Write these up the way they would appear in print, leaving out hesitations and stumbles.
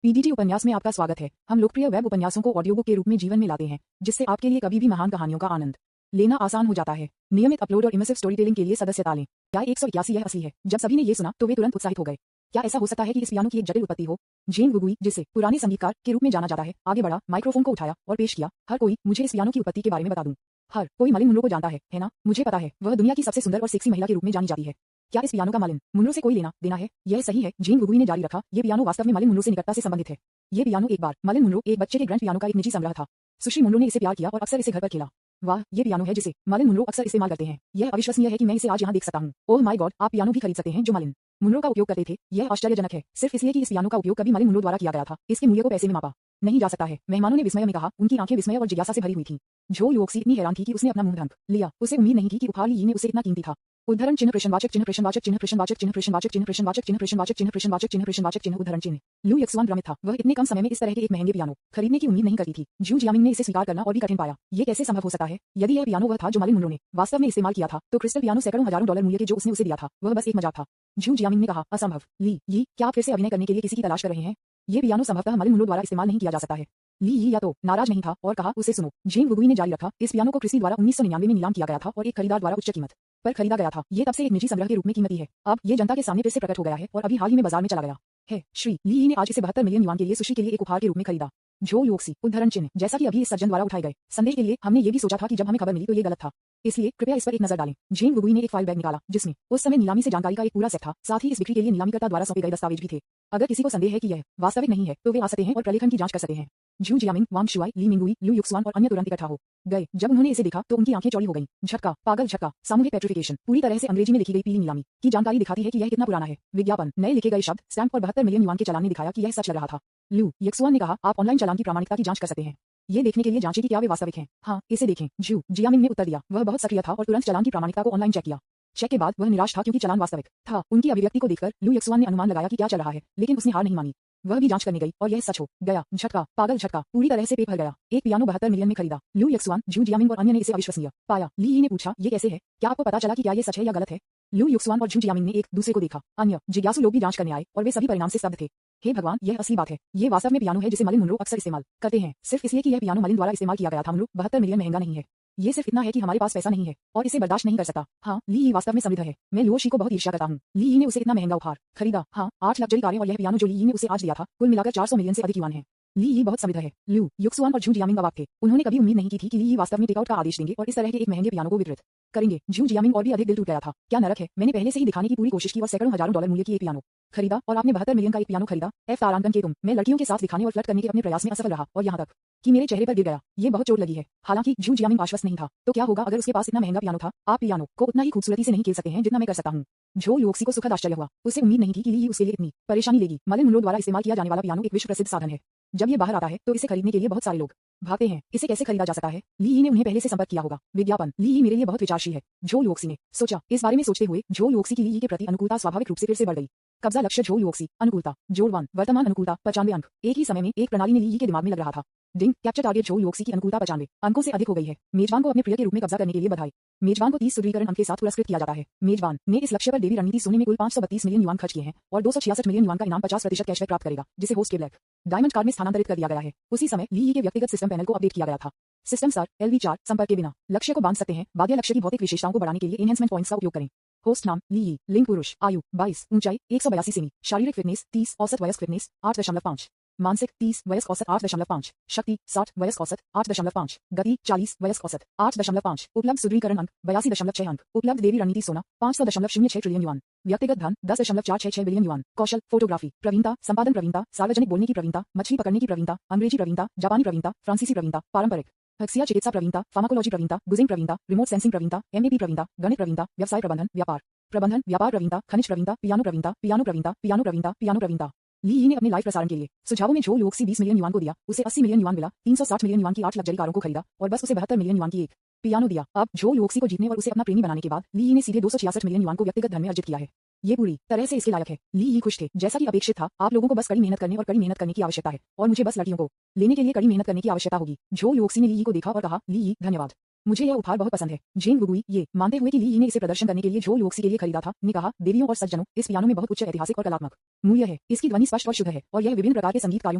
PDT उपन्यास में आपका स्वागत है। हम लोकप्रिय वेब उपन्यासों को ऑडियो बुक के रूप में जीवन में लाते हैं, जिससे आपके लिए कभी भी महान कहानियों का आनंद लेना आसान हो जाता है। नियमित अपलोड और इमर्सिव स्टोरी टेलिंग के लिए सदस्यता लें। क्या 181 यह असली है? जब सभी ने ये सुना तो वे तुरंत उत्साहित हो गए। क्या ऐसा हो सकता है कि इस पियानो की एक जटिल उत्पत्ति हो? जेन गुगुई, जिसे पुराने संगीतकार के रूप में जाना जाता है, आगे बढ़ा, माइक्रोफोन को उठाया और पेश किया। हर कोई मुझे इस पियानो की उत्पत्ति के बारे में बता दूं। हर कोई मलिन मुनरो को जानता है ना? मुझे पता है, वह दुनिया की सबसे सुंदर और सेक्सी महिला के रूप में जानी जाती है। क्या इस पियानो का मलिन मुनरो से कोई लेना देना है? यह सही है, जेन गुगुई ने जारी रखा। ये पियानो वास्तव में मलिन मुनरो से निकटता से संबंधित है। ये पियानो एक बार मलिन मुनरो एक बच्चे के ग्रैंड पियानो का एक निजी संग्रह था। सुश्री मुनरो ने इसे प्यार किया और अक्सर इसे घर पर खेला। वाह, ये पियानो है जिसे मलिन मुनरो अक्सर इस्तेमाल करते हैं। यह अविश्वसनीय है कि मैं इसे आज यहाँ देख सकता हूँ। ओह माय गॉड, आप पियानो भी खरीद सकते हैं जो मलिन मुनरो का उपयोग करते थे। यह आश्चर्यजनक है, सिर्फ इसलिए कि इस पियानो का उपयोग कभी मलिन मुनरो द्वारा किया गया था। इसके मूल्य को पैसे में मापा नहीं जा सकता है। मेहमानों ने विस्मय में कहा। उनकी आंखें विस्मय और जिज्ञासा से भरी हुई थीं। झो युओक्सी इतनी हैरान थी कि उसने अपना मुंह ढक लिया। उसे उम्मीद नहीं थी कि उपहार ली ने उसे इतना कीमती था। उद्धरण चिन्ह प्रश्नवाचक चिन्ह प्रश्नवाचक चिन्ह प्रश्नवाचक चिन्ह प्रश्नवाचक चिन्ह प्रश्नवाचक चिन्ह प्रश्नवाचक चिन्ह प्रश्नवाचक चिन्ह प्रश्नवाचक चिन्ह उद्धरण चिन्ह। लू यक्सुआन भ्रमित था। वह इतने कम समय में इस तरह के एक महंगे पियानो खरीदने की उम्मीद नहीं करती थी। जू जियामिंग ने इसे स्वीकार करना और भी कठिन पाया। ये कैसे संभव हो सकता है? यदि यह पियानो वह था जो मलिन मुनरो ने वास्तव में इस्तेमाल किया था, तो क्रिस्टल पियानो सैकड़ों हजारों डॉलर मूल्य के जो उसने उसे दिया था, वह बस एक मजाक था। जू जियामिंग ने कहा, असंभव। ली यी, क्या आप फिर से अभिनय करने के लिए किसी की तलाश कर रहे हैं? ये पियानो संभवतः मलिन मुनरो द्वारा इस्तेमाल नहीं किया जा सकता है। ली यी या तो नाराज नहीं था और कहा, उसे सुनो। जेन गुगुई ने जारी रखा। इस पियानो को क्रिस्टी द्वारा 1999 में नीलाम किया गया था और एक खरीदार द्वारा उच्च कीमत पर खरीदा गया था। ये तब से एक निजी संग्रह के रूप में कीमती है। अब ये जनता के सामने फिर से प्रकट हो गया है और अभी हाल ही में बाजार में चला गया है। श्री ली यी ने आज इसे 72 मिलियन युआन के लिए सुशी के लिए एक उपहार के रूप में खरीदा। झो युओक्सी उद्धरण चिन्ह। जैसा कि अभी इस सज्जन द्वारा उठाए गए संदेश के लिए हमने ये भी सोचा था कि जब हमें खबर मिली तो ये गलत था, इसलिए कृपया इस पर एक नजर डालें। जेन गुगुई ने एक फाइल बैग निकाला जिसमें उस समय नीलामी से जानकारी का एक पूरा सेट था। साथ ही इस बिक्री के लिए नीलामीकर्ता द्वारा सौंपे गए दस्तावेज भी थे। अगर किसी को संदेह है कि यह वास्तविक नहीं है तो वे आ सकते हैं और प्रलेखन की जांच कर सकते हैं। झू जियामिंग, वांग शुआई, ली मिंगुई, लू युक्सुआन और अन्य तुरंत इकट्ठा हो गए। जब उन्होंने इसे देखा तो उनकी आंखें चौड़ी हो गईं। झटका, पागल झटका, सामूहिक पेट्रिफिकेशन। पूरी तरह से अंग्रेजी में लिखी गई पीली नीलामी की जानकारी दिखाती है कि यह कितना पुराना है। विज्ञापन, नए लिखे गए शब्द, स्टैम्प और 72 मिलियन युआन के चालान ने दिखाया कि यह सच लग रहा था। लू यक्सुआन ने कहा, आप ऑनलाइन चालान की प्रामाणिकता की जांच कर सकते हैं। ये देखने के लिए जांचें कि क्या वे वास्तविक हैं। हाँ, इसे देखें। झू जियामिंग ने उत्तर दिया। वह बहुत सक्रिय था और तुरंत चालान की प्रामाणिकता को ऑनलाइन चेक किया। चेक के बाद वह निराश था क्योंकि चालान वास्तविक था। उनकी अभिव्यक्ति को देखकर लू यक्सुआन ने अनुमान लगाया कि क्या चल रहा है, लेकिन उसने हार नहीं मानी। वह भी जांच करने गई और यह सच हो गया। झटका, पागल झटका, पूरी तरह से पेट भर गया। एक पियानो 72 मिलियन में खरीदा। लू यक्सुआन, झू जियामिंग और अन्य ने इसे अविश्वसनीय पाया। ली यी ने पूछा, ये कैसे है? क्या आपको पता चला कि क्या ये सच है या गलत है? लू यक्सुआन और झू जियामिंग ने एक दूसरे को देखा। अन्य जिज्ञासु लोग भी जांच करने आए और वे सभी परिणाम से स्तब्ध थे। हे भगवान, यह असली बात है। ये वास्तव में पियानो है जिसे मलिन मुनरो अक्सर इस्तेमाल करते हैं, सिर्फ इसलिए कि यह पियानो मलिन द्वारा इस्तेमाल किया गया था। मुनरो 72 मिलियन महंगा नहीं है। ये सिर्फ इतना है कि हमारे पास पैसा नहीं है और इसे बर्दाश्त नहीं कर सकता। हाँ, ली यी वास्तव में समृद्ध है। मैं लुओशी को बहुत ईर्ष्या करता हूँ। ली यी ने उसे इतना महंगा उपहार खरीदा। हाँ, 8 लग्जरी कारें और यह पियानो जो ली यी ने उसे आज दिया था, कुल मिलाकर 400 मिलियन से अधिक युआन है। ली यी बहुत समृद्ध है। लू युक्सुआन और झू जियामिंग अवाक थे। उन्होंने कभी उम्मीद नहीं की थी कि ली यी वास्तव में टेकआउट का आदेश देंगे और इस तरह के एक महंगे पियानो को वितरित करेंगे। झू जियामिंग और भी अधिक दिल टूट गया था। क्या नरक है, मैंने पहले से ही दिखाने की पूरी कोशिश की और सैकड़ों हजारों डॉलर मूल्य की एक पियानो खरीदा और आपने 72 मिलियन का एक पियानो खरीदा। एफ तारांकन के तुम। मैं लड़कियों के साथ दिखाने और फ्लर्ट करने के अपने प्रयास में असफल रहा और यहाँ तक कि मेरे चेहरे पर गिर गया। ये बहुत चोट लगी है। हालांकि झू जियामिंग आश्वस्त नहीं था। तो क्या होगा अगर उसके पास इतना महंगा पियानो था? आप पियानो को उतना ही खूबसूरती से नहीं खेल सकते हैं जितना मैं कर सकता हूँ। झो युओक्सी को सुखद आश्चर्य हुआ। उसे उम्मीद नहीं थी कि ली यी उसके लिए इतनी परेशानी लेगी। मलिन मुनरो द्वारा इस्तेमाल किया जाने वाला पियानो एक विश्व प्रसिद्ध साधन है। जब ये बाहर आता है तो इसे खरीदने के लिए बहुत सारे लोग भागते हैं। इसे कैसे खरीदा जा सकता है? ली यी ने उन्हें पहले से संपर्क किया होगा। विज्ञापन, ली यी मेरे लिए बहुत विचारशील है। झो युओक्सी ने सोचा। इस बारे में सोचते हुए झो युओक्सी की ली यी के प्रति अनुकूलता स्वाभाविक रूप से फिर से बढ़ गई। कब्जा लक्ष्य झो युओक्सी, अनुकूलता, जोड़ 1, वर्तमान अनुकूलता 95 अंक। एक ही समय में एक प्रणाली ने ली यी के दिमाग में लग रहा था। डिंग, कैप्चर टारगेट झो युओक्सी की अनुकूलता 95 अंकों से अधिक हो गई है। मेजबान को अपने प्रिय के रूप में कब्जा करने के लिए बधाई। मेजबान को 30 सुदृढ़ीकरण अंक के साथ पुरस्कृत किया जाता है। मेजबान ने इस लक्ष्य पर देवी रणनीति सोने में कुल 532 मिलियन युआन खर्च किए हैं और 266 मिलियन युआन का इनाम 50% कैशबैक प्राप्त करेगा, जिसे होस्ट के ब्लैक डायमंड कार्ड में स्थानांतरित कर दिया गया है। उसी समय ली यी के व्यक्तिगत सिस्टम पैनल को अपडेट किया गया था। सिस्टम सर LV4 संपर्क के बिना लक्ष्य को बांध सकते हैं। बाध्य लक्ष्य की भौतिक विशेषताओं को बढ़ाने के लिए एनहेंसमेंट पॉइंट्स का उपयोग करें। होस्ट नाम ली यी, लिंग पुरुष, आयु 22, ऊंचाई 182 सेमी, शारीरिक फिटनेस 30, औसत वयस्क फिटनेस 8.5, मानसिक 30, वयस्क औसत 8.5, शक्ति 60, वयस्क औसत 8.5, गति 40, वयस्क औसत 8.5, उपलब्ध सुदृढ़ीकरण अंक 82.6 अंक, उपलब्ध देवी रणनीति सोना 500.06 ट्रिलियन युआन, व्यक्तिगत धन 10.466 बिलियन युआन, कौशल फोटोग्राफी, प्रवीणता, संपादन प्रवीणता, सार्वजनिक बोलने की प्रवीणता, मछली पकड़ने की प्रवीणता, अंग्रेजी प्रवीणता, जापानी प्रवीणता, फ्रांसीसी प्रवीणता, पारंपरिक हक्सिया चिकित्सा प्रवीणता, फार्माकोलॉजी प्रवीणता, गुजिंग प्रवीणता, रिमोट सेंसिंग प्रवीणता, MAP प्रवीणता, गणित प्रवीणता, व्यवसाय प्रबंधन, व्यापार प्रबंधन, व्यापार प्रवीणता, खनिज प्रवीणता, पियानो प्रवीणता, पियानो प्रवीणता, पियानो प्रवीणता, पियानो प्रवीणता। ली यी ने अपने लाइव प्रसारण के लिए सुझावों में झो युओक्सी 20 मिलियन युआन को दिया। उसे 80 मिलियन युआन मिला। 360 मिलियन युआन की 8 लग्जरी कारों को खरीदा और बस उसे 72 मिलियन युआन की एक पियानो दिया। अब झो युओक्सी को जीतने और उसे अपना प्रेमी बनाने के बाद ली यी ने सीधे 266 मिलियन युआन को व्यक्तिगत धन में अर्जित किया है। ये पूरी तरह से इसके लायक है। ली यी खुश थे, जैसा कि अपेक्षित था। आप लोगों को बस कड़ी मेहनत करने और कड़ी मेहनत करने की आवश्यकता है और मुझे बस लड़कियों को लेने के लिए कड़ी मेहनत करने की आवश्यकता होगी। झो युओक्सी ने ली यी को देखा और कहा, ली यी, धन्यवाद। मुझे यह उपहार बहुत पसंद है। जेन गुगुई ये मानते हुए कि ली यी ने इसे प्रदर्शन करने के लिए झो लुओक्सी के लिए खरीदा था, ने कहा, देवियों और सज्जनों, इस पियानो में बहुत उच्च ऐतिहासिक और कलात्मक मूल्य है। इसकी ध्वनि स्पष्ट और शुद्ध है और यह विभिन्न प्रकार के संगीत कार्यों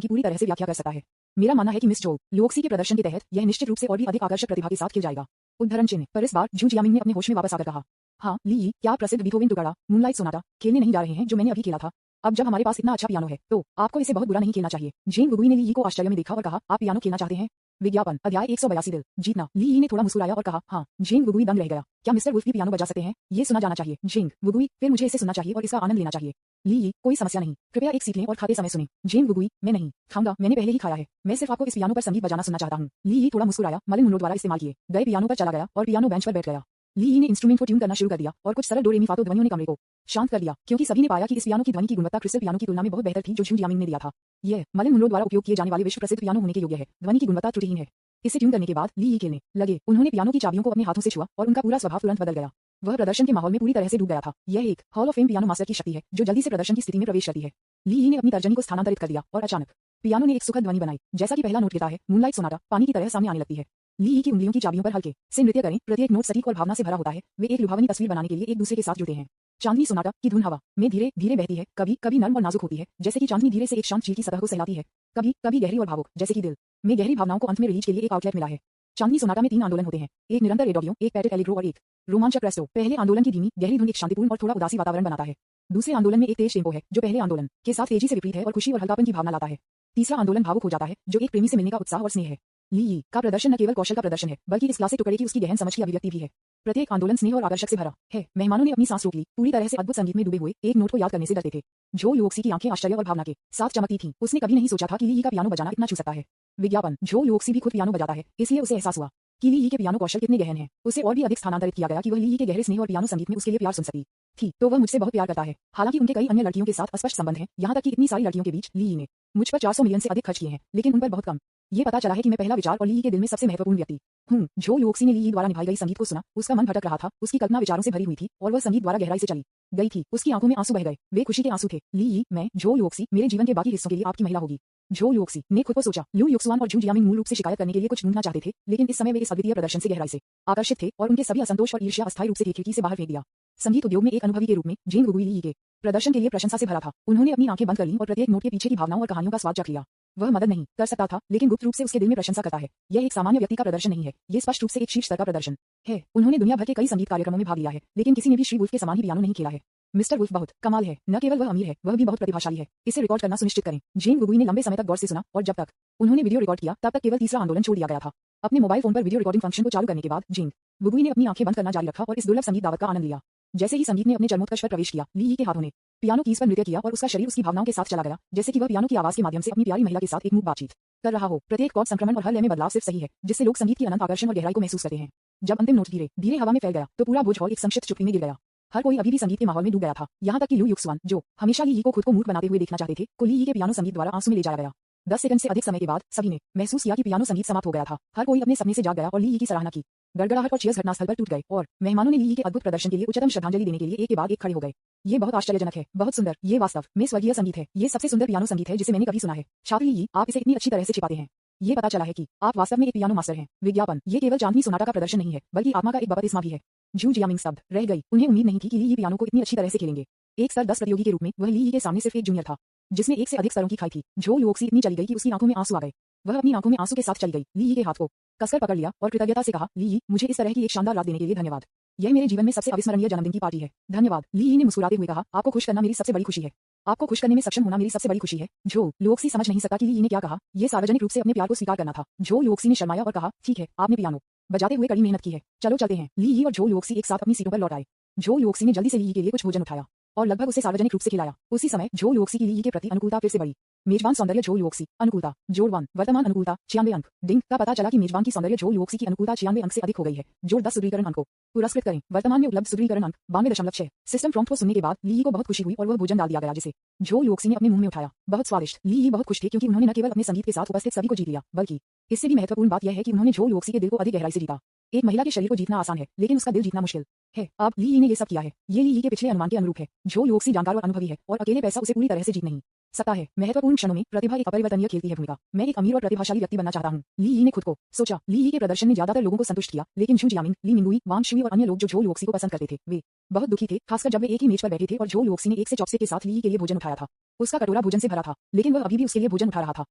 की पूरी तरह से व्याख्या कर सकता है। मेरा मानना है कि मिस झो लुओक्सी के प्रदर्शन के तहत यह निश्चित रूप से और भी अधिक आकर्षक प्रतिभा के साथ खिल जाएगा। उद्धरण चिन्ह पर इस बार जू जियामिंग ने अपने होश में वापस आकर कहा, हाँ ली यी, क्या प्रसिद्ध बीथोवेन टुकड़ा मूनलाइट सोनाटा खेलने नहीं जा रहे हैं जो मैंने अभी खेला था? अब जब हमारे पास इतना अच्छा पियानो है तो आपको इसे बहुत बुरा नहीं खेलना चाहिए। जेन गुगुई ने ली यी को आश्चर्य में देखा और कहा, आप पियानो खेलना चाहते हैं? विज्ञापन अध्याय 182 दिल जीतना। ली यी ने थोड़ा मुस्कुराया और कहा, हाँ। जेन गुगुई दंग रह गया। क्या मिस्टर वुल्फ भी पियानो बजा सकते हैं? ये सुना जाना चाहिए। जेन गुगुई, फिर मुझे इसे सुनना चाहिए और इसका आनंद लेना चाहिए। ली यी, कोई समस्या नहीं, कृपया एक सीख लें और खाते समय सुनें। जेन गुगुई, मैं नहीं खाऊंगा, मैंने पहले ही खाया है। मैं सिर्फ आपको इस पियानो पर संगीत बजाना सुनना चाहता हूँ। ली यी थोड़ा मुस्कुराया, मलिन मुन्नो द्वारा इस्तेमाल किए गए पियानो पर चला गया और पियानो बेंच पर बैठ गया। ली यी ने इंस्ट्रूमेंट को ट्यून करना शुरू कर दिया और कुछ सरल डो रे मी फा तो ध्वनियों ने कमरे को शांत कर दिया, क्योंकि सभी ने पाया कि इस पियानो की ध्वनि की गुणवत्ता क्रिस्टल पियानो की तुलना में बहुत बेहतर थी जो झू जियामिंग ने दिया था। यह मलिन मुन्नो द्वारा उपयोग किए जाने वाले विश्व प्रसिद्ध पियानो होने के योग्य है। ध्वनि की गुणवत्ता त्रुटिहीन है। इसे ट्यून करने के बाद ली यी खेलने लगे। उन्होंने पियानो की चाबियों को अपने हाथों से छुआ और उनका पूरा स्वभाव तुरंत बदल गया। वह प्रदर्शन के माहौल में पूरी तरह से डूब गया था। यह एक hall of fame piano master की शक्ति है जो जल्दी से प्रदर्शन की स्थिति में प्रवेश करती है। ली यी ने अपनी तर्जनी को स्थानांतरित कर दिया और अचानक पियानो ने एक सुखद ध्वनि बनाई। जैसा कि पहला नोट गिरता है, मूनलाइट सोनाटा पानी की तरह सामने आने लगती है। ली यी की उंगलियों की चाबियों पर हल्के से नृत्य करें, प्रत्येक नोट सटीक और भावना से भरा होता है। वे एक लुभावनी तस्वीर बनाने के लिए एक दूसरे के साथ जुड़ते हैं। चांदनी सोनाटा की धुन हवा में धीरे धीरे बहती है, कभी कभी नर्म और नाजुक होती है जैसे कि चांदनी धीरे से एक शांत झील की सतह को सहलाती है, कभी कभी गहरी और भावुक जैसे कि दिल में गहरी भावनाओं को अंत में रिलीज के लिए एक आउटलेट मिला है। चांदनी सोनाटा में 3 आंदोलन होते हैं, एक निरंतर एडोगियो, एक पैटेट एलिग्रो और एक रोमांचक प्रेस्टो। पहले आंदोलन की धीमी गहरी धुन एक शांतिपूर्ण और थोड़ा उदासी वातावरण बनाता है। दूसरे आंदोलन में एक तेज टेम्पो है जो पहले आंदोलन के साथ तेजी से विपरीत है और खुशी और हल्कापन की भावना लाता है। तीसरा आंदोलन भावुक हो जाता है जो एक प्रेमी से मिलने का उत्साह और स्नेह है। ली यी का प्रदर्शन न केवल कौशल का प्रदर्शन है बल्कि इस क्लासिक टुकड़े की उसकी गहन समझ की अभिव्यक्ति भी है। प्रत्येक आंदोलन स्नेह और आकर्षक से भरा है। मेहमानों ने अपनी सांस रोक ली, पूरी तरह से अद्भुत संगीत में डूबे हुए एक नोट को याद करने से डरते थे। झो लुओक्सी की आंखें आश्चर्य और भावना के साथ चमकती थीं। उसने कभी नहीं सोचा था कि ली यी का पियानो बजाना इतना छू सकता है। विज्ञापन झो लुओक्सी भी खुद पियानो बजाता है, इसलिए उसे एहसास हुआ कि ली यी के पियानो कौशल कितने गहन हैं। उसे और भी अधिक स्थानांतरित किया गया कि वह ली यी के गहरे स्नेह और पियानो संगीत में उसके लिए प्यार सुन सकती थी तो वह मुझसे बहुत प्यार करता है। हालांकि उनके कई अन्य लड़कियों के साथ स्पष्ट संबंध हैं, यहाँ तक कि इतनी सारी लड़कियों के बीच ली यी ने मुझ पर 400 मिलियन से अधिक खर्च किए हैं, लेकिन उन पर बहुत कम ये पता चला है कि मैं पहला विचार और ली यी के दिल में सबसे महत्वपूर्ण व्यक्ति हूँ। झो लुओक्सी ने ली यी द्वारा निभाई गई संगीत को सुना, उसका मन भटक रहा था, उसकी कल्पना विचारों से भरी हुई थी और वह संगीत द्वारा गहराई से चली गई थी। उसकी आंखों में आंसू बह गए, वे खुशी के आंसू थे। ली यी, मैं झो लुओक्सी मेरे जीवन के बाकी हिस्सों के लिए आपकी महिला होगी। झो लुओक्सी ने खुद को सोचा। लू युक्सुआन और झू जियामिंग मूल रूप से शिकायत करने के लिए कुछ ढूंढना चाहते थे, लेकिन इस समय वे इस अद्वितीय प्रदर्शन से गहराई से आकर्षित थे और उनके सभी असंतोष और ईर्ष्या अस्थायी रूप से खिड़की से बाहर फेंक दिया। संगीत उद्योग में एक अनुभवी के रूप में जेन गुगुई ली यी के प्रदर्शन के लिए प्रशंसा से भरा था। उन्होंने अपनी आंखें बंद कर लीं और प्रत्येक नोट के पीछे की भावनाओं और कहानियों का स्वाद चख लिया। वह मदद नहीं कर सकता था, लेकिन गुप्त रूप से उसके दिल में प्रशंसा करता है। यह एक सामान्य व्यक्ति का प्रदर्शन नहीं है, ये स्पष्ट रूप से एक शीर्ष स्तर का प्रदर्शन है। उन्होंने दुनिया भर के कई संगीत कार्यक्रमों में भाग लिया है, लेकिन किसी ने भी श्री वुल्फ के समान ही पियानो नहीं खेला है। मिस्टर वुल्फ बहुत कमाल है। न केवल वह अमीर है, वह भी बहुत प्रतिभाशाली है। इसे रिकॉर्ड करना सुनिश्चित करें। जेन गुगुई ने लंबे समय तक गौर से सुना और जब तक उन्होंने वीडियो रिकॉर्ड किया तब तक केवल तीसरा आंदोलन छोड़ दिया गया था। अपने मोबाइल फोन पर वीडियो रिकॉर्डिंग फंक्शन को चालू करने के बाद जेन गुगुई ने अपनी आंखें बंद करना जारी रखा और इस दुर्लभ संगीत दावत का आनंद लिया। जैसे ही संगीत ने अपने चरमोत्कर्ष पर प्रवेश किया, ली यी के हाथों ने पियानो कीज पर नृत्य किया और उसका शरीर उसकी भावनाओं के साथ चला गया, जैसे कि वह पियानो की आवाज के माध्यम से अपनी प्यारी महिला के साथ एक मूक बातचीत कर रहा हो। प्रत्येक कॉर्ड संक्रमण और हर लय में बदलाव सिर्फ सही है, जिससे लोग संगीत की अनंत आकर्षण और गहराई को महसूस करते हैं। जब अंतिम नोट धीरे धीरे हवा में फैल गया तो पूरा बोझ हॉल एक संक्षिप्त चुप्पी में गिर गया। हर कोई अभी भी संगीत के माहौल में डूब गया था, यहाँ तक कि लू युक्सुआन, जो हमेशा ली यी को खुद को मूर्ख बनाते हुए देखना चाहते थे, को ली यी के पियानो संगीत द्वारा आंसू में ले जाया गया। 10 सेकंड से अधिक समय के बाद सभी ने महसूस किया कि पियानो संगीत समाप्त हो गया था। हर कोई अपने सपने से जाग गया और ली यी की सराहना की। गड़गड़ाहट और चीयर्स घटनास्थल पर टूट गए और मेहमानों ने ली यी के अद्भुत प्रदर्शन के लिए उच्चतम श्रद्धांजलि देने के लिए एक के बाद एक खड़े हो गए। ये बहुत आश्चर्यजनक है, बहुत सुंदर, ये वास्तव में स्वर्गीय संगीत है। ये सबसे सुंदर पियानो संगीत है जिसे मैंने कभी सुना है। छात्र ली यी, आप इसे इतनी अच्छी तरह से छिपाते हैं। ये पता चला है कि आप वास्तव में एक पियानो मास्टर हैं। विज्ञापन, ये केवल चांदनी सोनाटा का प्रदर्शन नहीं है, बल्कि आत्मा का एक बपतिस्मा भी है। झू जियामिंग स्तब्ध रह गई। उन्हें उम्मीद नहीं थी कि ली यी पियानो को इतनी अच्छी तरह से खेलेंगे। एक स्तर 10 प्रतियोगी के रूप में वह ली यी के सामने सिर्फ एक जूनियर था, जिसने एक से अधिक स्तरों की खाई थी। झो लुओक्सी इतनी चली गई कि उसकी आंखों में आंसू आ गए। वह अपनी आंखों में आंसू के साथ चली गई, ली यी के हाथ को कसकर पकड़ लिया और कृतज्ञता से कहा, ली यी, मुझे इस तरह की एक शानदार रात देने के लिए धन्यवाद। यह मेरे जीवन में सबसे अविस्मरणीय जन्मदिन की पार्टी है। धन्यवाद। ली यी ने मुस्कुराते हुए कहा, आपको खुश करना मेरी सबसे बड़ी खुशी है। आपको खुश करने में सक्षम होना मेरी सबसे बड़ी खुशी है। झो लुओक्सी समझ नहीं सकता कि ली यी ने क्या कहा। यह सार्वजनिक रूप से अपने प्यार को स्वीकार करना था। झो लुओक्सी ने शर्माया और कहा, ठीक है, आपने पियानो बजाते हुए कड़ी मेहनत की है, चलो चलते हैं। ली यी और झो लुओक्सी एक साथ अपनी सीटों पर लौट आए। झो लुओक्सी ने जल्दी से ली यी के लिए कुछ भोजन उठाया और लगभग उसे सार्वजनिक रूप से खिलाया। उसी समय झो लुओक्सी की ली यी के प्रति अनुकूलता फिर से बढ़ी। मेजबान सौंदर्य झो लुओक्सी अनुकूलता जोड़ 1, वर्तमान अनुकूलता 96 अंक। डिंग का पता चला कि मेजबान की सौंदर्य झो लुओक्सी की अनुकूलता 96 अंक से अधिक हो गई है। जोड़ 10 सुदृढ़ीकरण अंकों पुरस्कृत करें। वर्तमान में उपलब्ध सुदृढ़ीकरण अंक 92.6। सिस्टम प्रॉम्प्ट को सुनने के बाद ली यी को बहुत खुशी हुई और वह भोजन डाल दिया गया जिसे झो लुओक्सी ने अपने मुंह में उठाया। बहुत स्वादिष्ट। ली यी बहुत खुश थे क्योंकि उन्होंने न केवल अपने संगीत के साथ उपस्थित सभी को जीत लिया, बल्कि इससे भी महत्वपूर्ण बात यह है कि उन्होंने झो लुओक्सी के दिल को अधिक गहराई से जीता। एक महिला के शरीर को जीतना आसान है, लेकिन उसका दिल जीतना मुश्किल है। अब ली यी ने ये सब किया है। ये ली यी के पिछले अनुमान के अनुरूप है। झो लुओक्सी जानकार और अनुभवी है और अकेले पैसा उसे पूरी तरह से जीत नहीं सकता है। महत्वपूर्ण क्षणों में प्रतिभा एक अपरिवर्तनीय खेलती है भूमिका। मैं एक अमीर और प्रतिभाशाली व्यक्ति बनना चाहता हूँ, ली यी ने खुद को सोचा। ली यी के प्रदर्शन ने ज्यादातर लोगों को संतुष्ट किया, लेकिन झू जियामिंग, ली मिंगुई, वांग शुई और अन्य लोग जो झोल वोक्सी को पसंद करते थे, वे बहुत दुखी थे, खासकर जब वे एक ही मेज पर बैठे थे और झोल वोक्सी ने एक से चॉपस्टिक के साथ ली यी के लिए भोजन उठाया था। उसका कटोरा भोजन से भरा था, लेकिन वह अभी भी उसके लिए भोजन उठा रहा था।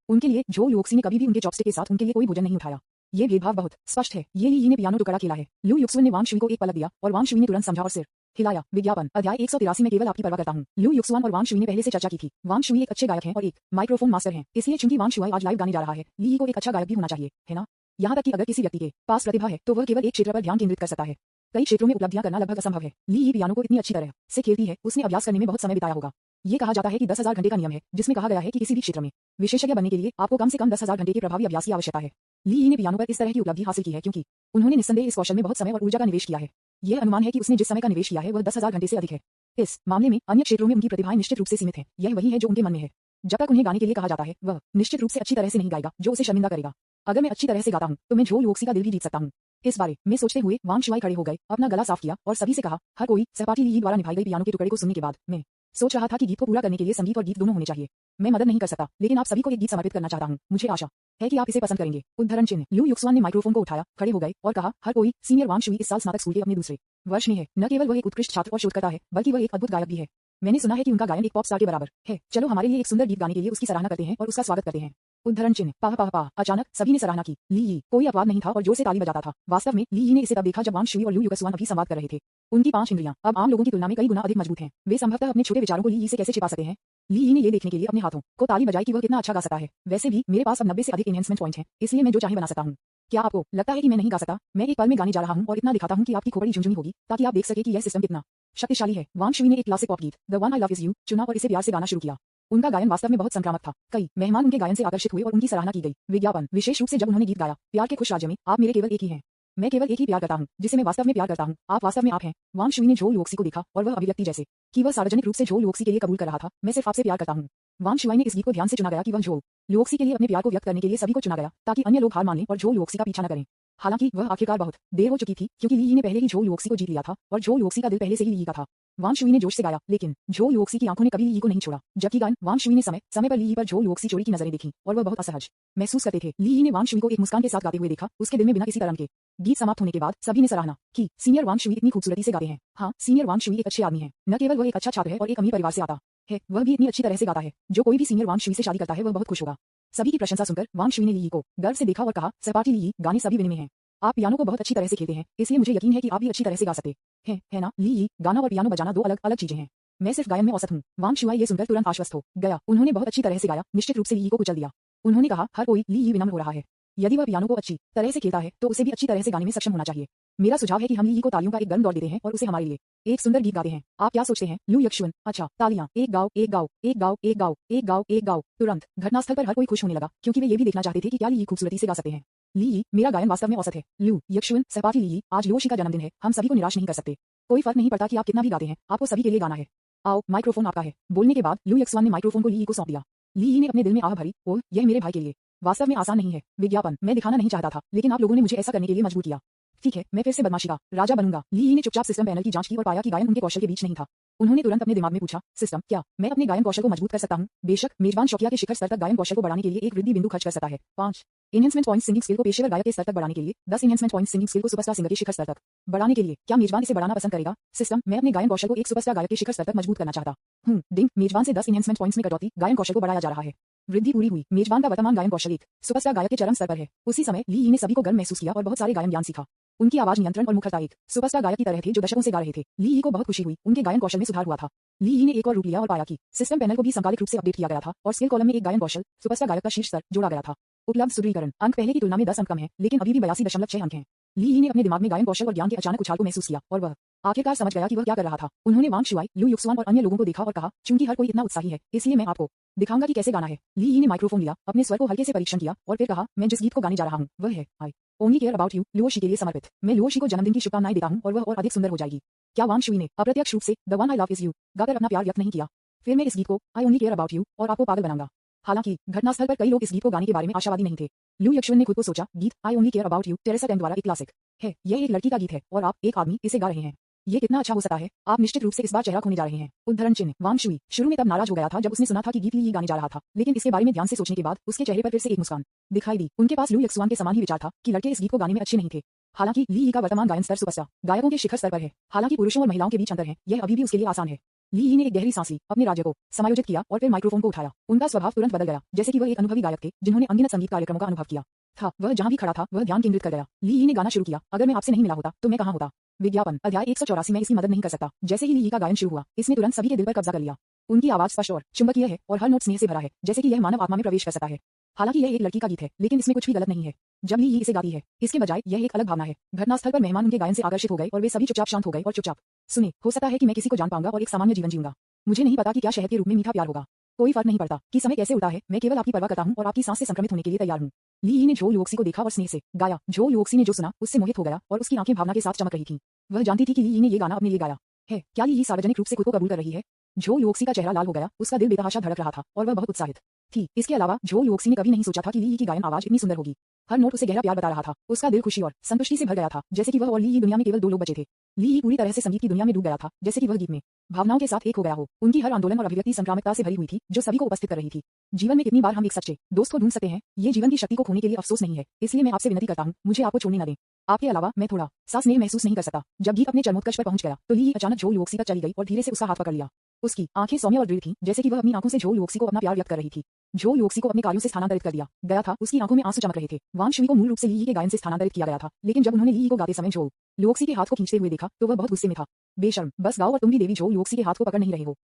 उनके लिए झोल वोक्सी ने कभी भी उनके चॉपस्टिक के साथ उनके लिए कोई भोजन नहीं उठाया। ये भेदभाव बहुत स्पष्ट है। ये ली यी ने पियानो टुकड़ा खेला है। लू युक्सुन ने वांग शुई को एक पलक दिया और वांग शुई ने तुरंत समझा और सिर हिलाया। विज्ञापन अध्याय 183 में केवल आपकी परवाह करता हूँ। लू युक्सुआन और वांग शुई ने पहले से चर्चा की थी। वांग शुई एक अच्छे गायक हैं और एक माइक्रोफोन मास्टर हैं, इसलिए चूंकि वांग शुई आज लाइव गाने जा रहा है, ली यी को एक अच्छा गायक भी होना चाहिए, है ना? यहाँ तक कि अगर किसी व्यक्ति के पास प्रतिभा है तो वह केवल एक क्षेत्र पर ध्यान केंद्रित कर सकता है। कई क्षेत्रों में उपलब्धियां करना लगभग असंभव है। ली यी पियानो को इतनी अच्छी तरह से खेलती है, उसने अभ्यास करने में बहुत समय बिताया होगा। ये कहा जाता है कि 10,000 घंटे का नियम है, जिसमें कहा गया है कि किसी भी क्षेत्र में विशेषज्ञ बनने के लिए आपको कम से कम 10,000 घंटे के प्रभावी अभ्यास की आवश्यकता है। ली यी ने पियानो पर इस तरह की उपलब्धि हासिल की है क्योंकि उन्होंने निस्संदेह इस कौशल में बहुत समय और ऊर्जा का निवेश किया है। यह अनुमान है कि उसने जिस समय का निवेश किया है वह 10,000 घंटे से अधिक है। इस मामले में अन्य क्षेत्रों में उनकी प्रतिभाएं निश्चित रूप से सीमित हैं। यह वही है जो उनके मन में है। जब तक उन्हें गाने के लिए कहा जाता है, वह निश्चित रूप से अच्छी तरह से नहीं गाएगा जो उसे शर्मिंदा करेगा। अगर मैं अच्छी तरह से गाता हूँ तो मैं झोल वोक्सी का दिल भी जीत सकता हूँ। इस बारे में सोचते हुए वांग शुई खड़े हो गए, अपना गला साफ किया और सभी से कहा, हर कोई सहपाठी ली यी द्वारा निभाई गई पियानो के टुकड़े को सुनने के बाद मैं सोच रहा था कि गीत को पूरा करने के लिए संगीत और गीत दोनों होने चाहिए। मैं मदद नहीं कर सकता, लेकिन आप सभी को एक गीत समर्पित करना चाहता हूँ। मुझे आशा है कि आप इसे पसंद करेंगे। उद्धरण चिन्ह। लू युक्सुआन ने माइक्रोफोन को उठाया, खड़े हो गए और कहा, हर कोई, सीनियर वांग शुई इस साल स्नातक स्कूल के अपने दूसरे वर्ष में है। न केवल वह एक उत्कृष्ट छात्र और शोधकर्ता है, बल्कि वह एक अद्भुत गायक भी है। मैंने सुना है कि उनका गायन एक पॉप स्टार के बराबर है। चलो हमारे लिए एक सुंदर गीत गाने के लिए उसकी सराहना करते हैं और उसका स्वागत करते हैं। उद्धरण चिन्ह। पाह पाह पाह। अचानक सभी ने सराहना की। ली यी कोई अपवाद नहीं था और जोर से ताली बजाता था। वास्तव में ली यी ने इसे तब देखा जब वांग शुई और लू युक्सुआन अभी संवाद कर रहे थे। उनकी 5 इंद्रियां अब आम लोगों की तुलना में कई गुना अधिक मजबूत हैं। वे संभवतः अपने छोटे विचारों को ली यी से कैसे छिपा सकते हैं। ली यी ने ये देखने के लिए अपने हाथों को ताली बजाई कि वह कितना अच्छा गा सकता है। वैसे भी मेरे पास अब 90 से अधिक एनहांसमेंट पॉइंट हैं, इसलिए मैं जो चाहे बना सकता हूँ। क्या आपको लगता है कि मैं नहीं गा सकता? मैं एक पल में गाने जा रहा हूँ और इतना दिखाता हूँ कि आपकी खोपड़ी झुंझुनी होगी, ताकि आप देख सके कि यह सिस्टम कितना शक्तिशाली है। वांग शुई ने एक क्लासिक पॉप गीत the one I love is you चुना और इसे प्यार से गाना शुरू किया। उनका गायन वास्तव में बहुत संक्रामक था। कई मेहमान उनके गायन से आकर्षित हुए और उनकी सराहना की गई। विज्ञापन विशेष रूप से जब उन्होंने गीत गाया, प्यार के खुश राज्य में आप मेरे केवल एक ही हैं। मैं केवल एक ही प्यार करता हूँ, जिसे मैं वास्तव में प्यार करता हूँ। आप वास्तव में आप हैं। वांग शुई ने झोल वोक्सी को देखा और वह अभिव्यक्ति जैसे कि वह सार्वजनिक रूप से झोल वोक्सी के लिए कबूल कर रहा था, मैं सिर्फ आपसे प्यार करता हूँ। वांग शुई ने इस गीत को ध्यान से चुना गया कि वह झोल वोक्सी के लिए अपने प्यार को व्यक्त करने के लिए सभी को चुना गया, ताकि अन्य लोग हार मान लें और झोल वोक्सी का पीछा न करें। हालांकि वह आखिरकार बहुत देर हो चुकी थी, क्योंकि ली यी ने पहले ही झोल वोक्सी को जीत लिया था और झोल वोक्सी का दिल पहले से ही ली यी का था। वांग शुई ने जोश से गाया, लेकिन झोल वोक्सी की आंखों ने कभी ली यी को नहीं छोड़ा। जबकि गायन वांग शुई ने समय समय पर ली यी पर झोल वोक्सी चोरी की नजरें देखी और वह बहुत असहज महसूस करते थे। ली यी ने वांग शुई को एक मुस्कान के साथ गाते हुए देखा, उसके दिल में बिना किसी कारण के। गीत समाप्त होने के बाद सभी ने सराहना की, सीनियर वांग शुई इतनी खूबसूरती से गाते हैं। हाँ, सीनियर वांग शुई एक अच्छे आदमी है। न केवल वह एक अच्छा छात्र है और एक अमीर परिवार से आता है, वह भी इतनी अच्छी तरह से गाता है। जो कोई भी सीनियर वांग शुई से शादी करता है वह बहुत खुश होगा। सभी की प्रशंसा सुनकर वांग शुई ने ली यी को गर्व से देखा और कहा, सहपाठी ली यी, गाने सभी विनय में हैं। आप पियानो को बहुत अच्छी तरह से खेलते हैं, इसलिए मुझे यकीन है कि आप भी अच्छी तरह से गा सकते हैं, है ना? ली यी, गाना और पियानो बजाना दो अलग अलग चीजें हैं। मैं सिर्फ गायन में औसत हूँ। वांग शुई ये सुनकर तुरंत आश्वस्त हो गया। उन्होंने बहुत अच्छी तरह से गाया, निश्चित रूप से ली यी को कुचल दिया। उन्होंने कहा, हर कोई, ली यी विनम्र हो रहा है। यदि वह पियानो को अच्छी तरह से खेलता है तो उसे भी अच्छी तरह से गाने में सक्षम होना चाहिए। मेरा सुझाव है कि हम ली यी को तालियों का एक गर्म दौर देते हैं और उसे हमारे लिए एक सुंदर गीत गाते हैं। आप क्या सोचते हैं? लू युक्सुआन। अच्छा, तालियां, एक गाओ, एक गाओ, एक गाओ, एक गाओ, एक गाओ, एक गाओ। तुरंत घटनास्थल पर हर कोई खुश होने लगा, क्योंकि वे ये भी देखना चाहते थे कि क्या ली यी खूबसूरती से गा सकते हैं। ली यी, मेरा गायन वास्तव में औसत है। लू युक्सुआन, सहपाठी ली यी, आज योशी का जन्मदिन है, हम सभी को निराश नहीं कर सकते। कोई फर्क नहीं पड़ता कि आप कितना भी गाते हैं, आपको सभी के लिए गाना है। आओ, माइक्रोफोन आपका है। बोलने के बाद लू युक्सुआन ने माइक्रोफोन को ली यी को सौंप दिया। ली यी ने अपने दिल में आह भरी, ओह, यह मेरे भाई के लिए वास्तव में आसान नहीं है। विज्ञापन, मैं दिखाना नहीं चाहता था, लेकिन आप लोगों ने मुझे ऐसा करने के लिए मजबूर किया। ठीक है, मैं फिर से बदमाशी का राजा बनूंगा। ली यी ने चुपचाप सिस्टम पैनल की जांच की और पाया कि गायन उनके कौशल के बीच नहीं था। उन्होंने तुरंत अपने दिमाग में पूछा, सिस्टम, क्या मैं अपने गायन कौशल को मजबूत कर सकता हूँ? बेशक, मेजबान शौकिया के शिखर स्तर तक गायन कौशल को बढ़ाने के लिए एक वृद्धि बिंदु खर्च कर सकता है। 5 एनहांसमेंट पॉइंट सिंगिंग स्किल को पेशेवर गायक के स्तर तक बढ़ाने के लिए, 10 एनहांसमेंट पॉइंट सिंगिंग स्किल को सुपरस्टार सिंगर के शिखर स्तर तक बढ़ाने के लिए। क्या मेजबान इसे बढ़ाना पसंद करेगा? सिस्टम, मैं अपने गायन कौशल को एक सुपरस्टार गायक के शिखर स्तर तक मजबूत करना चाहता हूँ। डिंग, मेजबान से 10 एनहांसमेंट पॉइंट्स में कटौती, गायन कौशल को बढ़ाया जा रहा है। वृद्धि पूरी हुई। मेजबान का वर्तमान गायन कौशल एक सुपरस्टार गायक के चरम स्तर पर है। उसी समय ली यी ने सभी को गर्व महसूस किया और बहुत सारे गायन ज्ञान सीखा। उनकी आवाज नियंत्रण और मुखरता एक सुपरस्टार गायक की तरह थे जो दशकों से गा रहे थे। ली यी को बहुत खुशी हुई, उनके गायन कौशल में सुधार हुआ था। ली यी ने एक और रूप लिया और पाया कि सिस्टम पैनल को भी समकालिक रूप से अपडेट किया गया था और स्किल कॉलम में एक गायन कौशल सुपरस्टार गायक का शीर्ष स्तर जोड़ा गया था। उपलब्ध सुदृढ़ीकरण अंक पहले की तुलना में 10 अंक कम है, लेकिन अभी भी 82.6 अंक हैं। ली यी ने अपने दिमाग में गायन कौशल और ज्ञान के अचानक उछाल को महसूस किया और वह आखिरकार समझ गया कि वह क्या कर रहा था। उन्होंने वांग शुई, लू युक्सुआन और अन्य लोगों को देखा और कहा, चूंकि हर कोई इतना उत्साही है, इसलिए मैं आपको दिखाऊंगा कि कैसे गाना है। ली यी ने माइक्रोफोन लिया, अपने स्वर को हल्के से परीक्षण किया और फिर कहा, मैं जिस गीत को गाने जा रहा हूँ वह है I only care about you, Luoshi के लिए समर्पित। मैं लुओशी को जन्मदिन की शुभकामनाएं देता हूँ और वह और अधिक सुंदर हो जाएगी। क्या वांग शुई ने अप्रत्यक्ष रूप से the one I love is you गाकर अपना प्यार व्यक्त नहीं किया? फिर मैं इस गीत को आई ओनली केयर अबाउट यू और आपको पागल बनाऊंगा। हालांकि घटनास्थल पर कई लोग इस गीत को गाने के बारे में आशावादी नहीं थे। लू युक्सुआन ने खुद को सोचा, गीत आई only care about you Teresa ten द्वारा एक क्लासिक है। यह एक लड़की का गीत है और आप एक आदमी इसे गा रहे हैं। ये कितना अच्छा हो सकता है, आप निश्चित रूप से इस बार चेहरा खोने जा रहे हैं। उद्धरण चिन्ह वांग शुई शुरू में तब नाराज हो गया था जब उसने सुना था कि गीत ली गाने जा रहा था, लेकिन इसके बारे में ध्यान से सोचने के बाद उसके चेहरे पर फिर से एक मुस्कान दिखाई दी। उनके पास लू यक्सुआन के समान ही विचार था कि लड़के इस गीत को गाने में अच्छे नहीं थे। हालांकि ली का वर्तमान गायन स्तर सुपरस्टार गायकों के शिखर स्तर पर है। हालांकि पुरुषों और महिलाओं के बीच अंतर है, यह अभी भी उसके लिए आसान है। ली ने एक गहरी सांस ली, अपने राज्य को समायोजित किया और फिर माइक्रोफोन को उठाया। उनका स्वभाव तुरंत बदल गया, जैसे कि वह एक अनुभवी गायक थे जिन्होंने अनगिनत संगीत कार्यक्रमों का अनुभव किया था। वह जहां भी खड़ा था वह ध्यान केंद्रित कर गया। ली ने गाना शुरू किया, अगर मैं आपसे नहीं मिला होता तो मैं कहां होता। विज्ञापन अध्याय 184 में इसकी मदद नहीं कर सकता। जैसे ही ली का गायन शुरू हुआ, इसने तुरंत सभी के दिल पर कब्जा कर लिया। उनकी आवाज स्पष्ट और चुंबकीय है और हर नोट स्नेह से भरा है, जैसे कि यह मानव आत्मा में प्रवेश कर सकता है। हालांकि यह एक लड़की का गीत है, लेकिन इसमें कुछ भी गलत नहीं है जब ली इसे गाती है। इसके बजाय यह एक अलग भावना है। घटनास्थल पर मेहमान उनके गायन से आकर्षित हो गए और वे सभी चुपचाप शांत हो गए और चुपचाप सुने। हो सकता है कि मैं किसी को जान पाऊंगा और एक सामान्य जीवन जीऊंगा। मुझे नहीं पता कि क्या शहद के रूप में मीठा प्यार होगा। कोई फर्क नहीं पड़ता कि समय कैसे उड़ता है, मैं केवल आपकी परवाह करता हूं और आपकी सांस से संक्रमित होने के लिए तैयार हूं। ली ने झो युवक्सी को देखा और स्नेह से गाया। झो युवक्सी ने जो सुना उससे मोहित हो गया और उसकी आंखें भावना के साथ चमक रही थीं। वह जानती थी कि ली ने ये गाना अपने लिए गाया है। क्या ली सार्वजनिक रूप से खुद को कबूल कर रही है? झो युवक्सी का चेहरा लाल हो गया, उसका दिल बेतहाशा धड़क रहा था और वह बहुत उत्साहित थी। इसके अलावा झो युवक्सी ने कभी नहीं सोचा था कि ली की गायन आवाज इतनी सुंदर होगी। हर नोट उसे गहरा प्यार बता रहा था। उसका दिल खुशी और संतुष्टि से भर गया था, जैसे कि वह और ली दुनिया में केवल दो लोग बचे थे। ली पूरी तरह से संगीत की दुनिया में डूब गया था, जैसे कि वह गीत में भावनाओं के साथ एक हो गया हो। उनकी हर आंदोलन और अभिव्यक्ति संक्रामकता से भरी हुई थी, जो सभी को उपस्थित कर रही थी। जीवन में कितनी बार हम एक सच्चे दोस्त को ढूंढ सकते हैं। ये जीवन की शक्ति को खोने के लिए अफसोस नहीं है, इसलिए मैं आपसे विनती करता हूँ, मुझे आपको छोड़ने न दें। आपके अलावा मैं थोड़ा सा स्नेह महसूस नहीं कर सकता। जब गीत अपने चरमोत्कर्ष पर पहुंच गया तो ली अचानक झो युवक्सी तक चली गई और धीरे से उसका हाथ पकड़ लिया। उसकी आंखें सौम्य और दृढ़ थीं, जैसे कि वह अपनी आंखों से झो युवक्सी को अपना प्यार व्यक्त कर रही थी। झो युवक्सी को अपने कार्यों से स्थानांतरित कर दिया गया था, उसकी आंखों में आंसू चमक रहे थे। वांग शुई को मूल रूप से ली के गायन से स्थानांतरित किया गया था, लेकिन जब उन्होंने ली को गाते समय झो युवक्सी के हाथ को खींचते हुए देखा तो वह बहुत गुस्से में था। बेशर्म, बस गाओ और तुम भी देवी झो युवक्सी के हाथ को पकड़ नहीं रहे हो।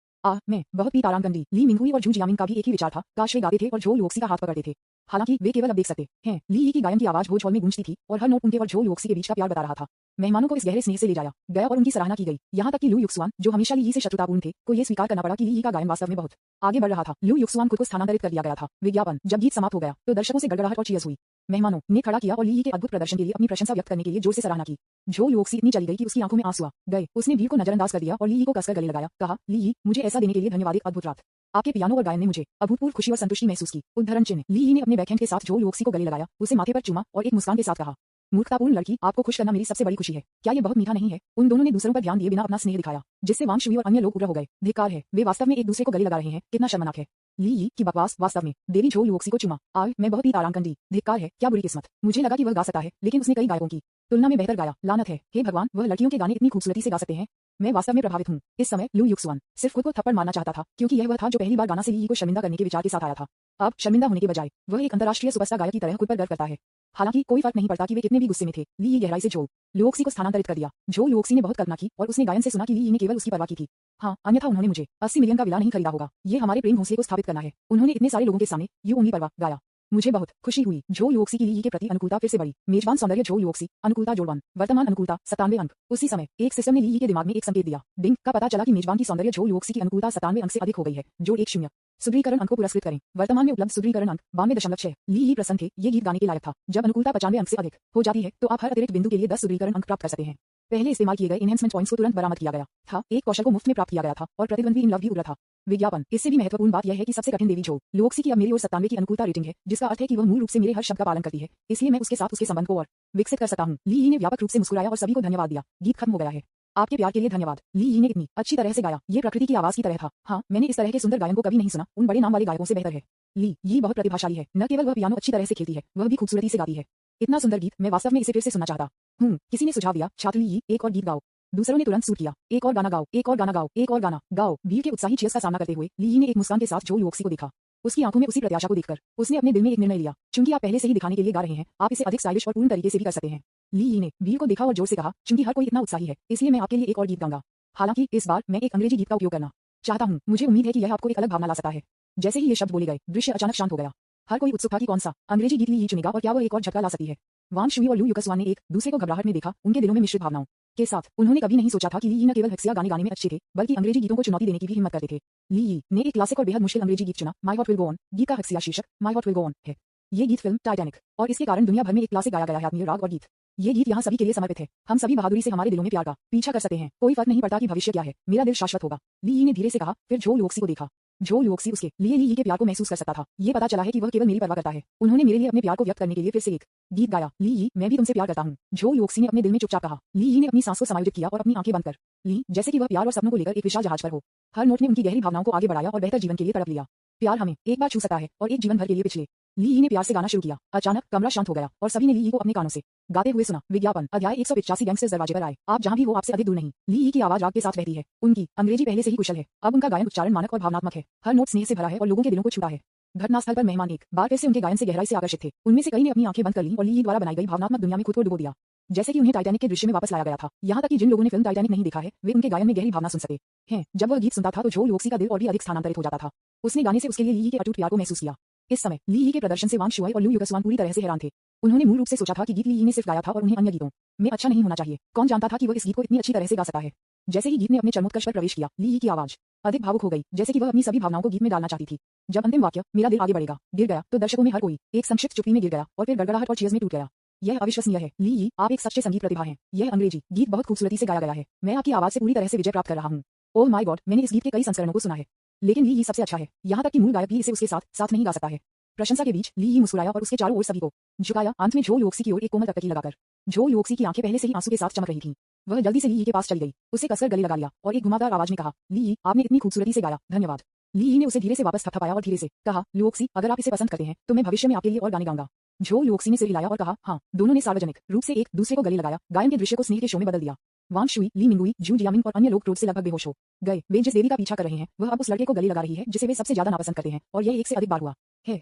मैं बहुत पी तारांगन ली मिंगुई और जू जियामिंग का भी एक ही विचार था, काश वे गाते थे और झो युवक्सी का हाथ पकड़ते थे। हालांकि वे केवल अब देख सकते हैं। ली की गायन की आवाज भोज हॉल में गूंजती थी और हर नोट उनके और झो युवक्सी के बीच का प्यार बता रहा था। मेहमानों को इस गहरे स्नेह से ले जाया गया और उनकी सराहना की गई, यहाँ तक कि लू युक्सुआन, जो हमेशा ली से शत्रुतापूर्ण थे, को यह स्वीकार करना पड़ा कि ली का गायन वास्तव में बहुत आगे बढ़ रहा था। लू युक्सुआन खुद को स्थानांतरित कर दिया गया था। विज्ञापन जब गीत समाप्त हो गया तो दर्शकों से गड़गड़ाहट और चीयर्स हुई। मेहमानों ने खड़ा किया और ली के अद्भुत प्रदर्शन के लिए अपनी प्रशंसा व्यक्त करने के लिए जोर से सराहना की। झो युवक्सी इतनी चली गई कि उसकी आंखों में आंसू आ गए। उसने भीड़ को नजरअंदाज कर दिया और ली को कसकर गले लगाया। कहा, ली, मुझे ऐसा देने के लिए धन्यवाद। एक अद्भुत रात, आपके पियानो और गायन ने मुझे अभूतपूर्व खुशी और संतुष्टि महसूस की। उद्धरण चिन्ह ली ने अपने बैकहैंड के साथ झो युवक्सी को गले लगाया, उसे माथे पर चूमा और एक मुस्कान के साथ कहा, मूर्खतापूर्ण लड़की, आपको खुश करना मेरी सबसे बड़ी खुशी है। क्या ये बहुत मीठा नहीं है? उन दोनों ने दूसरों पर ध्यान दिए बिना अपना स्नेह दिखाया, जिससे वांग शुई और अन्य लोग उग्र हो गए। धिक्कार है, वे वास्तव में एक दूसरे को गले लगा रहे हैं। कितना शर्मनाक है। ली की बकवास। वास्तव में देवी झो युवक्सी को चुमा। मैं बहुत ही तारांकन दी। धिक्कार है, क्या बुरी किस्मत। मुझे लगा कि वह गा सकता है, लेकिन उसने कई गायकों की तुलना में बेहतर गाया। लानत है, हे भगवान, वह लड़कियों के गाने इतनी खूबसूरती से गा सकते हैं। मैं वास्तव में प्रभावित हूँ। इस समय लू युक्सुआन सिर्फ खुद को थप्पड़ मारना चाहता था, क्योंकि यह वह था जो पहली बार गाना से ली को शर्मिंदा करने के विचार के साथ आया था। अब शर्मिंदा होने के बजाय वह एक अंतर्राष्ट्रीय सुपरस्टार गायक की तरह खुद पर गर्व करता है। हालांकि कोई फर्क नहीं पड़ता कि वे कितने भी गुस्से में थे। ली गहराई से झो युवक्सी को स्थानांतरित कर दिया। झो युवक्सी ने बहुत कल्पना की और उसने गायन से सुना कि ली ने केवल उसकी परवाह की थी। हाँ, अन्यथा उन्होंने मुझे 80 मिलियन का विला नहीं खरीदा होगा। ये हमारे प्रेम घोंसले को स्थापित करना है। उन्होंने इतने सारे लोगों के सामने यू ओनली परवाह गाया। मुझे बहुत खुशी हुई। झो युवक्सी की ली के प्रति अनुकूलता फिर से बढ़ी। मेजबान सौंदर्य झो युवक्सी, अनुकूलता जोड़ 1, वर्तमान अनुकूलता 97 अंक। उसी समय एक सिस्टम ने ली के दिमाग में एक संकेत दिया। डिंग का पता चला कि मेजबान की सौंदर्य झो युवक्सी की अनुकूलता 97 अंक से अधिक हो गई है। जो 1 शून्य सुदृढ़ीकरण अंक को पुरस्कृत करें। वर्तमान में उपलब्ध सुदृढ़ीकरण अंक 92.6। ली प्रसन्न थे, ये गीत गाने के लायक था। जब अनुकूलता 95 अंक से अधिक हो जाती है तो आप हर अतिरिक्त बिंदु के लिए 10 सुदृढ़ीकरण अंक प्राप्त कर सकते हैं। पहले इस्तेमाल किए गए एनहेंसमेंट पॉइंट्स को तुरंत बरामद किया गया था। एक कौशल को मुफ्त में प्राप्त किया गया था और प्रतिद्वंद्वी इन लव भी उग्र था। विज्ञापन इससे भी महत्वपूर्ण बात यह है कि सबसे कठिन देवी झो युवक्सी की अब मेरी ओर 97 की अनुकूलता रेटिंग है, जिसका अर्थ है कि वह मूल रूप से मेरे हर शब्द का पालन करती है, इसलिए मैं उसके साथ उसके संबंध को और विकसित कर सकता हूँ। ली ने व्यापक रूप से मुस्कुराया और सभी को धन्यवाद दिया। गीत खत्म हो गया है। आपके प्यार के लिए धन्यवाद। ली ने इतनी अच्छी तरह से गाया, ये प्रकृति की आवाज की तरह था। हाँ, मैंने इस तरह के सुंदर गायन को कभी नहीं सुना। उन बड़े नाम वाले गायकों से बेहतर है। ली बहुत प्रतिभाशाली है। न केवल वह पियानो अच्छी तरह से खेलती है, वह भी खूबसूरती से गाती है। इतना सुंदर गीत, मैं वास्तव में इसे फिर से सुनना चाहता हूँ। किसी ने सुझाव दिया, छात्र ली, एक और गीत गाओ। दूसरों ने तुरंत सूट किया, एक और गाना गाओ, एक और गाना गाओ, एक और गाना गाओ। भीड़ के उत्साही चीयर्स का सामना करते हुए ली ने एक मुस्कान के साथ झो युवक्सी को देखा। उसकी आंखों में उसी प्रत्याशा को देखकर उसने अपने दिल में एक निर्णय लिया। चूंकि आप पहले से ही दिखाने के लिए गा रहे हैं, आप इसे अधिक स्टाइलिश और पूर्ण तरीके से भी कर सकते हैं। ली ने भीड़ को देखा और जोर से कहा, चूंकि हर कोई इतना उत्साही है, इसलिए मैं आपके लिए एक और गीत गाऊंगा। हालांकि इस बार मैं एक अंग्रेजी गीत का उपयोग करना चाहता हूँ। मुझे उम्मीद है कि यह आपको एक अलग भावना ला सकता है। जैसे ही ये शब्द बोले गए, दृश्य अचानक शांत हो गया। हर कोई उत्सुक था कि कौन सा अंग्रेजी गीत ली चुनेगा और क्या वह एक और झटका ला सकती है। वांग शुई और लू युक्सुआन ने एक दूसरे को घबराहट में देखा, उनके दिलों में मिश्रित भावनाओं के साथ। उन्होंने कभी नहीं सोचा था कि ली न केवल हेक्सिया गाने में अच्छे थे, बल्कि अंग्रेजी गीतों को चुनौती देने की भी हिम्मत करते थे। ली ने एक क्लासिक और बेहद मुश्किल अंग्रेजी गीत चुना, my heart will go on. गीत का हेक्सिया शीर्षक my heart will go on है। ये गीत फिल्म टाइटैनिक और इसके कारण दुनिया भर में एक क्लासिक गाया गया है। आत्मीय राग और गीत, ये गीत यहाँ सभी के लिए समर्पित है। हम सभी बहादुरी से हमारे दिलों में प्यार का पीछा कर सकते हैं। कोई फर्क नहीं पड़ता कि भविष्य क्या है, मेरा दिल शाश्वत होगा। ली ने धीरे से कहा, फिर झो युवक्सी को देखा। झो युओक्सी उसके लिए ली यी के प्यार को महसूस कर सकता था। ये पता चला है कि वह केवल मेरी परवाह करता है। उन्होंने मेरे लिए अपने प्यार को व्यक्त करने के लिए फिर से एक गीत गाया, ली यी मैं भी तुमसे प्यार करता हूँ। झो युओक्सी ने अपने दिल में चुपचाप कहा। ली यी ने अपनी सांस को समायोजित किया और अपनी आंखें बंद कर ली, जैसे कि वह प्यार और सपनों को लेकर एक विशाल जहाज पर हो। हर नोट ने उनकी गहरी भावनाओं को आगे बढ़ाया और बेहतर जीवन के लिए तड़प लिया। प्यार हमें एक बार छू सकता है और एक जीवन भर के लिए पिछले। ली यी ने प्यार से गाना शुरू किया। अचानक कमरा शांत हो गया और सभी ने ली यी को अपने कानों से गाते हुए सुना। विज्ञापन अध्याय 185 गैंगस्टर्स दरवाजे पर आए। आप जहां भी हो आपसे अधिक दूर नहीं। ली यी की आवाज राग के साथ बहती है। उनकी अंग्रेजी पहले से ही कुशल है। अब उनका गायन उच्चारण मानक और भावनात्मक है। हर नोट स्नेह से भरा है और लोगों के दिलों को छूता है। घटनास्थल पर मेहमान एक बार फिर से उनके गायन से गहराई से आकर्षित थे। उनमें से कई ने अपनी आंखें बंद कर लीं और ली यी द्वारा बनाई गई भावनात्मक दुनिया में खुद को डुबो दिया, जैसे कि उन्हें टाइटैनिक के दृश्य में वापस लाया गया था। यहाँ तक कि जिन लोगों ने फिल्म टाइटैनिक नहीं देखा है वे उनके गायन में गहरी भावना सुन सकते हैं। जब वह गीत सुनता था तो झो युओक्सी का दिल और भी अधिक स्थानांतरित हो जाता था। उसने गाने से उसके लिए ली यी के अटूट प्यार को महसूस किया। इस समय ली यी के प्रदर्शन से वांग शुआई और लू युगसवान पूरी तरह से हैरान थे। उन्होंने मूल रूप से सोचा था कि गीत ली यी ने सिर्फ गाया था और उन्हें अन्य गीतों में अच्छा नहीं होना चाहिए। कौन जानता था कि वह इस गीत को इतनी अच्छी तरह से गा सकता है। जैसे ही गीत ने अपने चरमोत्कर्ष पर प्रवेश किया, ली यी की आवाज अधिक भावुक हो गई, जैसे कि वह अपनी सभी भावनाओं को गीत में डालना चाहती थी। जब अंतिम वाक्य मेरा दिल आगे बढ़ेगा गिर गया तो दर्शकों में हर कोई एक संक्षिप्त चुप्पी में गिर गया और फिर गड़गड़ाहट और चीयर्स में टूट गया। यह अविश्वसनीय है ली यी, आप एक सच्चे संगीत प्रतिभा हैं। यह अंग्रेजी गीत बहुत खूबसूरती से गाया गया है। मैं आपकी आवाज से पूरी तरह से विजय प्राप्त कर रहा हूँ। ओह माय गॉड, मैंने इस गीत के कई संस्करणों को सुना है, लेकिन ली यी सबसे अच्छा है। यहाँ तक कि मूल गायक भी इसे उसके साथ नहीं गा सकता है। प्रशंसा के बीच ली यी मुस्कुराया और उसके चारों ओर सभी को झुकाया। अंत में झो युओक्सी की ओर एक कोमल टकटकी लगाकर झो युओक्सी की आंखें पहले से ही आंसू के साथ चमक रही थीं। वह जल्दी से ली यी के पास चली गई, उसे कसकर गले लगा लिया और एक घुमावदार आवाज में कहा, ली यी आपने इतनी खूबसूरती से गाया, धन्यवाद। ली यी ने उसे धीरे से वापस थपथपाया और धीरे से कहा, युओक्सी अगर आप इसे पसंद करते हैं तो मैं भविष्य में आपके लिए और गाने गाऊंगा। झो युओक्सी ने सिर हिलाया और कहा, हाँ। दोनों ने सार्वजनिक रूप से एक दूसरे को गले लगाया। गायन के दृश्य को स्नेह के शो में बदल दिया। वांग शुई, ली मिंगुई, जू जियामिंग और अन्य लोग क्रोध से लगभग बेहोश हो गए। वे जिस देवी का पीछा कर रहे हैं वह अब उस लड़के को गले लगा रही है जिसे वे सबसे ज्यादा नापसंद करते हैं, और यह एक से अधिक बार हुआ है।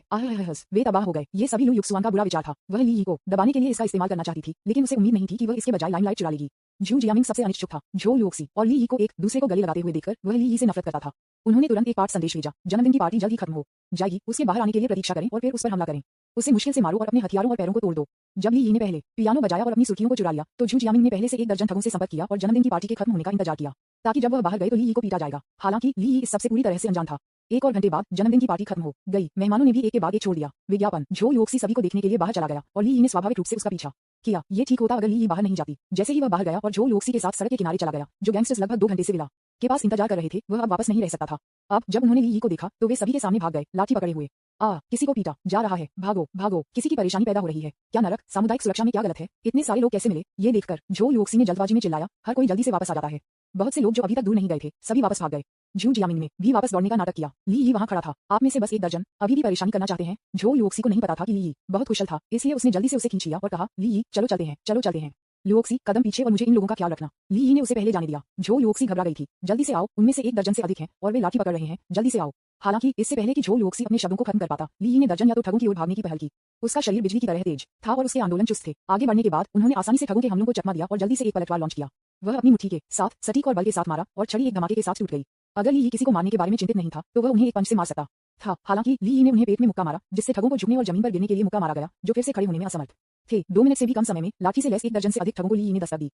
वे तबाह हो गए। ये सभी लू युक्सुआन का बुरा विचार था। वह ली यी को दबाने के लिए इसका इस्तेमाल करना चाहती थी, लेकिन उसे उम्मीद नहीं थी कि वह इसके बजाय लाइमलाइट चुरा लेगी। जू जियामिंग सबसे अनिश्चुप था। झो युओक्सी और ली यी को एक दूसरे को गले लगाते हुए देखकर वह ली यी से नफरत करता था। उन्होंने तुरंत एक पाठ संदेश भेजा, जन्मदिन की पार्टी जल्द ही खत्म हो जाएगी, उसके बाहर आने के लिए प्रतीक्षा करें और फिर उस पर हमला करें। उसे मुश्किल से मारो और अपने हथियारों और पैरों को तोड़ दो। जब ली यी ने पहले पियानो बजाया और अपनी सुर्खियों को चुरा लिया तो जू जियामिंग ने पहले से एक दर्जन ठगों से संपर्क किया और जन्मदिन की पार्टी के खत्म होने का इंतजार किया, ताकि जब वह बाहर गए तो ली यी को पीटा जाएगा। हालांकि ली यी इस सबसे पूरी तरह से अनजान था। एक और घंटे बाद जन्मदिन की पार्टी खत्म हो गई। मेहमानों ने भी एक के बाद एक छोड़ दिया। विज्ञापन झो युओक्सी सभी को देखने के लिए बाहर चला गया और ली यी ने स्वाभाविक रूप से उसका पीछा किया। ये ठीक होता अगर ली यी बाहर नहीं जाती। जैसे ही वह बाहर गया और झो युओक्सी के साथ सड़क के किनारे चला गया, जो गैंगस्टर्स लगभग 2 घंटे से विला के पास इंतजार कर रहे थे, वह अब वापस नहीं रह सकता था। अब जब उन्होंने ली यी को देखा तो वे सभी के सामने भाग गए, लाठी पकड़े हुए। किसी को पीटा जा रहा है, भागो भागो, किसी की परेशानी पैदा हो रही है, क्या नरक, सामुदायिक सुरक्षा में क्या गलत है, इतने सारे लोग कैसे मिले। ये देखकर झो युओक्सी ने जल्दबाजी में चिल्लाया, हर कोई जल्दी से वापस आ जाता है। बहुत से लोग जो अभी तक दूर नहीं गए थे सभी वापस भाग गए। जू जियामिंग ने भी वापस दौड़ने का नाटक किया। ली यी वहां खड़ा था। आप में से बस एक दर्जन अभी भी परेशानी करना चाहते हैं। झो युओक्सी को नहीं पता था कि ली यी बहुत कुशल था, इसलिए उसने जल्दी से उसे खींच लिया और कहा, ली यी चलो चलते हैं, चलो चलते हैं। युओक्सी कदम पीछे और मुझे इन लोगों का ख्याल रखना। ली यी ने उसे पहले जाने दिया। झो युओक्सी घबरा गई थी। जल्दी से आओ, उनमें से एक दर्जन से अधिक हैं और वे लाठी पकड़ रहे हैं, जल्दी से आओ। हालांकि इससे पहले कि झो युओक्सी अपने शब्दों को खत्म कर पाता, ली यी ने दर्जन या तो ठगों की ओर भागने की पहल की। उसका शरीर बिजली की तरह तेज था और उसके आंदोलन चुस्त थे। आगे बढ़ने के बाद उन्होंने आसानी से ठगों के हमलों को चकमा दिया और जल्दी से एक पलटवार लॉन्च किया। वह अपनी मुट्ठी के साथ सटीक और बल के साथ मारा और छड़ी एक धमाके के साथ टूट गई। अगर ली यी किसी को मारने के बारे में चिंतित नहीं था तो वह उन्हें एक पंच से मार सकता था। हालांकि ली यी ने उन्हें पेट में मुक्का मारा, जिससे ठगों को झुकने और जमीन पर गिरने के लिए मुक्का मारा गया, जो फिर से खड़े होने में असमर्थ थे। 2 मिनट से भी कम समय में लाठी से लैस एक दर्जन से अधिक ठगों को ली यी ने दस्तक दी।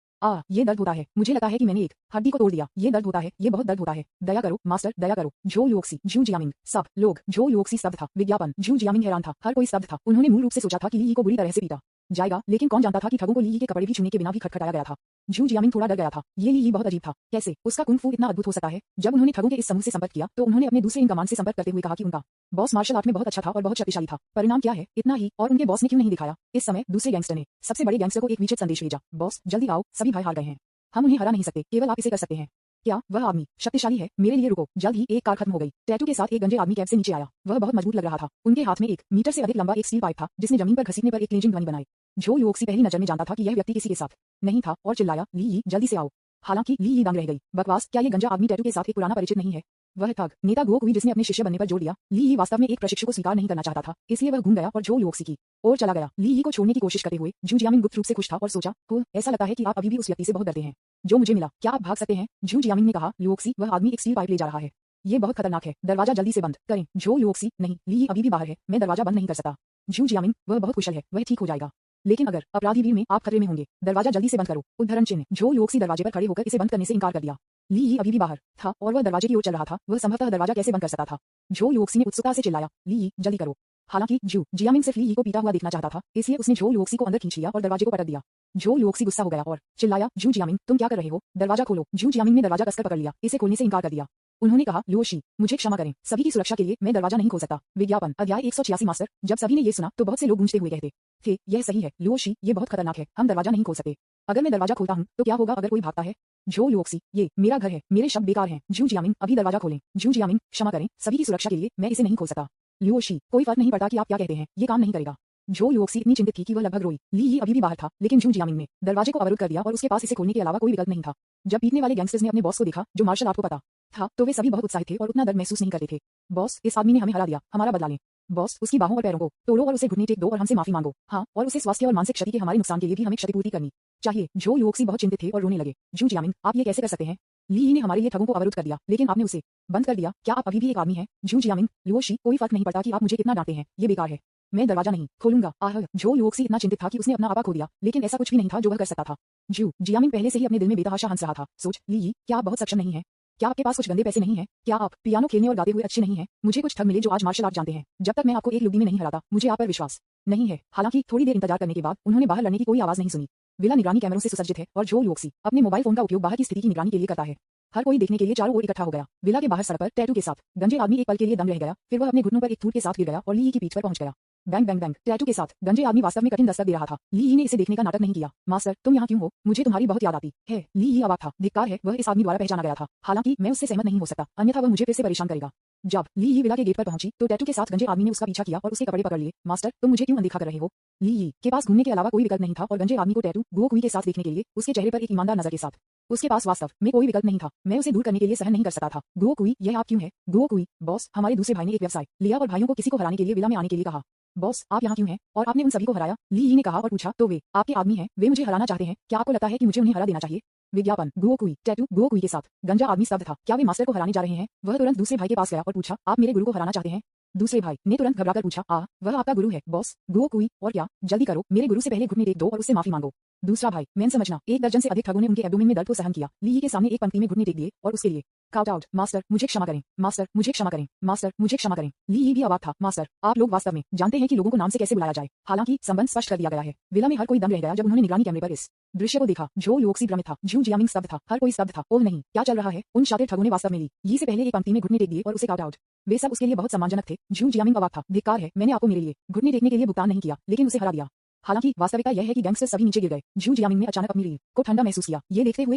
ये दर्द होता है, मुझे लगता है कि मैंने एक हड्डी को तोड़ दिया। ये दर्द होता है, ये बहुत दर्द होता है, दया करो मास्टर, दया करो। झो युओक्सी, जू जियामिंग, सब लोग। झो युओक्सी स्तब्ध था। विज्ञापन जू जियामिंग हैरान था। हर कोई स्तब्ध था। उन्होंने मूल रूप से सोचा था कि ली यी को बुरी तरह से पीटा जाएगा, लेकिन कौन जानता था कि ठगों को ली यी के कपड़े भी छूने के बिना भी खटखटाया गया था। जू जियामिंग थोड़ा डर गया था। ये ली यी बहुत अजीब था। कैसे उसका कुंग फू इतना अद्भुत हो सकता है। जब उन्होंने ठगों के इस समूह से संपर्क किया तो उन्होंने अपने दूसरे इन कमान से संपर्क करते हुए कहा कि उनका बॉस मार्शल आर्ट में बहुत अच्छा था और बहुत शक्तिशाली था। परिणाम क्या है, इतना ही, और उनके बॉस ने क्यों नहीं दिखाया। इस समय दूसरे गैंगस्टर ने सबसे बड़े गैंगस्टर को एक वीचेट संदेश भेजा, बॉस जल्दी आओ, सभी भाई हार गए हैं, हम उन्हें हरा नहीं सकते, केवल आप इसे कर सकते हैं। क्या वह आदमी शक्तिशाली है, मेरे लिए रुको। जल्द ही एक कार खत्म हो गई। टैटू के साथ एक गंजे आदमी कैब से नीचे आया। वह बहुत मजबूत लग रहा था। उनके हाथ में 1 मीटर से अधिक लंबा एक स्टील पाइप था, जिसने जमीन पर घसीटने पर एक क्लिंजिंग ध्वनि बनाई। झो युओक्सी पहली नजर में जानता था कि यह व्यक्ति किसी के साथ नहीं था और चिल्लाया, ली यी जल्दी से आओ। हालांकि ली यी दंग रह गई। बकवास, क्या ये गंजा आदमी टैटू के साथ एक पुराना परिचित नहीं है। वह ठग नेता गुओ कुई जिसने अपने शिष्य बनने पर जोर दिया। ली यी वास्तव में एक प्रशिक्षु को स्वीकार नहीं करना चाहता था, इसलिए वह घूम गया और झो युओक्सी की ओर चला गया। ली यी को छोड़ने की कोशिश करते हुए जू जियामिंग गुप्त रूप से खुश था और सोचा, ऐसा लगता है कि आप अभी भी उस व्यक्ति से बहुत डरते हैं जो मुझे मिला। क्या आप भाग सकते हैं। जू जियामिंग ने कहा, युओक्सी वह आदमी एक स्टील पाइप ले जा रहा है, ये बहुत खतरनाक है, दरवाजा जल्दी से बंद करें। झो युओक्सी, नहीं, ली यी अभी भी बाहर है, मैं दरवाजा बंद नहीं कर सकता। जू जियामिंग, वह बहुत कुशल है, वह ठीक हो जाएगा, लेकिन अगर अपराधी भीड़ में आप खतरे में होंगे, दरवाजा जल्दी से बंद करो। उद्धरण चिन्ह। झो युओक्सी दरवाजे पर खड़े होकर इसे बंद करने से इनकार कर दिया। ली यी अभी भी बाहर था और वह दरवाजे की ओर चल रहा था। वह संभवतः दरवाजा कैसे बंद कर सकता था। झो युओक्सी ने उत्सुकता से चिल्लाया, ली यी जल्दी करो। हालांकि जू जियामिंग सिर्फ ली यी को पीटा हुआ देखना चाहता था, इसलिए उसने झो युओक्सी को अंदर खींच लिया और दरवाजे को पटक दिया। झो युओक्सी गुस्सा हो गया और चिल्लाया, जू जियामिंग तुम क्या कर रहे हो, दरवाजा खोलो। जू जियामिंग ने दरवाजा कसकर पकड़ लिया, इसे खोलने से इनकार कर दिया। उन्होंने कहा, लुओशी, मुझे क्षमा करें, सभी की सुरक्षा के लिए मैं दरवाजा नहीं खोल सकता। विज्ञापन अध्याय 186 मास्टर, जब सभी ने ये सुना तो बहुत से लोग गूंजते हुए कहते थे, यह सही है लुओशी, ये बहुत खतरनाक है, हम दरवाजा नहीं खोल सकते। अगर मैं दरवाजा खोलता हूँ तो क्या होगा अगर कोई भागता है? झो लुओक्सी, ये मेरा घर है, मेरे शब्द बेकार हैं। झू जियामिंग, अभी दरवाजा खोलें। झू जियामिंग, क्षमा करें, सभी की सुरक्षा के लिए मैं इसे नहीं खोल सकता। लुओशी, कोई फर्क नहीं पड़ता कि आप क्या कहते हैं, ये काम नहीं करेगा। झो लुओक्सी इतनी चिंतित थी कि वह लगभग रोई। ली यी अभी भी बाहर था, लेकिन झू जियामिंग ने दरवाजे को अवरुद्ध कर दिया और उसके पास इसे खोलने के अलावा कोई विकल्प नहीं था। जब पीटने वाले गैंगस्टर्स ने अपने बॉस को देखा, जो मार्शल आर्ट को पता था, तो वे सभी बहुत उत्साहित थे और उतना दर्द महसूस नहीं करते थे। बॉस, इस आदमी ने हमें हरा दिया, हमारा बदला लें। बॉस, उसकी बाहों और पैरों को तोड़ो और उसे घुटने टेक दो और हमसे माफी मांगो। हाँ, और उसे स्वास्थ्य और मानसिक क्षति के हमारे नुकसान के लिए भी हमें क्षतिपूर्ति करनी चाहिए। झो लुओक्सी बहुत चिंतित थे और रोने लगे। झू जियामिंग, आप ये कैसे कर सकते हैं? ली यी ने हमारे लिए ठगों को अवरुद्ध कर दिया, लेकिन आपने उसे बंद कर दिया। क्या आप अभी भी एक आदमी हैं? झू जियामिंग, लुओशी, कोई फर्क नहीं पड़ता कि आप मुझे कितना डांटते हैं, ये बेकार है, मैं दरवाजा नहीं खोलूंगा। आह, झो लुओक्सी इतना चिंतित था कि उसने अपना आपा खो दिया, लेकिन ऐसा कुछ भी नहीं था जो वह कर सकता था। झू जियामिंग पहले से ही अपने दिल में बेतहाशा हंस रहा था। सोच, ली यी, क्या आप बहुत सक्षम नहीं हैं? क्या आपके पास कुछ गंदे पैसे नहीं हैं? क्या आप पियानो खेलने और गाते हुए अच्छे नहीं हैं? मुझे कुछ ठग मिले जो आज मार्शल आर्ट जानते हैं। जब तक मैं आपको एक लुगदी में नहीं हराता, मुझे आप पर विश्वास नहीं है। हालांकि थोड़ी देर इंतजार करने के बाद उन्होंने बाहर लड़ने की कोई आवाज नहीं सुनी। विला निगरानी कैमरों से सुसज्जित है और झो लुओक्सी अपने मोबाइल फोन का उपयोग बाहर की स्थिति की निगरानी के लिए करता है। हर कोई देखने के लिए चारों ओर इकट्ठा हो गया। विला के बाहर सड़क पर टैटू के साथ गंजे आदमी एक पल के लिए दम रह गया, फिर वह अपने घुटनों पर एक थूट के साथ गिर गया और ली यी की पीठ पर पहुंच गया। बैंग बैंग बैंग, टैटू के साथ गंजे आदमी वास्तव में कठिन दस्तक दे रहा था। ली यी ने इसे देखने का नाटक नहीं किया। मास्टर, तुम यहाँ क्यों हो? मुझे तुम्हारी बहुत याद आती है। ली यी अवाक था। धिक्कार है, वह इस आदमी द्वारा पहचाना गया था। हालांकि मैं उससे सहमत नहीं हो सकता, अन्यथा वह मुझे फिर से परेशान करेगा। जब ली यी विला के गेट पर पहुंची तो टैटू के साथ गंजे आदमी ने उसका पीछा किया और उसके कपड़े पकड़ लिए। मास्टर, तुम मुझे क्यों अनदेखा कर रहे हो? ली यी के पास घूमने के अलावा कोई विकल्प नहीं था और गंजे आदमी को टैटू गुओ कुई के साथ देखने के लिए उसके चेहरे पर एक ईमानदार नजर के साथ उसके पास वास्तव में कोई विकल्प नहीं था। मैं उसे दूर करने के लिए सहन नहीं कर सकता था। गुओ कुई, यह आप क्यों है? गुओ कुई, बॉस, हमारे दूसरे भाई ने एक व्यवसाय लिया और भाइयों को किसी को हराने के लिए विला में आने के लिए कहा। बॉस, आप यहाँ क्यों हैं? और आपने उन सभी को हराया? ली यी ने कहा और पूछा, तो वे आपके आदमी हैं, वे मुझे हराना चाहते हैं, क्या आपको लगता है कि मुझे उन्हें हरा देना चाहिए? विज्ञापन, गुओ कुई, टैटू गुओ कुई के साथ गंजा आदमी स्तब्ध था। क्या वे मास्टर को हराने जा रहे हैं? वह तुरंत दूसरे भाई के पास गया और पूछा, आप मेरे गुरु को हराना चाहते हैं? दूसरे भाई ने तुरंत घबराकर पूछा, वह आपका गुरु है बॉस? गुओ कुई, और क्या? जल्दी करो, मेरे गुरु से पहले घुटने टेक दो और उससे माफी मांगो। दूसरा भाई, मैं समझना, एक दर्जन से अधिक ठगों ने उनके एब्डोमेन में दर्द को सहन किया। ली यी के सामने एक पंक्ति में घुटने टेक दिए और उसके लिए काउट आउट, मास्टर मुझे क्षमा करें, मास्टर मुझे क्षमा करें, मास्टर मुझे क्षमा करें। ली यी भी अवाक था। मास्टर, आप लोग वास्तव में जानते हैं कि लोगों को नाम से कैसे बुलाया जाए। हालांकि संबंध स्पष्ट कर दिया गया है। विला में हर कोई दम रह गया जब उन्होंने निगरानी कैमरे पर इस दृश्य को देखा। झो लुओक्सी भ्रमित था, झू जियामिंग स्तब्ध था, हर कोई स्तब्ध था। ओह नहीं, क्या चल रहा है? उन शातिर ठगों ने वास्तव में ली यी से पहले एक पंक्ति में घुटने टेक दिए और उसे काउट आउट। वे सब उसके लिए बहुत सम्मानजनक थे। झू जियामिंग अवाक था। धिक्कार है, मैंने आपको मेरे लिए घुटने टेकने के लिए भुगतान नहीं किया, लेकिन उसे हरा दिया। हालांकि वास्तविकता यह है कि गैंगस्टर सभी नीचे गिर गए। झू जियामिंग ने अचानक अपनी रीढ़ को ठंडा महसूस किया। ये देखते हुए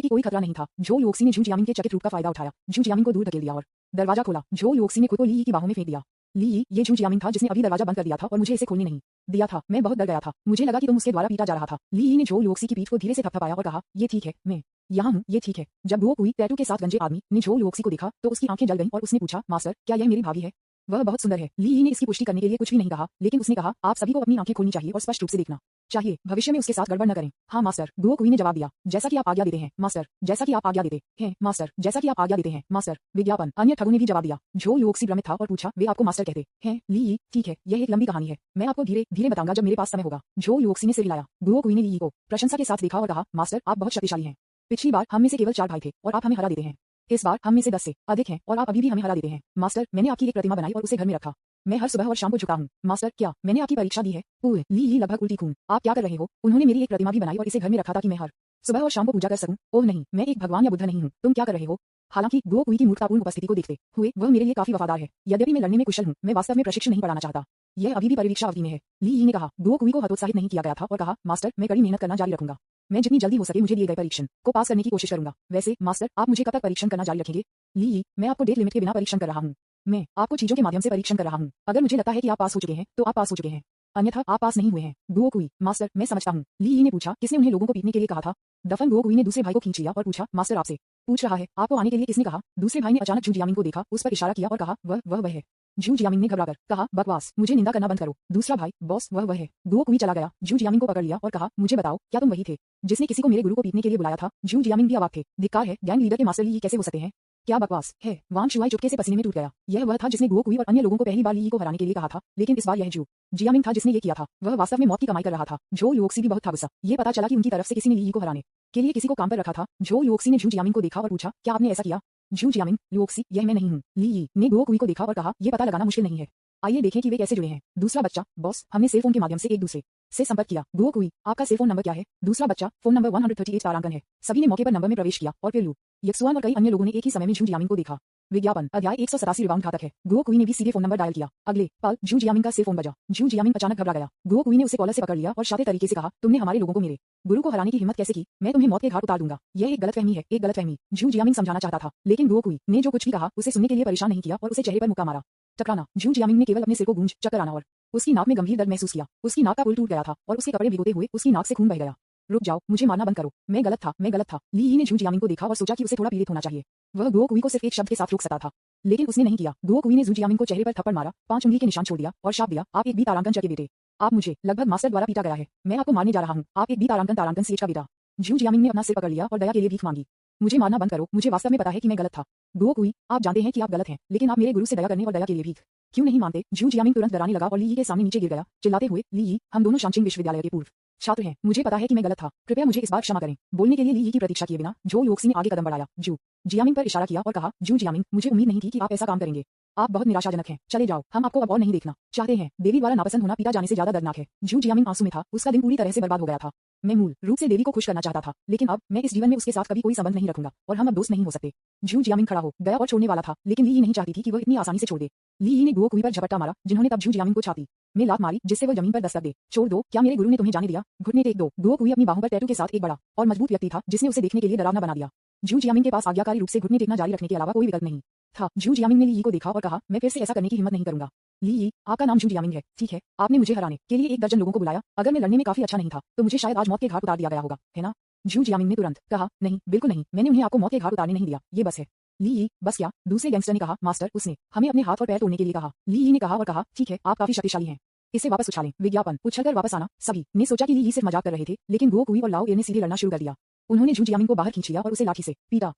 कि कोई खतरा नहीं था, झो लुओक्सी ने झू जियामिंग के चकित रूप का फायदा उठाया। झू जियामिंग को दूर धकेल दिया और दरवाजा खोला। झो लुओक्सी ने खुद को ली यी की बाहों में फेंक दिया। ली यी, ये झू जियामिंग था जिसने अभी दरवाजा बंद कर दिया था और मुझे इसे खोलने नहीं दिया था। मैं बहुत डर गया था, मुझे लगा कि तुम उसके द्वारा पीटा जा रहा था। ली यी ने झो लुओक्सी की पीठ को धीरे से थपथपाया और कहा, ये ठीक है, मैं यहाँ हूँ, ये ठीक है। जब गुओ कुई, टैटू के साथ गंजे आदमी ने झो लुओक्सी को देखा तो उसकी आंखें जल गईं और उसने पूछा, मास्टर, क्या यह मेरी भाभी है? वह बहुत सुंदर है। ली यी ने इसकी पुष्टि करने के लिए कुछ भी नहीं कहा, लेकिन उसने कहा, आप सभी को अपनी आंखें खोलनी चाहिए और स्पष्ट रूप से देखना चाहिए, भविष्य में उसके साथ गड़बड़ न करें। हाँ मास्टर, गुओ कुई ने जवाब दिया, जैसा कि आप आज्ञा देते हैं मास्टर, जैसा कि आप आज्ञा देते हैं मास्टर, जैसा कि आप आज्ञा देते हैं मास्टर। विज्ञापन, अन्य ठगों ने भी जवाब दिया। झो लुओक्सी भ्रमित था और पूछा, वे आपको मास्टर कहते हैं? ली यी, ठीक है, यह एक लंबी कहानी है, मैं आपको धीरे धीरे बताऊंगा जब मेरे पास समय होगा। झो लुओक्सी ने सिर हिलाया। गुओ कुई ने ली यी को प्रशंसा के साथ देखा और कहा, मास्टर, आप बहुत शक्तिशाली हैं। पिछली बार हम में से केवल 4 भाई थे और आप हमें हरा देते हैं। इस बार हम में से 10 से अधिक हैं और आप अभी भी हमें हरा देते हैं। मास्टर, मैंने आपकी एक प्रतिमा बनाई और उसे घर में रखा। मैं हर सुबह और शाम को झुका हूँ। मास्टर, क्या मैंने आपकी परीक्षा दी है? ली यी लगभग उल्टी खून, आप क्या कर रहे हो? उन्होंने मेरी एक प्रतिमा भी बनाई और इसे घर में रखा ताकि मैं हर सुबह और शाम को पूजा कर सकूं। ओह नहीं, मैं एक भगवान या बुद्ध नहीं हूँ, तुम क्या कर रहे हो? हालांकि गुओ कुई की मूर्खतापूर्ण उपस्थिति को देखते हुए वह मेरे लिए काफी वफादार है। यद्यपि मैं लड़ने में कुशल हूँ, मैं वास्तव में प्रशिक्षण नहीं पढ़ाना चाहता। यह अभी भी परीक्षा अवधि में है। ली यी ने कहा। गुओ कुई को हतोत्साहित नहीं किया गया था और कहा, मास्टर, मैं कड़ी मेहनत करना जारी रखूंगा। मैं जितनी जल्दी हो सके मुझे दिए गए परीक्षण को पास करने की कोशिश करूंगा। वैसे मास्टर, आप मुझे कब तक परीक्षण करना जारी रखेंगे? ली यी, मैं आपको डेट लिमिट के बिना परीक्षण कर रहा हूँ। मैं आपको चीजों के माध्यम से परीक्षण कर रहा हूँ। अगर मुझे लगता है कि आप पास हो चुके हैं तो आप पास हो चुके हैं, अन्यथा आप पास नहीं हुए हैं। गुओ कुई, मास्टर, मैं समझता हूँ। ली यी ने पूछा, किसने उन्हें लोगों को पीटने के लिए कहा था? दफन गुओ कुई ने दूसरे भाई को खींच लिया और पूछा, मास्टर आपसे पूछ रहा है, आपको आने के लिए किसने कहा? दूसरे भाई ने अचानक झू जियामिंग को देखा, उस पर इशारा किया और कहा, वह है। झू जियामिंग ने घबराकर कहा, बकवास, मुझे निंदा करना बंद करो। दूसरा भाई, बॉस, वह है। गुओ कुई चला गया, झू जियामिंग को पकड़ लिया और कहा, मुझे बताओ, क्या तुम वही थे जिसने किसी को मेरे गुरु को पीटने के लिए बुलाया था? झू जियामिंग भी अवाक थे। धिक्कार है, गैंग लीडर के मास्टर ली यी कैसे हो सकते हैं? क्या बकवास है? वांग शुआई चुपके से पसीने में टूट गया। यह वह था जिसने गुओ कुई और अन्य लोगों को पहली बार ली यी को हराने के लिए कहा था, लेकिन इस बार यह झू जियामिंग था जिसने ये किया था। वह वास्तव में मौत की कमाई कर रहा था। झो लुओक्सी भी बहुत था गुस्सा। ये पता चला कि उनकी तरफ से किसी ने ली यी को हराने के लिए किसी को काम पर रखा था। झो लुओक्सी ने झू जियामिंग को देखा और पूछा, क्या आपने ऐसा किया? झू जियामिंग, लुओक्सी, यह मैं नहीं हूँ। ली यी ने गुओ कुई को देखा और कहा, ये पता लगाना मुश्किल नहीं है, आइए देखें कि वे कैसे जुड़े हैं। दूसरा बच्चा, बॉस, हमने सेल फोन के माध्यम से एक दूसरे से संपर्क किया। गुओ कुई, आपका सेल फोन नंबर क्या है? दूसरा बच्चा, फोन नंबर 138 तारांकन है। सभी ने मौके पर नंबर में प्रवेश किया और फिर लू यक्सुआन और कई अन्य लोगों ने एक ही समय में झू जियामिंग को देखा। विज्ञापन अध्याय 187 रिबाउंड घातक है। गुओ कुई ने भी सीधे फोन नंबर डायल किया। अगले पल जू जियामिंग का सिर फोन बजा। जू जियामिंग अचानक घबरा गया। गुओ कुई ने उसे कॉलर से पकड़ लिया और शातिर तरीके से कहा, तुमने हमारे लोगों को मेरे गुरु को हराने की हिम्मत कैसे की? मैं तुम्हें मौत के घाट उतार दूंगा। यह एक गलतफहमी है, एक गलतफहमी। जू जियामिंग समझाना चाहता था, लेकिन गुओ कुई ने जो कुछ भी कहा उसे सुनने के लिए परेशान नहीं किया और उसे चेहरे पर मुक्का मारा। टकराना। जू जियामिंग ने केवल अपने सिर को गूंज चक्कर आना और उसकी नाक में गंभीर दर्द महसूस किया। उसकी नाक का पुल टूट गया था और उसके कपड़े भिगोते हुए उसकी नाक से खून बह गया। रुक जाओ, मुझे मारना बंद करो। मैं गलत था, मैं गलत था। ली यी ने जू जियामिंग को देखा और सोचा कि उसे थोड़ा पीड़ित होना चाहिए। वह गुओ कुई को सिर्फ एक शब्द के साथ रोक सकता था, लेकिन उसने नहीं किया। गुओ कुई ने जू जियामिंग को चेहरे पर थप्पड़ मारा, 5 उंगली के निशान छोड़ दिया और शाप दिया, आप एक बी तारांकन च के बेटे। आप मुझे लगभग मास्टर द्वारा पीटा गया है। मैं आपको मारने जा रहा हूँ। आप एक बी तारांकन सीएच का बेटा। जू जियामिंग ने अपना सिर पकड़ लिया और दया के लिए भीख मांगी। मुझे मारना बंद करो, मुझे वास्तव में पता है कि मैं गलत था। गुओ कुई, आप जानते हैं कि आप गलत हैं, लेकिन आप मेरे गुरु से दया करने और दया के लिए भीख क्यों नहीं मानते? जू जियामिंग तुरंत डराने लगा और ली यी के सामने नीचे गिर गया, चिल्लाते हुए, ली यी, हम दोनों शांचिंग विश्वविद्यालय के पूर्व छात्र हैं। मुझे पता है कि मैं गलत था। कृपया मुझे इस बार क्षमा करें। बोलने के लिए ली यी की प्रतीक्षा किए बिना जो योक्सी ने आगे कदम बढ़ाया। जू जियामिंग पर इशारा किया और कहा, जू जियामिंग, मुझे उम्मीद नहीं थी कि आप ऐसा काम करेंगे। आप बहुत निराशाजनक हैं। चले जाओ, हम आपको अब और नहीं देखना चाहते हैं। देवी द्वारा नापसंद होना पिता जाने से ज्यादा दर्दनाक है। जू जियामिंग आंसू में था। उसका दिन पूरी तरह से बर्बाद हो गया था। मैं मूल रूप से देवी को खुश करना चाहता था, लेकिन अब मैं इस जीवन में उसके साथ कभी कोई संबंध नहीं रखूंगा और हम अब दोस्त नहीं हो सकते। जू जियामिंग खड़ा हो गया और छोड़ने वाला था, लेकिन ली यी नहीं चाहती थी कि वह इतनी आसानी से छोड़ दे। ली यी ने गुओ कुई पर झपट्टा मारा, जिन्होंने तब जू जियामिंग को छाती में लात मारी, जिससे वह जमीन पर दस्तक दे। छोड़ दो, क्या मेरे गुरु ने तुम्हें जाने दिया? घुटने टेक दो। गुओ कुई अपनी बाहों पर टैटू के साथ एक बड़ा और मजबूत व्यक्ति था, जिसने उसे देखने के लिए डरावना बना दिया। जू जियामिंग के पास आज्ञाकारी रूप से घुटने टेकना जारी रखने के अलावा कोई विकल्प नहीं था। जू जियामिंग ने ली यी को देखा और कहा, मैं फिर से ऐसा करने की हिम्मत नहीं करूंगा। ली यी, आपका नाम जू जियामिंग है, ठीक है? आपने मुझे हराने के लिए 1 दर्जन लोगों को बुलाया। अगर मैं लड़ने में काफी अच्छा नहीं था, तो मुझे शायद आज मौत के घाट उतार दिया गया होगा, है ना? जू जियामिंग ने तुरंत कहा, नहीं, बिल्कुल नहीं, मैंने उन्हें आपको मौत के घाट उतारने नहीं दिया, ये बस है। ली यी, बस क्या? दूसरे गैंगस्टर ने कहा, मास्टर, उसने हमें अपने हाथ और पैर तोड़ने के लिए कहा। ली यी ने कहा और कहा, ठीक है, आप काफी शक्तिशाली हैं। इसे वापस उछालें। विज्ञापन उछलकर वापस आना। सभी ने सोचा कि ली यी सिर्फ मजाक कर रहे थे, लेकिन गुओ कुई और लाओ ये ने सीधे लड़ना शुरू कर दिया। उन्होंने जू जियामिंग को बाहर खींच लिया और उसे लाठी से पीटा।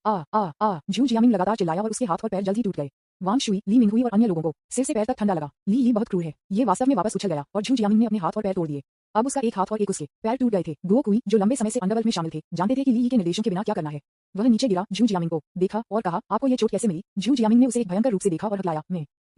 जू जियामिंग लगातार चिल्लाया और उसके हाथ और पैर जल्द ही टूट गए। वांग शुई, ली मिंगहुई और अन्य लोगों को सिर से पैर तक ठंडा लगा। ली यी बहुत क्रूर है। ये वास्तव में वापस उछल गया और जू जियामिंग ने अपने हाथ और पैर तोड़ दिए। अब उसका एक हाथ और एक उसके पैर टूट गए थे। गुओ कुई, जो लंबे समय से अंडरवर्ल्ड में शामिल थे, जानते थे कि ली यी के निर्देशों के बिना क्या करना है। वह नीचे गिरा, जू जियामिंग को देखा और कहा, आपको ये चोट कैसे मिली? जू जियामिंग ने उसे एक भयंकर रूप से देखा और हकलाया, मैं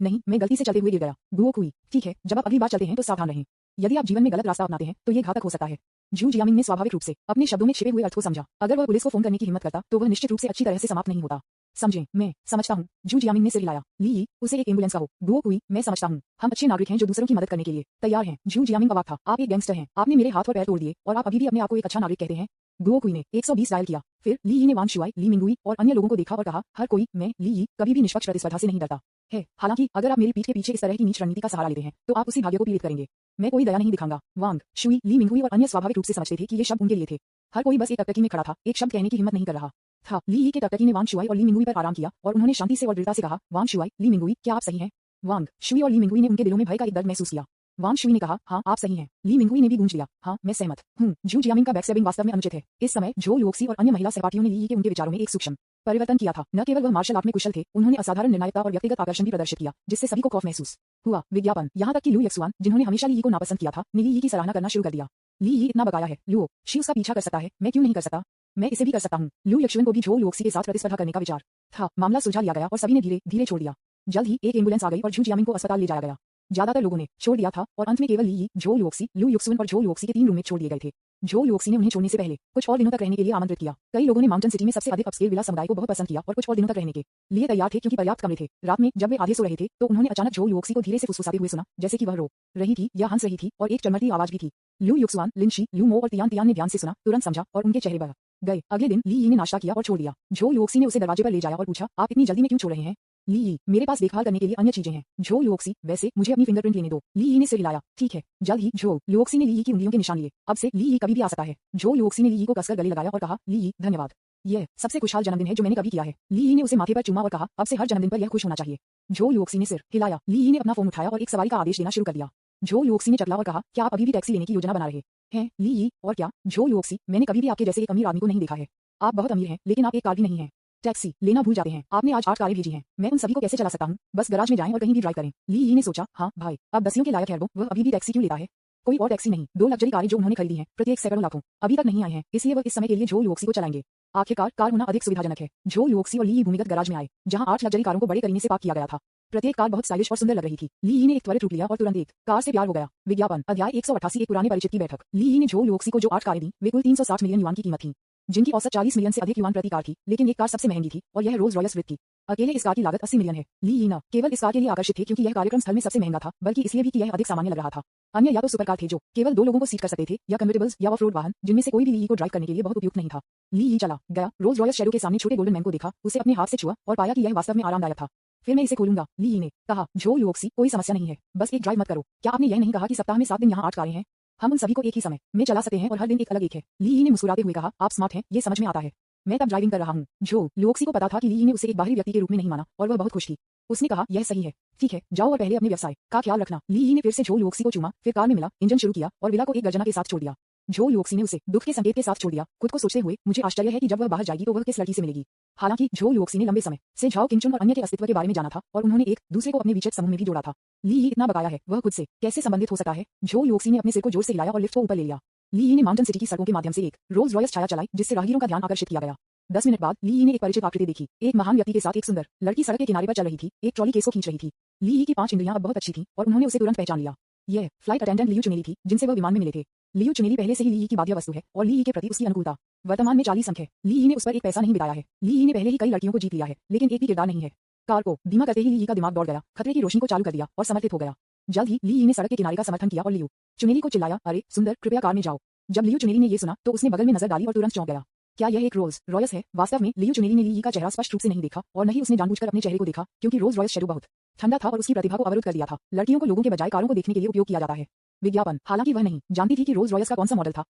गलती से चलते हुए गिर गया। गुओ कुई, ठीक है, जब आप अगली बार चलते हैं तो सावधान रहें। यदि आप जीवन में गलत रास्ता अपनाते हैं तो ये घातक हो सकता है। जू जियामिंग ने स्वाभाविक रूप से अपने शब्दों में छिपे हुए अर्थ को समझा। अगर वह पुलिस को फोन करने की हिम्मत करता तो वह निश्चित रूप से अच्छी तरह से समाप्त नहीं होता। समझें, मैं समझता हूँ। जू जियामिंग ने सिर हिलाया। ली यी, उसे एक एम्बुलेंस कहो। गुओ कुई, मैं समझता हूँ। हम अच्छे नागरिक हैं जो दूसरों की मदद करने के लिए तैयार हैं। जू जियामिंग अवाक था। आप एक गैंगस्टर हैं। आपने मेरे हाथ और पैर तोड़ दिए और आप अभी भी अपने आप को एक अच्छा नागरिक कहते हैं? गुओ कुई ने 120 डायल किया। फिर ली यी ने वांग शुआई, ली मिंगुई और अन्य लोगों को देखा और कहा, हर कोई, मैं ली यी, कभी भी निष्पक्ष प्रतिस्पर्धा से नहीं डरता है। हालांकि अगर आप मेरी पीठ के पीछे इस तरह की नीच रणनीति का सहारा लेते हैं तो आप उसी भाग्य को पीड़ित करेंगे। मैं कोई दया नहीं दिखाऊंगा। वांग शुई, ली मिंगुई और अन्य स्वाभाविक रूप से समझते थे कि ये शब्द उनके लिए थे। हर कोई बस एक टकटकी में खड़ा था, एक शब्द कहने की हिम्मत नहीं कर रहा था। ली यी के टकटकी ने वांग शुआई और ली मिंगुई पर आराम किया और उन्होंने शांति से और दृढ़ता से कहा, वांग शुआई, ली मिंगुई, क्या आप सही हैं? वांग शुई और ली मिंगुई ने उनके दिलों में भय का एक दर्द महसूस किया। वांग शुई ने कहा, हाँ, आप सही हैं। ली मिंगुई ने भी गूंज लिया, हाँ, मैं सहमत हूँ। जू जियामिंग का बैकस्टैबिंग वास्तव में अनुचित है। इस समय जो योक्सी और अन्य महिला सहपाठियों ने ली यी के उनके विचारों में एक सूक्ष्म परिवर्तन किया था। न केवल वह मार्शल आर्ट में कुशल थे, उन्होंने असाधारण निर्णायकता और व्यक्तिगत आकर्षण भी प्रदर्शित किया, जिससे सभी को खौफ महसूस हुआ। विज्ञापन यहाँ तक कि लू यक्सुआन, जिन्होंने हमेशा ली यी को नापसंद किया था, ने ली यी की सराहना करना शुरू कर दिया। ली यी इतना बकाया है, लुओ शी उसका पीछा कर सकता है, मैं क्यों नहीं कर सकता? मैं इसे भी कर सकता हूँ। लू यक्सुआन को भी झो योक्सी के साथ प्रतिस्पर्धा करने का विचार था। मामला सुलझा लिया गया और सभी ने धीरे धीरे छोड़ दिया। जल्द ही एक एम्बुलेंस आ गई और जू जियामिंग को अस्पताल ले जाया गया। ज्यादातर लोगों ने छोड़ दिया था और अंत में केवल ली यी, झो योक्सी, लू यक्सुआन और झो योक्सी के 3 रूममेट छोड़ दिए गए थे। झो योक्सी ने उन्हें छोड़ने से पहले कुछ और दिनों तक रहने के लिए आमंत्रित किया। कई लोगों ने माउंटेन सिटी में सबसे अधिक अपस्केल विला समुदाय को बहुत पसंद किया और कुछ और दिनों तक रहने के लिए तैयार थे क्योंकि पर्याप्त कमरे थे। रात में जब वे आधे सो रहे थे तो उन्होंने अचानक झो योक्सी को धीरे से फुसफुसाते हुए सुना, जैसे कि वह रो रही थी या हंस रही थी, और एक चमकती आवाज भी थी। लू युक्सुआन, लिनशी, लू मो और तियान तियान ने ध्यान से सुना, तुरंत समझा और उनके चेहरे बह गए। अगले दिन ली यी ने नाश्ता किया और छोड़ दिया। झो योक्सी ने उसे दरवाजे पर ले जाया और पूछा, आप इतनी जल्दी में क्यों छोड़ रहे हैं? ली यी, मेरे पास देखभाल करने के लिए अन्य चीजें हैं। झो योक्सी, वैसे मुझे अपनी फिंगरप्रिंट लेने दो। ली यी ने सिर हिलाया, ठीक है। जल्द ही झो योक्सी ने ली यी की उंगलियों के निशान लिए। अब से ली यी कभी भी आ सकता है। झो योक्सी ने ली यी को कसकर गले लगाया और कहा, ली यी, धन्यवाद। यह सबसे खुशहाल जन्मदिन है जो मैंने कभी किया है। ली यी ने उसे माथे पर चूमा और कहा, अब से हर जन्मदिन पर यह खुश होना चाहिए। झो योक्सी ने सिर हिलाया। ली यी ने अपना फोन उठाया और एक सवारी का आदेश देना शुरू कर दिया। झो योक्सी ने चकला और कहा, क्या आप अभी भी टैक्सी लेने की योजना बना रहे हैं? ली यी, और क्या? झो योक्सी, मैंने कभी भी आपके जैसे एक अमीर आदमी को नहीं देखा है। आप बहुत अमीर हैं, लेकिन आप एक कार भी नहीं हैं। टैक्सी लेना भूल जाते हैं। आपने आज 8 कारें भेजी हैं। मैं उन सभी को कैसे चला सकता हूँ? बस गराज में जाएं और कहीं भी ड्राइव करें। ली यी ने सोचा, हाँ भाई, अब 10 के लायक है वो, वह अभी भी टैक्सी क्यों लेता है? कोई और टैक्सी नहीं, 2 लग्जरी कारें जो उन्होंने खरीदी हैं, प्रत्येक सैकड़ों लाखों अभी तक नहीं आए हैं, इसलिए वह इस समय के लिए झो योक्सी को चलाएंगे। आखिरकार कार होना अधिक सुविधाजनक है। झो योक्सी और ली यी भूमिगत गराज में आए, जहां 8 लग्जरी कारों को बड़े करीने से पार्क किया गया था। प्रत्येक कार बहुत स्टाइलिश और सुंदर लग रही थी। ली यी ने एक त्वरित रूप लिया और तुरंत एक कार से प्यार हो गया। विज्ञापन अध्याय 188 एक पुराने परिचित की बैठक। ली यी ने झो योक्सी को जो 8 कारें दी, वे कुल 360 मिलियन युआन की कीमत थी, जिनकी औसत 40 मिलियन से अधिक युआन प्रति कार थी, लेकिन एक कार सबसे महंगी थी और यह रोल्स रॉयस वृत्त थी। अकेले इस कार की लागत 80 मिलियन है। ली यी न केवल इस कार के लिए आकर्षित थे क्योंकि यह कार्यक्रम स्थल में सबसे महंगा था, बल्कि इसलिए भी कि यह अधिक सामान्य लग रहा था। अन्य या तो सुपर कार थे जो केवल 2 लोगों को सीट कर सकते थे, या कन्वर्टेबल्स या ऑफ रोड वाहन जिनमें से कोई भी ली यी को ड्राइव करने के लिए बहुत उपयुक्त नहीं था। ली यी चला गया, रोल्स रॉयस शैडो के सामने छोटे गोल्डन मैन को देखा, उसे अपने हाथ से छुआ और पाया कि यह वास्तव में आरामदायक था। फिर मैं इसे खोलूंगा, ली यी ने कहा। झो लुओक्सी, कोई समस्या नहीं है, बस एक ड्राइव मत करो। क्या आपने यह नहीं कहा कि सप्ताह में 7 दिन यहाँ 8 कारें हैं? हम उन सभी को एक ही समय में चला सकते हैं और हर दिन एक अलग एक है। ली यी ने मुस्कुराते हुए कहा, आप स्मार्ट हैं, ये समझ में आता है। मैं तब ड्राइविंग कर रहा हूँ। झो लुओक्सी को पता था कि ली यी ने उसे एक बाहरी व्यक्ति के रूप में नहीं माना और वह बहुत खुश थी। उसने कहा, यह सही है, ठीक है, जाओ और पहले अपने व्यवसाय का ख्याल रखना। ली यी ने फिर से झो लुओक्सी को चूमा, फिर कार में मिला, इंजन शुरू किया और विला को एक गर्जना के साथ छोड़ दिया। झो लुओक्सी ने उसे दुख के संकेत के साथ छोड़ दिया, खुद को सोचते हुए, मुझे आश्चर्य है कि जब वह बाहर जाएगी तो वह किस लड़की से मिलेगी। हालांकि झो लुओक्सी ने लंबे समय से झाओ किंगचुन और अन्य के अस्तित्व के बारे में जाना था और उन्होंने एक दूसरे को अपने वीचैट समूह में भी जोड़ा था। ली यी इतना बकाया है, वह खुद से कैसे संबंधित हो सकता है? झो लुओक्सी ने अपने सिर को जोर से हिलाया और लिफ्ट को ऊपर ले लिया। ली यी ने माउंटेन सिटी की सड़कों के माध्यम से एक रोल्स रॉयस छाया चलाई, जिससे राहगीरों का ध्यान आकर्षित किया गया। 10 मिनट बाद ली यी ने एक परिचित आकृति देखी। एक महान व्यक्ति के साथ एक सुंदर लड़की सड़क के किनारे पर चल रही थी, एक ट्रॉली केस को खींच रही थी। ली यी की 5 इंद्रियां अब बहुत अच्छी थीं और उन्होंने उसे तुरंत पहचान लिया। यह फ्लाइट अटेंडेंट लियू चुनेली थी, जिनसे वह विमान में मिले थे। लियू चुनेली पहले से ही ली यी की बाध्य वस्तु है और ली यी के प्रति उसकी अनुकूलता वर्तमान में 40 अंक है। ली यी ने उस पर एक पैसा नहीं बिताया है। ली यी ने पहले ही कई लड़कियों को जीत लिया है, लेकिन एक भी किरदार नहीं है। कार को धीमा करते ही ली यी का दिमाग दौड़ गया, खतरे की रोशनी को चालू कर दिया और समर्पित हो गया। जल्द ही ली यी ने सड़क के किनारे का समर्थन किया और लियू चुनेली को चिल्लाया, अरे सुंदर, कृपया कार में जाओ। जब लियू चुनेली ने ये सुना तो उसने बगल में नजर डाली और तुरंत चौंक गया। क्या यह एक रोल्स रॉयस है? वास्तव में लियू चुनेली ने ली यी का चेहरा स्पष्ट रूप से नहीं देखा और न ही उसने जानबूझकर अपने चेहरे को देखा, क्योंकि रोल्स रॉयस शैडो बहुत ठंडा था और उसकी प्रतिभा को अवरुद्ध कर दिया था। लड़कियों को लोगों के बजाय कारों को देखने के लिए उपयोग किया जाता है। विज्ञापन। हालांकि वह नहीं जानती थी कि रोल्स रॉयस का कौन सा मॉडल था,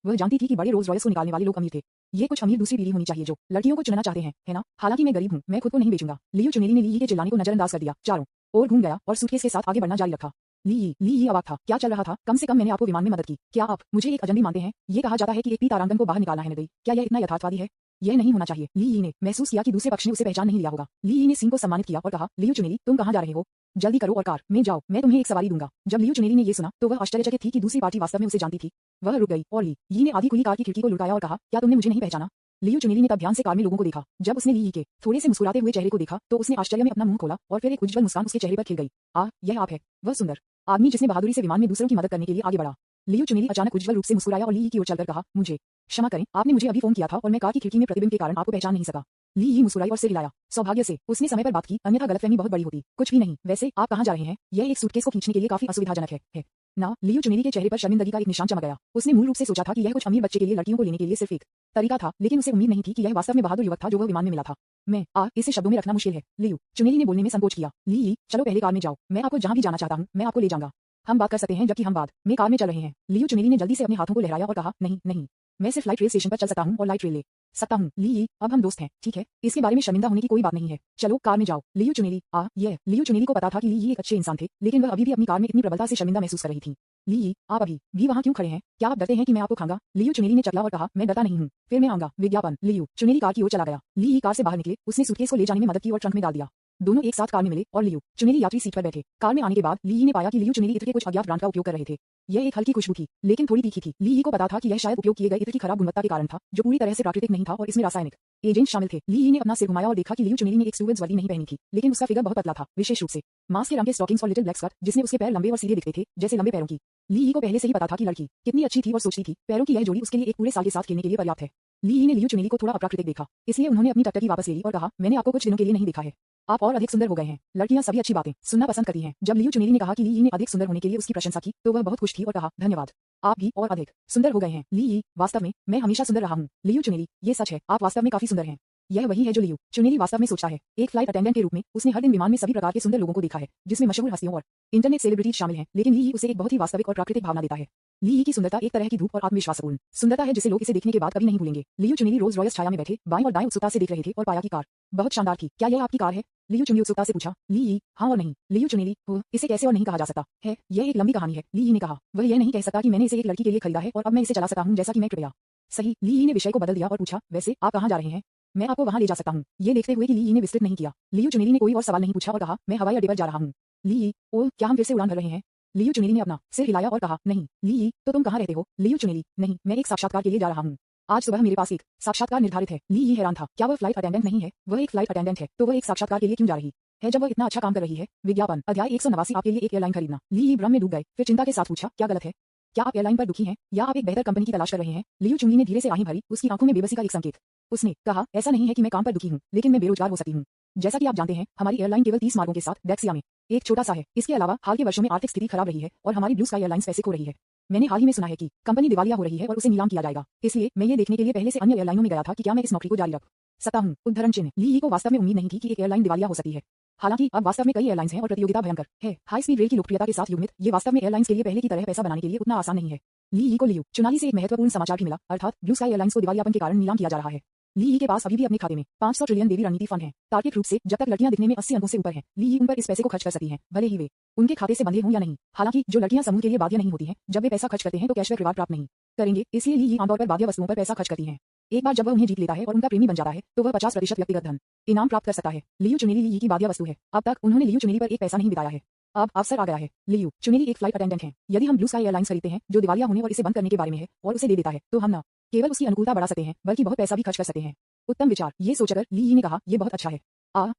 वह जानती थी कि बड़े रोल्स रॉयस को निकालने वाले लोग अमीर थे। ये कुछ अमीर दूसरी पीढ़ी होनी चाहिए जो लड़कियों को चुनना चाहते हैं, है ना? हालांकि मैं गरीब हूँ, मैं खुद को नहीं बेचूंगा। लियू चुनेली ने ली यी के चिल्लाने को नजरअंदाज कर दिया, चारों ओर घूम गया और सूटकेस के साथ आगे बढ़ना जारी रखा। ली यी अवाक था। क्या चल रहा था? कम से कम मैंने आपको विमान में मदद की। क्या आप मुझे एक अजनबी मानते हैं? ये कहा जाता है कि एक पी तारांगन को बाहर निकालना है निर्दयी। क्या यह इतना यथार्थवादी है? यह नहीं होना चाहिए। ली यी ने महसूस किया कि दूसरे पक्ष ने उसे पहचान नहीं लिया होगा। ली यी ने सिंह को सम्मानित किया और कहा, लियू चुनेली, तुम कहाँ जा रहे हो? जल्दी करो और कार में जाओ, मैं तुम्हें एक सवारी दूंगा। जब लियू चुनेली ने ये सुना तो वह आश्चर्यचकित थी कि दूसरी पार्टी वास्तव में उसे जानती थी। वह रुक गई और ली यी ने आधी खुली कार की खिड़की को लुढ़काया और कहा, क्या तुमने मुझे नहीं पहचाना? लियू चुनेली ने तब ध्यान से कार में लोगों को देखा। जब उसने ली यी के थोड़े से मुस्कुराते हुए चेहरे को देखा तो उसने आश्चर्य में अपना मुंह खोला और फिर एक उज्ज्वल मुस्कान उसके चेहरे पर खिल गई। यह आप है, वह सुंदर आदमी जिसने बहादुरी से विमान में दूसरों की मदद करने के लिए आगे बढ़ा। लियू चुनेली अचानक उज्ज्वल रूप से मुस्कुराया और ली यी की ओर चलकर कहा, मुझे क्षमा करें, आपने मुझे अभी फोन किया था और मैं कार की खिड़की में प्रतिबिंब के कारण आपको पहचान नहीं सका। ली यी मुस्कुराई और सिर हिलाया। सौभाग्य से उसने समय पर बात की, अन्यथा गलतफहमी बहुत बड़ी होती। कुछ भी नहीं। वैसे आप कहाँ जा रहे हैं? यह एक सूटकेस को खींचने के लिए काफी असुविधाजनक है ना? लियू चुनेली के चेहरे पर शर्मिंदगी का एक निशान चमक गया। उसने मूल रूप से सोचा था कि यह कुछ अमीर बच्चे के लिए लड़कियों को लेने के लिए सिर्फ एक तरीका था, लेकिन उसे उम्मीद नहीं थी कि यह वास्तव में बहादुर युवक था जो वह विमान में मिला था। मैं इसे शब्दों में रखना मुश्किल है। लियू चुनेली ने बोलने में संकोच किया। ली यी, चलो पहले कार में जाओ, मैं आपको जहाँ भी जाना चाहता हूँ मैं आपको ले जाऊंगा। हम बात कर सकते हैं जबकि हम बाद में कार में चल रहे हैं। लियू चुनेली ने जल्दी से अपने हाथों को लहराया और कहा, नहीं नहीं, मैं सिर्फ लाइट रेल स्टेशन पर चल सकता हूँ और लाइट रेल ले सकता हूँ। ली यी, अब हम दोस्त हैं, ठीक है? इसके बारे में शर्मिंदा होने की कोई बात नहीं है। चलो कार में जाओ। लियू चुनेली लियू चुनेली को पता था कि ली यी एक अच्छे इंसान थे, लेकिन वह अभी भी अपनी कार में इतनी प्रबलता से शर्मिंदा महसूस कर रही थी। ली यी, आप अभी भी वहाँ क्यों खड़े हैं? क्या आप डरते हैं कि मैं आपको खाऊंगा? लियू चुनेली ने चकला और कहा, मैं डरता नहीं हूँ, फिर मैं आऊंगा। विज्ञापन। लियू चुनेली कार की ओर चला गया। ली यी कार से बाहर निकले, उसने सूटकेस को ले जाने में मदद की और ट्रंक में डाल दिया। दोनों एक साथ कार में मिले और लियू चुनेली यात्री सीट पर बैठे। कार में आने के बाद ली यी ने पाया कि लियू चुनेली इत्र के कुछ अज्ञात ब्रांड का उपयोग कर रहे थे। यह एक हल्की खुशबू थी, लेकिन थोड़ी तीखी थी। ली यी को पता था कि यह शायद उपयोग किए गए इत्र की खराब गुणवत्ता के कारण था, जो पूरी तरह से प्राकृतिक नहीं था और इसमें रासायनिक एजेंट शामिल थे। ली यी ने अपना सिर घुमाया और देखा कि लियू चुनेली ने एक स्टूवर्ड्स वर्दी नहीं पहनी थी, लेकिन उसका फिगर बहुत पतला था, विशेष रूप से मांस के रंग के स्टॉकिंग्स और लिटिल ब्लैक स्कर्ट, जिसमें उसके पैर लंबे और सीधे दिखते थे, जैसे लंबे पैरों की। ली यी को पहले से ही पता था कि लड़की कितनी अच्छी थी और सोचती थी, पैरों की यह जोड़ी उसके लिए एक पूरे साल के साथ खेलने के लिए पर्याप्त है। ली यी ने लियू चुनेली को थोड़ा अप्राकृतिक देखा, इसलिए उन्होंने अपनी टकटकी वापस ले ली और कहा, मैंने आपको कुछ दिनों के लिए नहीं देखा है, आप और अधिक सुंदर हो गए हैं। लड़कियां सभी अच्छी बातें सुनना पसंद करती हैं। जब लियू चुनेली ने कहा कि ली यी ने अधिक सुंदर होने के लिए उसकी प्रशंसा की तो वह बहुत खुश थी और कहा, धन्यवाद, आप भी और अधिक सुंदर हो गए हैं। ली यी, वास्तव में मैं हमेशा सुंदर रहा हूँ। लियू चुनेली, ये सच है, आप वास्तव में काफी सुंदर हैं। यह वही है जो लियू चुनेली वास्तव में सोचता है। एक फ्लाइट अटेंडेंट के रूप में उसने हर दिन विमान में सभी प्रकार के सुंदर लोगों को देखा है, जिसमें मशहूर हस्तियों और इंटरनेट सेलिब्रिटीज शामिल हैं, लेकिन ली यी उसे एक बहुत ही वास्तविक और प्राकृतिक भावना देता है। ली यी की सुंदरता एक तरह की धूप और आत्मविश्वासपूर्ण सुंदरता है जिसे लोग इसे देखने के बाद कभी नहीं भूलेंगे। लियू चुनेली रोल्स रॉयस छाया में बैठे बाएं और दाएं उत्सुकता से देख रहे थे और पाया कि कार बहुत शानदार थी। क्या यह आपकी कार है? लियू चुनेली उत्सुकता से पूछा। ली यी, हाँ और नहीं। लियू चुनेली, इसे कैसे और नहीं कहा जा सकता है, यह एक लंबी कहानी है। ली यी ने कहा, वह यह नहीं कह सकता कि मैंने इसे एक लड़की के लिए खरीदा है और अब मैं इसे चला सकता हूँ जैसा कि मैं कृपया। सही। ली यी ने विषय को बदल दिया और पूछा, वैसे आप कहाँ जा रहे हैं? मैं आपको वहाँ ले जा सकता हूँ। ये देखते हुए कि ली यी ने विस्तृत नहीं किया, लियू चुनेली ने कोई और सवाल नहीं पूछा और कहा, मैं हवाई अड्डे पर जा रहा हूँ। ली यी, ओह, क्या हम फिर से उड़ान भर रहे हैं? लियू चुनेली ने अपना सिर हिलाया और कहा, नहीं। ली यी, तो तुम कहाँ रहते हो? लियू चुनेली, नहीं, मैं एक साक्षात्कार के लिए जा रहा हूँ। आज सुबह मेरे पास एक साक्षात्कार निर्धारित है। ली यी हैरान था, क्या वह फ्लाइट अटेंडेंट नहीं है? वह एक फ्लाइट अटेंडेंट है, तो वह एक साक्षात्कार के लिए क्यों जा रही है जब वह इतना अच्छा काम कर रही है? विज्ञापन। अध्याय 189, आपके लिए एक एयरलाइन खरीदना। ली यी भ्रम में डूब गए, फिर चिंता के साथ पूछा, क्या गलत है? क्या आप एयरलाइन पर दुखी हैं या आप एक बेहतर कंपनी की तलाश कर रहे हैं? लियू चुनेली ने धीरे से आंखें भरी, उसकी आंखों में बेबसी का एक संकेत। उसने कहा, ऐसा नहीं है कि मैं काम पर दुखी हूँ, लेकिन मैं बेरोजगार हो सकती हूँ। जैसा कि आप जानते हैं, हमारी एयरलाइन केवल 30 मार्गों के साथ डेक्सिया में एक छोटा सा है। इसके अलावा हाल के वर्षों में आर्थिक स्थिति खराब रही है और हमारी ब्लू स्काई एयरलाइंस पैसे खो रही है। मैंने हाल ही में सुना है कि कंपनी दिवालिया हो रही है और उसे नीलाम किया जाएगा। इसलिए मैं ये देखने के लिए पहले से अन्य एयरलाइनों में गया था कि क्या मैं इस नौकरी को जारी रख सकता हूं। उद्धरण चिन्ह ली को वास्तव में उम्मीद नहीं थी कि एक एयरलाइन दिवालिया हो सकती है। हालांकि अब वास्तव में कई एयरलाइंस हैं और प्रतियोगिता भयंकर है। हाई स्पीड रेल की लोकप्रियता के साथ युग्मित ये वास्तव में एयरलाइंस के लिए पहले की तरह पैसा बनाने के लिए उतना आसान नहीं है। ली को लियू चुनाली से एक महत्वपूर्ण समाचार भी मिला, अर्थात ब्लू स्काई एयरलाइंस को दिवालियापन के कारण नीलाम किया जा रहा है। ली के पास अभी भी अपने खाते में 500 ट्रिलियन देवी रणनीति फंड है। तार्किक रूप से जब तक लड़कियां दिखने में 80 अंकों से ऊपर हैं, ली उन पर इस पैसे को खर्च कर सकती हैं, भले ही वे उनके खाते से बंधे हों या नहीं। हालांकि जो लड़कियां समूह के लिए बाध्य नहीं होती हैं, जब वे पैसा खर्च करते हैं तो कैशबैक रिवार्ड प्राप्त नहीं करेंगे, इसलिए ली आमतौर पर बाध्य वस्तुओं पर पैसा खर्च करती हैं। एक बार जब वह उन्हें जीत लेता है और उनका प्रेमी बन जाता है तो वह 50% व्यक्तिगत धन इनाम प्राप्त कर सकता है। लियू चुनेली ली की बाध्य वस्तु है। अब तक उन्होंने लियू चुनेली पर एक पैसा नहीं बिताया है। अब अवसर आ गया है। लियू चुनेली एक फ्लाइट अटेंडेंट है। यदि हम ब्लू स्काई एयरलाइंस खरीदते हैं जो दिवालिया होने और इसे बंद करने के बारे में है और उसे दे देता है, तो हम न केवल उसकी अनुकूलता बढ़ा सकते हैं बल्कि बहुत पैसा भी खर्च कर सकते हैं। उत्तम विचार, ये सोचकर ली ने कहा, यह बहुत अच्छा है।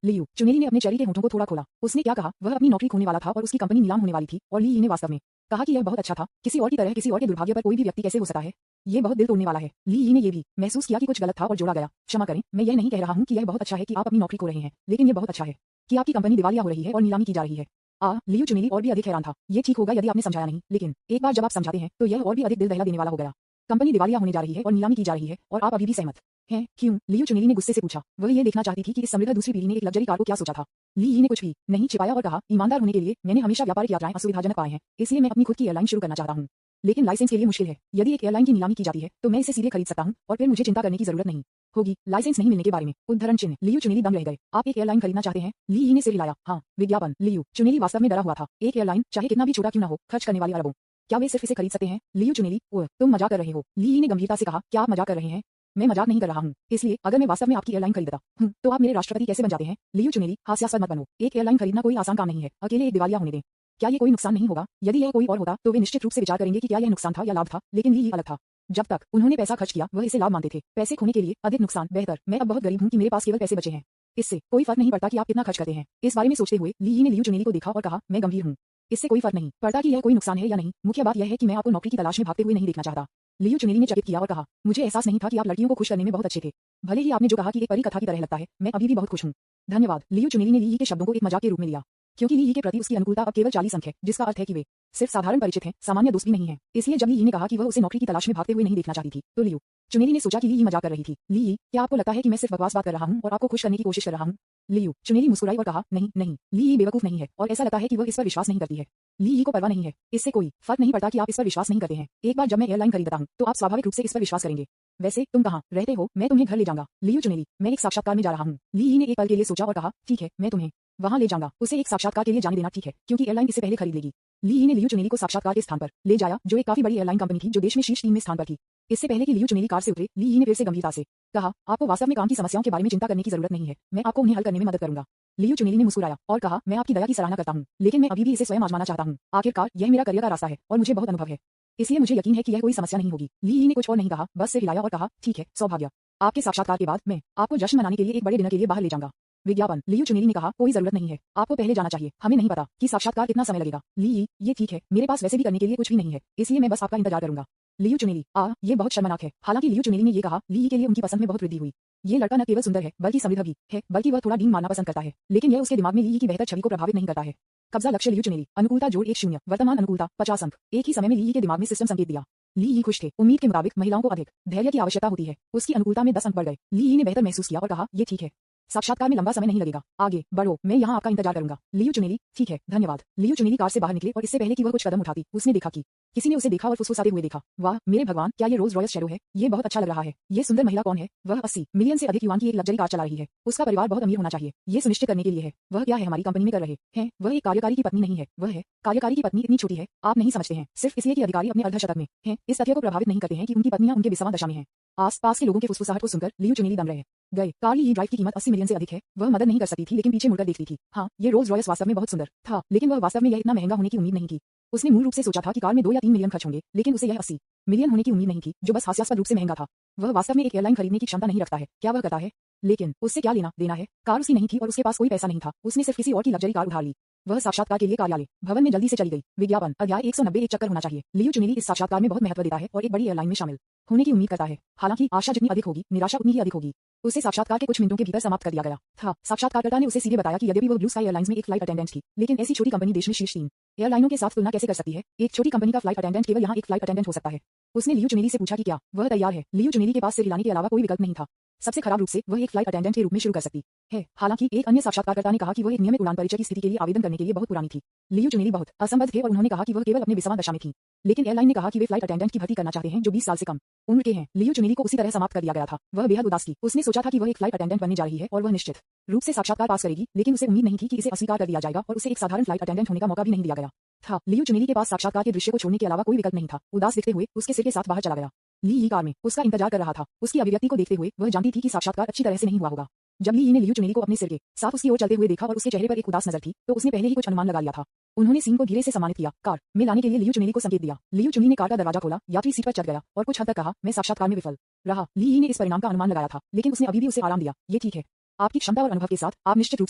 लियू चुनेली ने अपने चेहरे के होंठों को थोड़ा खोला। उसने क्या कहा, वह अपनी नौकरी खोने वाला था और उसकी कंपनी नीलाम होने वाली थी, और ली ने वास्तव में कहा कि यह बहुत अच्छा था। किसी और की तरह किसी और के दुर्भाग्य पर कोई भी व्यक्ति कैसे हो सकता है, ये बहुत दिल तोड़ने वाला है। ली ने यह भी महसूस किया कि कुछ गलत था और जोड़ा गया, क्षमा करें, मैं यह नहीं कह रहा हूं कि यह बहुत अच्छा है कि आप अपनी नौकरी खो रहे हैं, लेकिन यह बहुत अच्छा है कि आपकी कंपनी दिवालिया हो रही है और नीलामी की जा रही है। लियू चुनेली और भी अधिक हैरान था। ये ठीक होगा यदि आपने समझाया नहीं, लेकिन एक बार जब आप समझाते हैं तो यह और भी अधिक दिल दहला देने वाला हो गया। कंपनी दिवालिया होने जा रही है और नीलामी की जा रही है और आप अभी भी सहमत हैं? क्यों? लियू चुनेली ने गुस्से से पूछा। वह ये देखना चाहती थी कि इस समृद्ध दूसरी पीढ़ी ने एक लग्जरी कार को क्या सोचा था। ली ने कुछ भी नहीं छिपाया और कहा, ईमानदार होने के लिए मैंने हमेशा व्यापारिक यात्राएं असुविधाजनक पाए हैं, इसलिए मैं अपनी खुद की एयरलाइन शुरू करना चाहता हूं। लेकिन लाइसेंस के लिए मुश्किल है। यदि एक एयरलाइन की नीलामी की जाती है तो मैं इसे सीधे खरीद सकता हूं और फिर मुझे चिंता करने की जरूरत नहीं होगी लाइसेंस नहीं मिलने के बारे में। उद्धरण चिन्ह, लियू चुनेली दम रह गए। आप एक एयरलाइन खरीदना चाहते हैं? ली ने सिर हिलाया। हाँ। विज्ञापन, लियू चुनेली वास्तव में डरा हुआ था। एक एयरलाइन, चाहे कितना भी छोटा क्यों न हो, खर्च करने वाली अरबों, क्या वे सिर्फ इसे खरीद सकते हैं? लियू चुनेली, ओह, तुम मजाक कर रहे हो। ली ने गंभीरता से कहा, क्या आप मजाक कर रहे हैं? मैं मजाक नहीं कर रहा हूं। इसलिए अगर मैं वास्तव में आपकी एयरलाइन खरीदता हूं तो आप मेरे राष्ट्रपति कैसे बन जाते हैं? लियू चुनेली, हास्यास्पद मत बनो। एक एयरलाइन खरीदना कोई आसान काम नहीं है। अकेले एक दिवालिया होने दें। क्या ये कोई नुकसान नहीं होगा? यदि यह कोई और होता तो वे निश्चित रूप से विचार करेंगे कि क्या यह नुकसान था या लाभ था, लेकिन ली अलग था। जब तक उन्होंने पैसा खर्च किया वह इसे लाभ मानते थे। पैसे खोने के लिए अधिक नुकसान बेहतर। मैं अब बहुत गरीब हूं कि मेरे पास केवल पैसे बचे हैं। इससे कोई फर्क नहीं पड़ता कि आप कितना खर्च करते हैं। इस बारे में सोचते हुए ली ने लियू चुनेली को देखा और कहा, मैं गंभीर हूं। इससे कोई फर्क नहीं पड़ता कि यह कोई नुकसान है या नहीं। मुख्य बात यह है कि मैं आपको नौकरी की तलाश में भागते हुए नहीं देखना चाहता। लियू चुनेली ने चकित किया और कहा, मुझे एहसास नहीं था कि आप लड़कियों को खुश करने में बहुत अच्छे थे। भले ही आपने जो कहा कि एक परी कथा की तरह लगता है, मैं अभी भी बहुत खुश हूं। धन्यवाद। लियू चुनेली ने ली के शब्दों को एक मजाक के रूप में लिया, क्योंकि ली के प्रति उसकी अनुकूलता अब केवल 40 अंक है, जिसका अर्थ है कि वे सिर्फ साधारण परिचित हैं, सामान्य दोस्त भी नहीं है। इसलिए जब ली ने कहा कि वह उसे नौकरी की तलाश में भागते हुए नहीं देखना चाहती थी, तो लियू चुनेली ने सोचा कि ली मजाक कर रही थी। ली, क्या आपको लगता है कि मैं सिर्फ बकवास बात कर रहा हूं और आपको खुश करने की कोशिश कर रहा हूं? लियू चुनेली मुस्कुराई और कहा, नहीं नहीं, ली बेवकूफ नहीं है और ऐसा लगता है कि वह इस पर विश्वास नहीं करती है। ली को परवाह नहीं है। इससे कोई फर्क नहीं पड़ता कि आप इस पर विश्वास नहीं करते हैं। एक बार जब मैं एयरलाइन खरीदता हूं तो आप स्वाभाविक रूप से इस पर विश्वास करेंगे। वैसे तुम कहाँ रहते हो? मैं तुम्हें घर ले जाऊंगा। लियू चुनेली, मैं एक साक्षात्कार में जा रहा हूँ। ली ने एक पल के लिए सोचा और कहा, ठीक है, मैं तुम्हें वहां ले जाऊंगा। उसे एक साक्षात्कार के लिए जाने देना ठीक है, क्योंकि एयरलाइन इसे पहले खरीद लेगी। ली ने लियू चुनेली को साक्षात्कार के स्थान पर ले जाया, जो एक काफी बड़ी एयरलाइन कंपनी थी जो देश में शीर्ष 3 में स्थान पर थी। इससे पहले कि लियू चुनेली कार से उतरे, ली ने फिर से गंभीरता से कहा, आपको वास्तव में काम की समस्याओं के बारे में चिंता करने की जरूरत नहीं है। मैं आपको उन्हें हल करने में मदद करूंगा। लियू चुनेली ने मुस्कुराया और कहा, मैं आपकी दया की सराहना करता हूँ, लेकिन मैं अभी भी इसे स्वयं आजमाना चाहता हूँ। आखिरकार यह मेरा करियर का रास्ता है और मुझे बहुत अनुभव है, इसलिए मुझे यकीन है कि यह कोई समस्या नहीं होगी। ली ने कुछ और नहीं कहा, बस सिर हिलाया और कहा, ठीक है, सौभाग्य। आपके साक्षात्कार के बाद मैं आपको जश्न मनाने के लिए एक बड़े डिनर के लिए बाहर ले जाऊंगा। विज्ञापन, लियू चुनेली ने कहा, कोई जरूरत नहीं है, आपको पहले जाना चाहिए। हमें नहीं पता कि साक्षात्कार कितना समय लगेगा। ली, ये ठीक है, मेरे पास वैसे भी करने के लिए कुछ भी नहीं है, इसलिए मैं बस आपका इंतजार करूंगा। लियू चुनेली, ये बहुत शर्मनाक है। हालांकि लियू चुनेली ने ये कहा, ली के लिए उनकी पसंद में बहुत वृद्धि हुई। ये लड़का न केवल सुंदर है बल्कि समृद्ध भी है, बल्कि वह थोड़ा डींग मारना पसंद करता है, लेकिन यह उसके दिमाग में ली की बेहतर छवि को प्रभावित नहीं करता है। कब्जा लक्ष्य, लियू चुनेली, अनुकूलता जोड़ 1-0, वर्तमान अनुकूलता 50 अंक। एक ही समय में ली के दिमाग में सिस्टम संकेत दिया। ली खुश थे। उम्मीद के मुताबिक महिलाओं को अधिक धैर्य की आवश्यकता होती है। उसकी अनुकूलता में 10 अंक बढ़ गए। ली ने बेहतर महसूस किया और कहा, ये ठीक है, साक्षात्कार में लंबा समय नहीं लगेगा, आगे बढ़ो, मैं यहाँ आपका इंतजार करूंगा। लियू चुनेली, ठीक है, धन्यवाद। लियू चुनेली कार से बाहर निकले और इससे पहले कि वह कुछ कदम उठाती, उसने देखा कि किसी ने उसे देखा और फुसफुसाते हुए देखा। वाह मेरे भगवान, क्या ये रोल्स रॉयस शैडो है? ये बहुत अच्छा लग रहा है। ये सुंदर महिला कौन है? वह 80 मिलियन से अधिक युवान की एक लग्जरी कार चला रही है। उसका परिवार बहुत अमीर होना चाहिए। ये सुनिश्चित करने के लिए है। वह क्या है हमारी कंपनी में कर रहे हैं? वह एक कार्यकारी की पत्नी नहीं है, वह है कार्यकारी की पत्नी। इतनी छोटी है, आप नहीं समझते हैं, सिर्फ इसलिए कि अधिकारी अपने अर्धशतक में हैं, इस तथ्य को प्रभावित नहीं करते हैं कि उनकी पत्नियां उनके विषमा दशा में हैं। आस-पास के लोगों के फुसफुसाहट को सुनकर लियू चुनेली दम रह गए। कार ई ड्राइव की कीमत 80 मिलियन से अधिक है। वह मदद नहीं कर सकती थी, लेकिन पीछे मुड़कर देखती थी। हाँ, ये रोल्स रॉयस वास्तव में बहुत सुंदर था, लेकिन वह वास्तव में यह इतना महंगा होने की उम्मीद नहीं की। उसने मूल रूप से सोचा था कि कार में 2 या 3 मिलियन खर्च होंगे, लेकिन उसे यह 80 मिलियन होने की उम्मीद नहीं थी, जो बस हास्यास्पद रूप से महंगा था। वह वास्तव में एक एयरलाइन खरीदने की क्षमता नहीं रखता है। क्या वह करता है? लेकिन उससे क्या लेना देना है? कार उसकी नहीं थी और उसके पास कोई पैसा नहीं था। उसने सिर्फ किसी और की लग्जरी कार उधार ली। वह साक्षात्कार के लिए कार्यालय भवन में जल्दी से चली गई। विज्ञापन अध्याय 190 एक चक्कर होना चाहिए। लियू चुनेली इस साक्षात्कार में बहुत महत्व देता है और एक बड़ी एयरलाइन में शामिल होने की उम्मीद करता है। हालांकि आशा जितनी अधिक होगी, निराशा उतनी ही अधिक होगी। उसे साक्षात्कार के कुछ मिनटों के भीतर समाप्त कर दिया गया था। साक्षात्कारकर्ता ने उसे सीधे बताया कि यद्यपि वह ब्लू स्काई एयरलाइंस में एक फ्लाइट अटेंडेंट थी, लेकिन ऐसी छोटी कंपनी देश में शीर्ष 3 एयरलाइनों के साथ तुलना कैसे कर सकती है। एक छोटी कंपनी का फ्लाइट अटेंडेंट केवल यहाँ एक फ्लाइट अटेंडेंट हो सकता है। उसने लियू चुनेली से पूछा कि क्या वह तैयार है। लियू चुनेली के पास सिर हिलाने के अलावा कोई विकल्प नहीं था। सबसे खराब रूप से वह एक फ्लाइट अटेंडेंट के रूप में शुरू कर सकती है। हालांकि एक अन्य साक्षात्कारकर्ता ने कहा कि वह एक नियमित उड़ान परिचय की स्थिति के लिए आवेदन करने के लिए बहुत पुरानी थी। लियू चुनेली बहुत असंबद्ध थे और उन्होंने कहा कि वह केवल अपने 20वां दशा में थी। लेकिन एयरलाइन ने कहा कि वे फ्लाइट अटेंडेंट की भर्ती करना चाहते हैं जो 20 साल से कम उम्र के हैं। लियू चुनेली को उसी तरह समाप्त कर दिया गया था। वह बेहद उदास थी। उसने सोचा था कि वह एक फ्लाइट अटेंडेंट बनने जा रही है और वह निश्चित रूप से साक्षात्कार पास करेगी, लेकिन उसे उम्मीद नहीं थी कि इसे अस्वीकार कर दिया जाएगा और उसे एक साधारण फ्लाइट अटेंडेंट होने का मौका भी नहीं दिया गया था। लियू चुनेली के पास साक्षात्कार के दृश्य को छोड़ने के अलावा कोई विकल्प नहीं था। उदास दिखते हुए उसके सिर के साथ बाहर चला गया। ली यी कार में उसका इंतजार कर रहा था। उसकी अभिव्यक्ति को देखते हुए वह जानती थी कि साक्षात्कार अच्छी तरह से नहीं हुआ होगा। जब ली यी ने लियू चुनेली को अपने सिर के साथ उसकी ओर चलते हुए देखा और उसके चेहरे पर एक उदास नजर थी, तो उसने पहले ही कुछ अनुमान लगा लिया था। उन्होंने सीन को धीरे से सम्मानित किया, कार में लाने के लिए लियू चुनेली को संकेत दिया। लियू चुनेली ने कार का दरवाजा खोला, यात्री सीट पर चढ़ गया और कुछ हद तक कहा, मैं साक्षात्कार में विफल रहा। ली यी ने इस परिणाम का अनुमान लगाया था, लेकिन उसने अभी भी उसे आराम दिया। ये ठीक है, आपकी क्षमता और अनुभव के साथ आप निश्चित रूप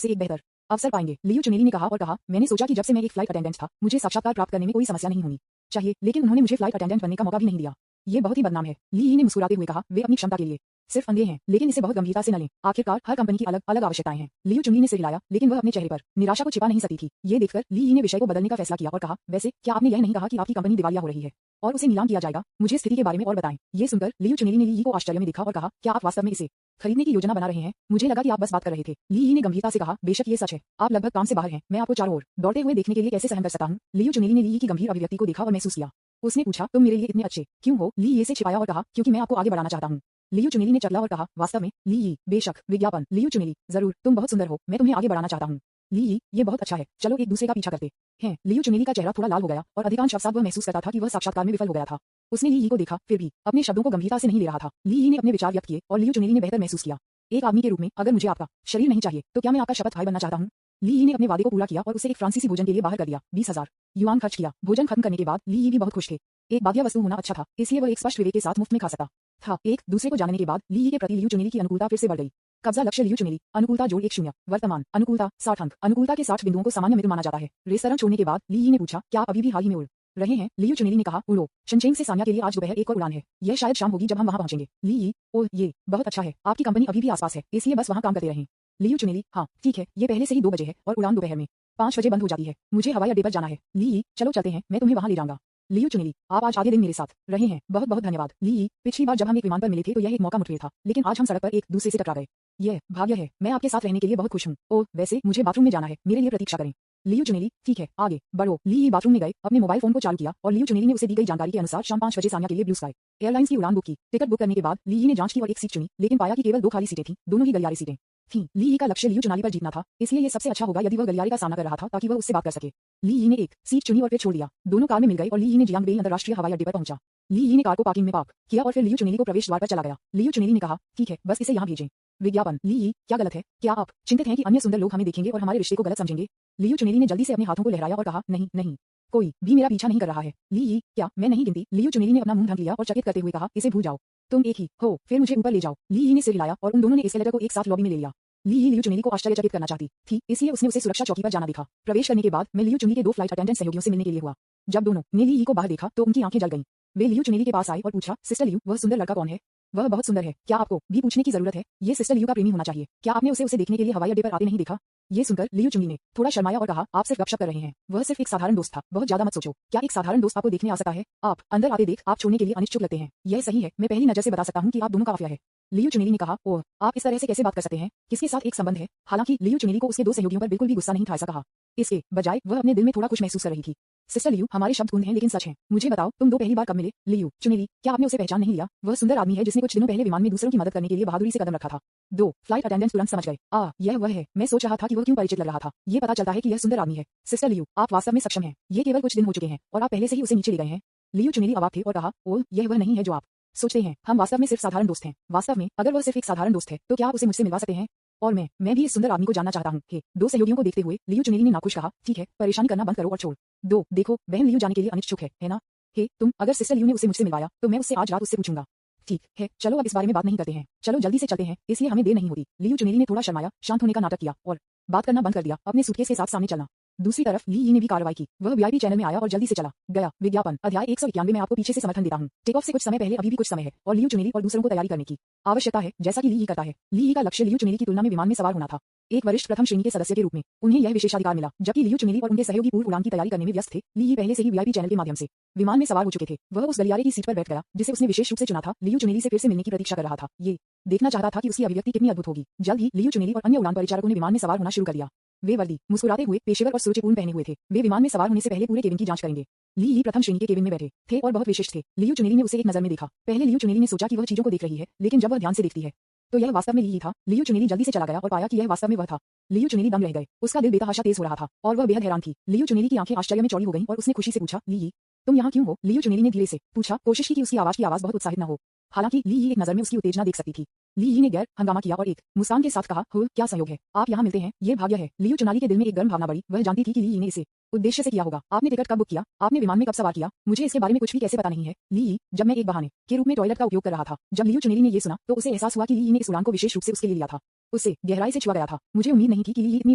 से एक बेहतर अवसर पाएंगे। लियू चुनेली ने कहा और कहा, मैंने सोचा कि जब से मैं एक फ्लाइट अटेंडेंट था, मुझे साक्षात्कार प्राप्त करने में कोई समस्या नहीं होनी चाहिए, लेकिन उन्होंने मुझे फ्लाइट अटेंडेंट बनने का मौका भी नहीं दिया। ये बहुत ही बदनाम है। ली यी ने मुस्कुराते हुए कहा, वे अपनी क्षमता के लिए सिर्फ अंधे हैं, लेकिन इसे बहुत गंभीरता से न लें। आखिरकार हर कंपनी की अलग अलग आवश्यकताएं हैं। लियू चुनेली ने सिर हिलाया, लेकिन वह अपने चेहरे पर निराशा को छिपा नहीं सकती थी। ये देखकर ली यी ने विषय को बदलने का फैसला किया और कहा, वैसे क्या आपने यह नहीं कहा कि आपकी कंपनी दिवालिया हो रही है और उसे नीलाम किया जाएगा? मुझे स्थिति के बारे में और बताएं। ये सुनकर लियू चुनेली ने ली यी को आश्चर्य में देखा और कहा, क्या आप वास्तव में इसे खरीदने की योजना बना रहे हैं? मुझे लगा कि आप बस बात कर रहे थे। ली यी ने गंभीरता से कहा, बेशक ये सच है। आप लगभग काम से बाहर हैं। मैं आपको चारों ओर दौड़ते हुए देखने के लिए कैसे सहन कर सकता हूँ? लियू चुनेली ने ली यी की गंभीर अभिव्यक्ति को देखा और महसूस किया। उसने पूछा, तुम मेरे लिए इतने अच्छे क्यों हो? ली यी से छिपाया और कहा, क्योंकि मैं आपको आगे बढ़ाना चाहता हूँ। लियू चुनेली ने चटला और कहा, वास्तव में? ली यी, बेशक। विज्ञापन लियू चुनेली, जरूर, तुम बहुत सुंदर हो, मैं तुम्हें आगे बढ़ाना चाहता हूँ। ली यी, ये बहुत अच्छा है, चलो एक दूसरे का पीछा करते हैं। लियू चुनेली का चेहरा थोड़ा लाल हो गया और अधिकांश अवसर वह महसूस करता था कि वह साक्षात्कार में विफल हो गया था। उसने ली यी को देखा, फिर भी अपने शब्दों को गंभीरता से नहीं ले रहा था। ली यी ने अपने विचार व्यक्त किए और लियू चुनेली ने बेहतर महसूस किया। एक आदमी के रूप में अगर मुझे आपका शरीर नहीं चाहिए, तो क्या मैं आपका शपथ भाई बनना चाहता हूँ? ली यी ने अपने वादे को पूरा किया और उसे एक फ्रांसीसी भोजन के लिए बाहर कर दिया। 20,000 युआन खर्च किया। भोजन खत्म करने के बाद ली यी भी बहुत खुश थे। एक बाध्य वस्तु होना अच्छा था, इसलिए वह एक स्पष्ट विवेक के साथ मुफ्त में खा सकता था। एक दूसरे को जानने के बाद ली यी के प्रति लियू चुनेली की अनुकूलता फिर से बढ़ गई। कब्जा लक्ष्य लियू चुनेली, अनुकूलता जोड़ 1 0, वर्तमान अनुकूलता 60 अंक। अनुकूलता के 60 बिंदुओं को सामान्य मित्र माना जाता है। रेस्तरां छोड़ने के बाद ली यी ने पूछा, क्या आप अभी भी हाल ही में उड़ रहे हैं? लियू चुनेली ने कहा, उड़ो। शनचेंग से सान्या के लिए आज दोपहर 1 और उड़ान है। यह शायद शाम होगी जब हम वहां पहुंचेंगे। ली यी, ओह ये बहुत अच्छा है, आपकी कंपनी अभी भी आसपास है, इसलिए बस वहां काम करते रहें। लियू चुनेली, हाँ ठीक है, ये पहले से ही 2 बजे है और उड़ान दोपहर में 5 बजे बंद हो जाती है। मुझे हवाई अड्डे पर जाना है। ली यी, चलो चलते हैं, मैं तुम्हें वहां ले जाऊंगा। लियू चुनेली, आप आज आधे दिन मेरे साथ रहे हैं, बहुत बहुत धन्यवाद। ली यी, पिछली बार जब हम एक विमान पर मिले थे तो यह एक मौका मुठभेड़ था, लेकिन आज हम सड़क पर एक दूसरे से टकरा गए। यह भाग्य है, मैं आपके साथ रहने के लिए बहुत खुश हूँ। ओह वैसे मुझे बाथरूम में जाना है, मेरे लिए प्रतीक्षा करें। लियू चुनेली, ठीक है, आगे बढ़ो। ली यी बाथरूम में गए, अपने मोबाइल फोन को चालू किया और लियू चुनेली ने उसे दी गई जानकारी के अनुसार शाम 5 बजे सान्या के लिए ब्लू स्काई एयरलाइंस की उड़ान बुक की। टिकट बुक करने के बाद ली यी ने जांच की और एक सीट चुनी, लेकिन पाया कि केवल 2 खाली सीटें थीं, दोनों ही गलियारे सीटें थीं। ली यी का लक्ष्य लियू चुनाली पर जीतना था, इसलिए ये सबसे अच्छा होगा यदि वह गलियारे का सामना कर रहा था ताकि वह उससे बात कर सके। ली यी ने एक सीट चुनी और फिर छोड़ दिया। दोनों कार में मिल गए और ली यी ने जियांगबेई अंतर्राष्ट्रीय हवाई अड्डे पर पहुंचा। ली यी ने कार को पार्किंग में पार्क किया और फिर लियू चुनेली को प्रवेश द्वार पर चला गया। लियू चुनेली ने कहा, ठीक है, बस इसे यहाँ भेजें। विज्ञापन ली यी, क्या गलत है? क्या आप चिंतित हैं कि अन्य सुंदर लोग हमें देखेंगे और हमारे रिश्ते को गलत समझेंगे? लियू चुनेली ने जल्दी से अपने हाथों को लहराया और कहा, नहीं नहीं, कोई भी मेरा पीछा नहीं कर रहा है। ली यी, क्या मैं नहीं गिनती? लियू चुनेली ने अपना मुंह ढक लिया और चकित करते हुए कहा, इसे भूल जाओ, तुम एक ही हो, फिर मुझे ऊपर ले जाओ। ली यी ने सिर हिलाया और उन दोनों ने एस्केलेटर को एक साथ लॉबी में ले लिया। ली यी लियू चुनेली को आश्चर्यचकित करना चाहती थी, इसलिए उसने उसे सुरक्षा चौकी पर जाना देखा। प्रवेश करने के बाद मैं लियू चुनेली के 2 फ्लाइट अटेंडेंट सहयोगियों से मिलने के लिए हुआ। जब दोनों ने ली यी को बाहर देखा तो उनकी आंखें जल गईं। वे लियू चुनेली के पास आए और पूछा, सिस्टर लियू, वह सुंदर लड़का कौन है? वह बहुत सुंदर है, क्या आपको भी पूछने की जरूरत है? ये सिस्टर लियू का प्रेमी होना चाहिए। क्या आपने उसे देखने के लिए हवाई अड्डे पर आते नहीं देखा? ये सुनकर लियू चुनेली ने थोड़ा शर्माया और कहा, आप सिर्फ गपशप कर रहे हैं, वह सिर्फ एक साधारण दोस्त था, बहुत ज्यादा मत सोचो। क्या एक साधारण दोस्त आपको देखने आ सकता है? आप अंदर आते देख आप छोड़ने के लिए अनिश्चुप लगते हैं। यह सही है, मैं पहली नजर से बता सकता हूँ कि आप दोनों का काफिया है। लियू चुनेली ने कहा, ओह, आप इस तरह से कैसे बात कर सकते हैं? किसके साथ एक संबंध है? हालांकि लियू चुनेली को उसके 2 सहयोगियों पर बिल्कुल भी गुस्सा नहीं था ऐसा कहा। इसके बजाय वह अपने दिल में थोड़ा खुश महसूस कर रही थी। सिस्टर लियू, हमारे शब्द कुंद हैं लेकिन सच हैं। मुझे बताओ, तुम 2 पहली बार कब मिले? लियू चुनेली, क्या आपने उसे पहचान नहीं लिया? वह सुंदर आदमी है जिसने कुछ दिनों पहले विमान में दूसरों की मदद करने के लिए बहादुरी से कदम रखा था। 2 फ्लाइट अटेंडेंट्स तुरंत समझ गए, यह वह है। मैं सोच रहा था कि वह क्यों परिचित लग रहा था। ये पता चलता है कि यह सुंदर आदमी है। सिस्टर लियू, आप वास्तव में सक्षम हैं। ये केवल कुछ दिन हो चुके हैं और आप पहले से ही उसे नीचे ले गए हैं। लियू चुनेली अवाक थे और कहा, ओह, यह वह नहीं है जो आप सोचते हैं। हम वास्तव में सिर्फ साधारण दोस्त हैं। वास्तव में अगर वह सिर्फ एक साधारण दोस्त है तो क्या आप उसे मुझसे मिलवा सकते हैं? और मैं भी इस सुंदर आदमी को जानना चाहता हूँ। 2 सहयोगियों को देखते हुए लियू चुनेली ने नाखुश कहा, ठीक है, परेशानी करना बंद करो और छोड़ दो। देखो, बहन लियू जाने के लिए अनिच्छुक है ना? तुम अगर सिस्टर लियू ने उसे मुझसे मिलवाया तो मैं उससे आज रात उससे पूछूंगा। ठीक है, चलो अब इस बारे में बात नहीं करते हैं, चलो जल्दी से चलते हैं, इसलिए हमें देर नहीं होती। लियू चुनेली ने थोड़ा शर्माया, शांत होने का नाटक किया और बात करना बंद कर दिया। अपने सूटकेस के साथ सामने चलना दूसरी तरफ ली यी ने भी कार्रवाई की। वह वीआईपी चैनल में आया और जल्दी से चला गया। विज्ञापन अध्याय 191 में आपको पीछे से समर्थन देता हूँ। टेक ऑफ से कुछ समय पहले अभी भी कुछ समय है और लियू चुनेली और दूसरों को तैयारी करने की आवश्यकता है, जैसा कि ली यी करता है। ली यी का लक्ष्य लियू चुनेली की तुलना में विमान में सवार होना था। एक वरिष्ठ प्रथम श्रेणी के सदस्य के रूप में उन्हें यह विशेषाधिकार मिला, जबकि लियू चुनेली और उनके सहयोगी पूर्व उड़ान की तैयारी करने में व्यस्त थे। ली यी पहले से ही वीआईपी चैनल के माध्यम से विमान में सवार हो चुके थे। वह उस गलियारे की सीट पर बैठ गया जिसे उसने विशेष रूप से चुना था। लियू चुनेली से फिर से मिलने की प्रतीक्षा कर रहा था। ये देखना चाहता था कि उसकी अभिव्यक्ति कितनी अद्भुत होगी। जल्द ही लियू चुनेली और अन्य उड़ान परिचारकों ने विमान में सवार होना शुरू कर दिया। वे वर्दी, मुस्कुराते हुए, पेशेवर और सुरुचिपूर्ण पहने हुए थे। वे विमान में सवार होने से पहले पूरे केबिन की जांच करेंगे। ली यी प्रथम श्रेणी के केबिन में बैठे थे और बहुत विशिष्ट थे। लियू चुनेली ने उसे एक नजर में देखा। पहले लियू चुनेली ने सोचा कि वह चीजों को देख रही है, लेकिन जब वह ध्यान से देखती है तो यह वास्तव में ली यी था। लियू चुनेली जल्दी से चला गया और पाया कि यह वास्तव में वह था। लियू चुनेली दम रह गए। उसका दिल बेतहाशा तेज हो रहा था और वह बेहद हैरान थी। लियू चुनेली की आंखें आश्चर्य में चौड़ी हो गईं और उसने खुशी से पूछा, ली यी, तुम यहाँ क्यों हो? लियू चुनेली ने धीरे से पूछा, कोशिश की उसकी आवाज बहुत उत्साहित न हो। हालांकि ली यी एक नजर में उसकी उत्तेजना देख सकती थी। ली यी ने गैर हंगामा किया और एक मुस्कान के साथ कहा, हो, क्या संयोग है, आप यहाँ मिलते हैं, ये भाग्य है। लियू चुनाली के दिल में एक गर्म भावना बढ़ी। वह जानती थी कि ली यी ने इसे उद्देश्य से किया होगा। आपने टिकट कब बुक किया? आपने विमान में कब सवार किया? मुझे इसके बारे में कुछ भी कैसे पता नहीं है। ली यी, जब मैं एक बहाने के रूप में टॉयलेट का उपयोग कर रहा था। जब लियू चुनेली ने ये सुना तो उसे एहसास हुआ कि ली यी ने इस उड़ान को विशेष रूप से उसके लिए लिया था। उसे गहराई से छुआ गया था। मुझे उम्मीद नहीं थी कि ली यी इतनी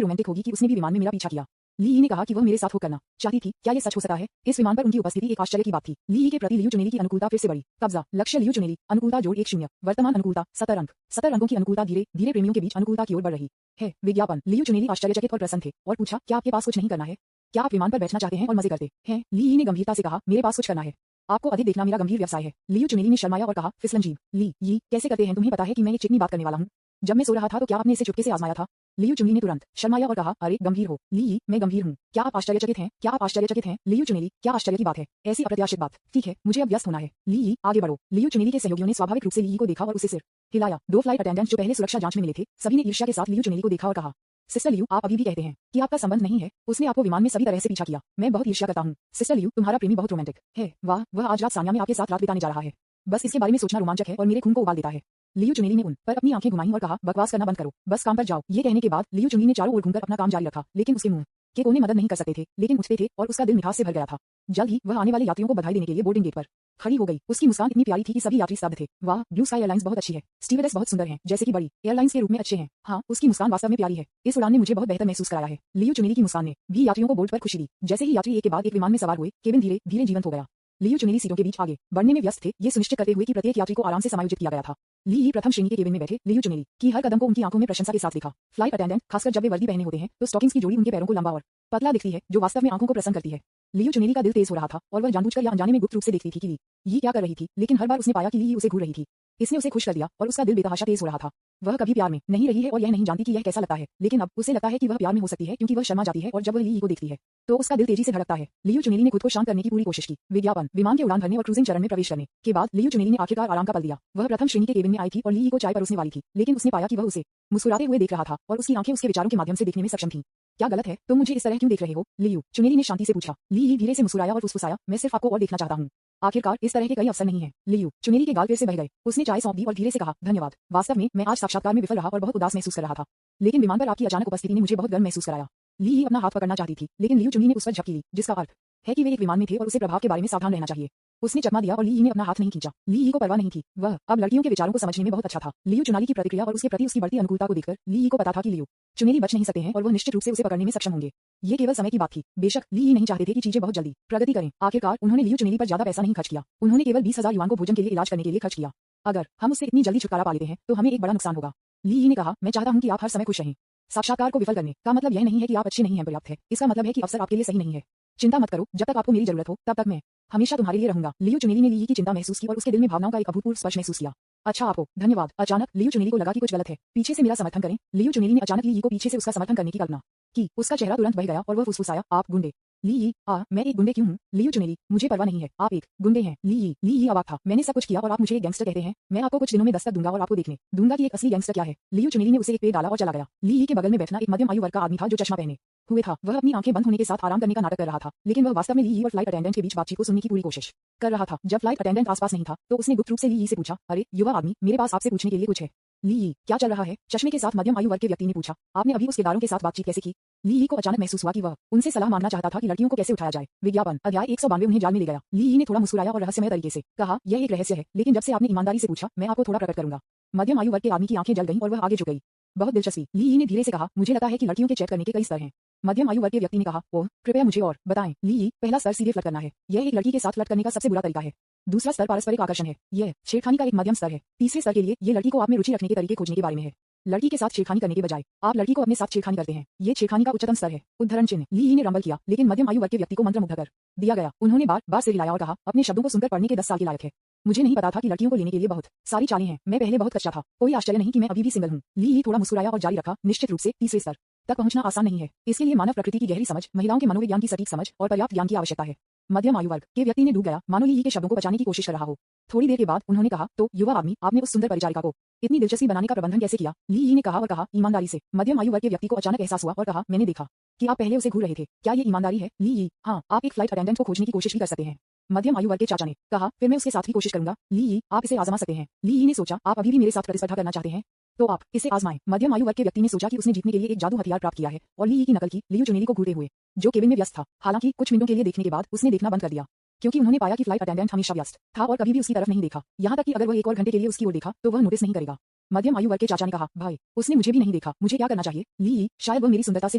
रोमांटिक होगी कि उसने भी विमान में मेरा पीछा किया। ली यी ने कहा कि वह मेरे साथ हो करना चाहती थी। क्या यह सच हो सकता है? इस विमान पर उनकी उपस्थिति एक आश्चर्य की बात थी। ली यी के प्रति लियू चुनेली की अनुकूलता फिर से बढ़ी। कब्जा, लक्ष्य लियू चुनेली, अनुकूलता जोड़ 1-0, वर्तमान अनुकूलता 70 अंक। 70 अंकों की अनुकूलता धीरे धीरे प्रेमियों के बीच अनुकूलता की ओर बढ़ रही है। विज्ञापन। लियू चुनेली आश्चर्यचकित और प्रसन्न थे और पूछा, क्या आपके पास कुछ नहीं करना है? क्या आप विमान पर बैठना चाहते हैं और मजे करते हैं? ली यी ने गंभीरता से कहा, मेरे पास कुछ करना है। आपको अधिक देखना मेरा गंभीर व्यवसाय है। लियू चुनेली ने शर्माया और कहा, फिसलन जीभ। ली यी, कैसे करते हैं? तुम्हें पता है कि मैं एक चिकनी बात करने वाला हूँ। जब मैं सो रहा था तो क्या आपने इसे चुपके से आजमाया था? लियू चुनेली ने तुरंत शर्माया और कहा, अरे गंभीर हो? ली यी, मैं गंभीर हूँ। क्या आप आश्चर्यचकित हैं? क्या आप आश्चर्यचकित हैं? लियू चुनेली, क्या आश्चर्य की बात है? ऐसी अप्रत्याशित बात। ठीक है, मुझे अब व्यस्त होना है। ली यी, आगे बढ़ो। लियू चुनेली के सहयोगियों ने स्वाभाविक रूप से ली यी को देखा और उसे सिर हिलाया। 2 फ्लाइट अटेंडेंट्स जो पहले सुरक्षा जांच में मिले थे, सभी ने ईर्ष्या के साथ लियू चुनेली को देखा और कहा, सिस्टर लियू, आप अभी भी कहते हैं कि आपका संबंध नहीं है? उसने आपको विमान में सभी तरह से पीछा किया। मैं बहुत ईर्ष्या करता हूँ। सिस्टर लियू, तुम्हारा प्रेमी बहुत रोमांटिक है। वाह, वह आज रात सान्या में आपके साथ रात बिताने जा रहा है। बस इसके बारे में सोचना रोमांचक है और मेरे खून को उबाल देता है। लियू चुनेली ने उन पर अपनी आंखें घुमाईं और कहा, बकवास करना बंद करो, बस काम पर जाओ। ये कहने के बाद लियू चुनेली ने चारों ओर घूमकर अपना काम जारी रखा, लेकिन उसके मुंह के कोने मदद नहीं कर सकते थे, लेकिन उठते थे और उसका दिल मिठास से भर गया था। जल्द ही वह आने वाले यात्रियों को बधाई देने के लिए बोर्डिंग गेट पर खड़ी हो गई। उसकी मुस्कान इतनी प्यारी थी कि सभी यात्री स्तब्ध थे। वाह, ब्लू स्काई एयरलाइंस बहुत अच्छी है। स्टीवर्डेस बहुत सुंदर हैं, जैसे कि बड़ी एयरलाइंस के रूप में अच्छे हैं। हाँ, उसकी मुस्कान वास्तव में प्यारी है। इस उड़ान ने मुझे बहुत बेहतर महसूस कराया है। लियू चुनेली की मुस्कान ने भी यात्रियों को बोर्ड पर खुशी दी। जैसे ही यात्री एक के बाद एक विमान में सवार हुए, केबिन धीरे धीरे जीवंत हो गया। लियू चुनेली सीटों के बीच आगे बढ़ने में व्यस्त थे, ये सुनिश्चित करते हुए कि प्रत्येक यात्री को आराम से समायोजित किया गया था। ली यी प्रथम श्रेणी के केबिन में बैठे लियू चुनेली की हर कदम को उनकी आंखों में प्रशंसा के साथ देखा। फ्लाइट अटेंडेंट, खासकर जब वे वर्दी पहने होते हैं तो स्टॉकिंग्स की जोड़ी उनके पैरों को लंबा और पतला दिखती है, जो वास्तव में आंखों को प्रसन्न करती है। लियू चुनेली का दिल तेज हो रहा था और वह जानबूझकर या अनजाने में गुप्त रूप से देखती थी कि ली यी क्या कर रही थी, लेकिन हर बार उसने पाया कि ली यी उसे घूर रही थी। इसने उसे खुश कर दिया और उसका दिल बेतहाशा तेज हो रहा था। वह कभी प्यार में नहीं रही है और यह नहीं जानती कि यह कैसा लगता है, लेकिन अब उसे लगता है कि वह प्यार में हो सकती है क्योंकि वह शर्मा जाती है और जब वह ली यी को देखती है तो उसका दिल तेजी से धड़कता है। लियू चुनेली ने खुद को शांत करने की पूरी कोशिश की। विज्ञापन। विमान के उड़ान भरने और क्रूजिंग चरण में प्रवेश करने के बाद लियू चुनेली ने आखिरकार आराम का पल दिया। वह प्रथम श्रेणी के केबिन में आई थी और ली यी को चाय परोसने वाली थी, लेकिन उसने पाया कि वह उसे मुस्कुराते हुए देख रहा था और उसकी आंखें उसके विचारों के माध्यम से देखने में सक्षम थीं। क्या गलत है? तुम मुझे इस तरह क्यों देख रहे हो? लियू चुनेली ने शांति से पूछा। ली यी धीरे से मुस्कुराया और फुसफुसाया, मैं सिर्फ आपको और देखना चाहता हूँ। आखिरकार इस तरह के कई अवसर नहीं है। लियू चुनेली के गाल फिर से बह गए। उसने चाय सौंप दी और धीरे से कहा, धन्यवाद। वास्तव में मैं आज साक्षात्कार में विफल रहा और बहुत उदास महसूस कर रहा था, लेकिन विमान पर आपकी अचानक उपस्थिति ने मुझे बहुत गर्व महसूस कराया। ली यी अपना हाथ पकड़ना चाहती थी, लेकिन लियू चुनेली ने उस पर झपकी ली, जिसका अर्थ है कि वे एक विमान में थे और उसे प्रभाव के बारे में सावधान रहना चाहिए। उसने चकमा दिया और ली यी ने अपना हाथ नहीं खींचा। ली यी को परवाह नहीं थी। वह अब लड़कियों के विचारों को समझने में बहुत अच्छा था। लियू चुनेली की प्रतिक्रिया और उसके प्रति उसकी बढ़ती अनुकूलता को देखकर ली यी को पता था कि लियू चुनेली बच नहीं सकते हैं और वह निश्चित रूप से उसे पकड़ने में सक्षम होंगे। ये केवल समय की बात थी। बेशक ली यी नहीं चाहते थे कि चीजें बहुत जल्दी प्रगति करें। आखिरकार उन्होंने लियू चुनेली पर ज्यादा पैसा नहीं खर्च किया। उन्होंने केवल 20,000 युवाओं को भोजन के लिए इलाज करने के लिए खर्च किया। अगर हम उससे इतनी जल्दी छुटकारा पा लेते हैं तो हमें एक बड़ा नुकसान होगा। ली यी ने कहा, मैं चाहता हूं कि आप हर समय खुश रहें। साक्षात्कार को विफल करने का मतलब यह नहीं है कि आप अच्छे नहीं हैं, पर्याप्त है। इसका मतलब है कि अवसर आपके लिए सही नहीं है। चिंता मत करो, जब तक आपको मेरी जरूरत हो तब तक मैं हमेशा तुम्हारे लिए रहूंगा। लियू चुनेली ने ली यी की चिंता महसूस की और उसके दिल में भावनाओं का एक अभूतपूर्व स्पर्श महसूस किया। अच्छा आपको धन्यवाद। अचानक लियू चुनेली को लगा कि कुछ गलत है। पीछे से मेरा समर्थन करें। लियू चुनेली ने अचानक ली यी को पीछे से उसका समर्थन करने की कल्पना की। उसका चेहरा तुरंत बह गया और वह फुसफुसाया, आप गुंडे। ली यी, मैं एक गुंडे क्यों हूँ? लियू चुनेली, मुझे परवाह नहीं है, आप एक गुंडे हैं। ली यी अवाक था। मैंने सब कुछ किया और आप मुझे एक गैंगस्टर कहते हैं? मैं आपको कुछ दिनों में दस्तक दूंगा और आपको देखने दूंगा कि एक असली गैंगस्टर क्या है। लियू चुनेली ने उसे एक पेड़ डाला और चला गया। ली यी के बगल में बैठना एक मध्यम आयु वर्ग का आदमी था जो चश्मा पहने हुए था। वह अपनी आंखें बंद होने के साथ आराम करने का नाटक कर रहा था, लेकिन वह वास्तव में ली यी और फ्लाइट अटेंडेंट के बीच बातचीत को सुनने की पूरी कोशिश कर रहा था। जब फ्लाइट अटेंडेंट आसपास नहीं था तो उसने गुप्त रूप से ली यी से पूछा, अरे युवा आदमी, मेरे पास आपसे पूछने के लिए कुछ है। ली यी, क्या चल रहा है? चश्मे के साथ मध्यम आयु वर्ग के व्यक्ति ने पूछा। आपने अभी उस किरदारों के साथ बातचीत कैसे की? ली यी को अचानक महसूस हुआ कि वह उनसे सलाह मांगना चाहता था कि लड़कियों को कैसे उठाया जाए। विज्ञापन। अध्याय 192 उन्हें जाल में ले गया। ली यी ने थोड़ा मुस्कुराया और रहस्यमय तरीके से कहा, यह एक रहस्य है, लेकिन जब से आपने ईमानदारी से पूछा, मैं आपको थोड़ा प्रकट करूंगा। मध्यम आयु वर्ग के आदमी की आंखें जल गईं और वह आगे झुक गई। बहुत दिलचस्पी। ली यी ने धीरे से कहा, मुझे लगता है कि लड़कियों के चैट करने के कई स्तर हैं। मध्यम आयु वर्ग के व्यक्ति ने कहा, ओह कृपया मुझे और बताएं। ली, पहला स्तर सीधे फ्लर्ट करना है। यह एक लड़की के साथ फ्लर्ट करने का सबसे बुरा तरीका है। दूसरा स्तर पारस्परिक आकर्षण है। यह छेड़खानी का एक मध्यम स्तर है। तीसरे स्तर के लिए ये लड़की को आप में रुचि रखने के तरीके खोजने के बारे में है। लड़की के साथ छेड़खानी करने के बजाय आप लड़की को अपने साथ छेड़खानी करते हैं। ये छेड़खानी का उच्चतम स्तर है। उद्धरण चिन्ह। ली ने रंबल किया, लेकिन मध्यम आयु वर्ग के व्यक्ति को मंत्रमुग्ध कर दिया गया। उन्होंने बार बार सिर हिलाया और कहा, अपने शब्दों को सुनकर पढ़ने के 10 साल के लायक है। मुझे नहीं पता था कि लड़कियों को लेने के लिए बहुत सारी चालें हैं। मैं पहले बहुत कच्चा था। कोई आश्चर्य नहीं कि मैं अभी भी सिंगल हूँ। ली थोड़ा मुस्कुराया और जारी रखा, निश्चित रूप से तीसरे स्तर तक पहुंचना आसान नहीं है। इसके लिए मानव प्रकृति की गहरी समझ, महिलाओं के मनोविज्ञान की सटीक समझ और पर्याप्त ज्ञान की आवश्यकता है। मध्यम आयु वर्ग के व्यक्ति ने डूब गया, मानो ली के शब्दों को बचाने की कोशिश कर रहा हो। थोड़ी देर के बाद उन्होंने कहा, तो युवा आदमी, आपने उस सुंदर परिचारिका को इतनी दिलचस्पी बनाने का प्रबंधन कैसे किया? ली ने कहा और कहा, ईमानदारी से। मध्यम आयु वर्ग के व्यक्ति को अचानक एहसास हुआ और कहा, मैंने देखा कि आप पहले उसे घूर रहे थे। क्या ये ईमानदारी है? ली, हाँ, आप एक फ्लाइट अटेंडेंट को खोजने की कोशिश भी कर सकते हैं। मध्यम आयु वर्ग के चाचा ने कहा, फिर मैं उसके साथ भी कोशिश करूंगा। ली, आप इसे आजमा सकते हैं। ली ने सोचा, आप अभी भी मेरे साथ प्रतिस्पर्धा करना चाहते हैं, तो आप इसे आजमाएं। मध्यम आयु वर्ग के व्यक्ति ने सोचा कि उसने जीतने के लिए एक जादू हथियार प्राप्त किया है और ली की नकल की। लियू चुनेली को घूरते हुए, जो केबिन में व्यस्त था। हालांकि कुछ मिनटों के लिए देखने के बाद उसने देखना बंद कर दिया, क्योंकि उन्होंने पाया कि फ्लाइट अटेंडेंट हमेशा व्यस्त था और कभी भी उसकी तरफ नहीं देखा। यहाँ तक कि अगर वह एक और घंटे के लिए उसकी ओर देखा तो वह नोटिस नहीं करेगा। मध्यम आयु वर्ग के चाचा ने कहा, भाई, उसने मुझे भी नहीं देखा, मुझे क्या करना चाहिए? ली, शायद वह मेरी सुंदरता से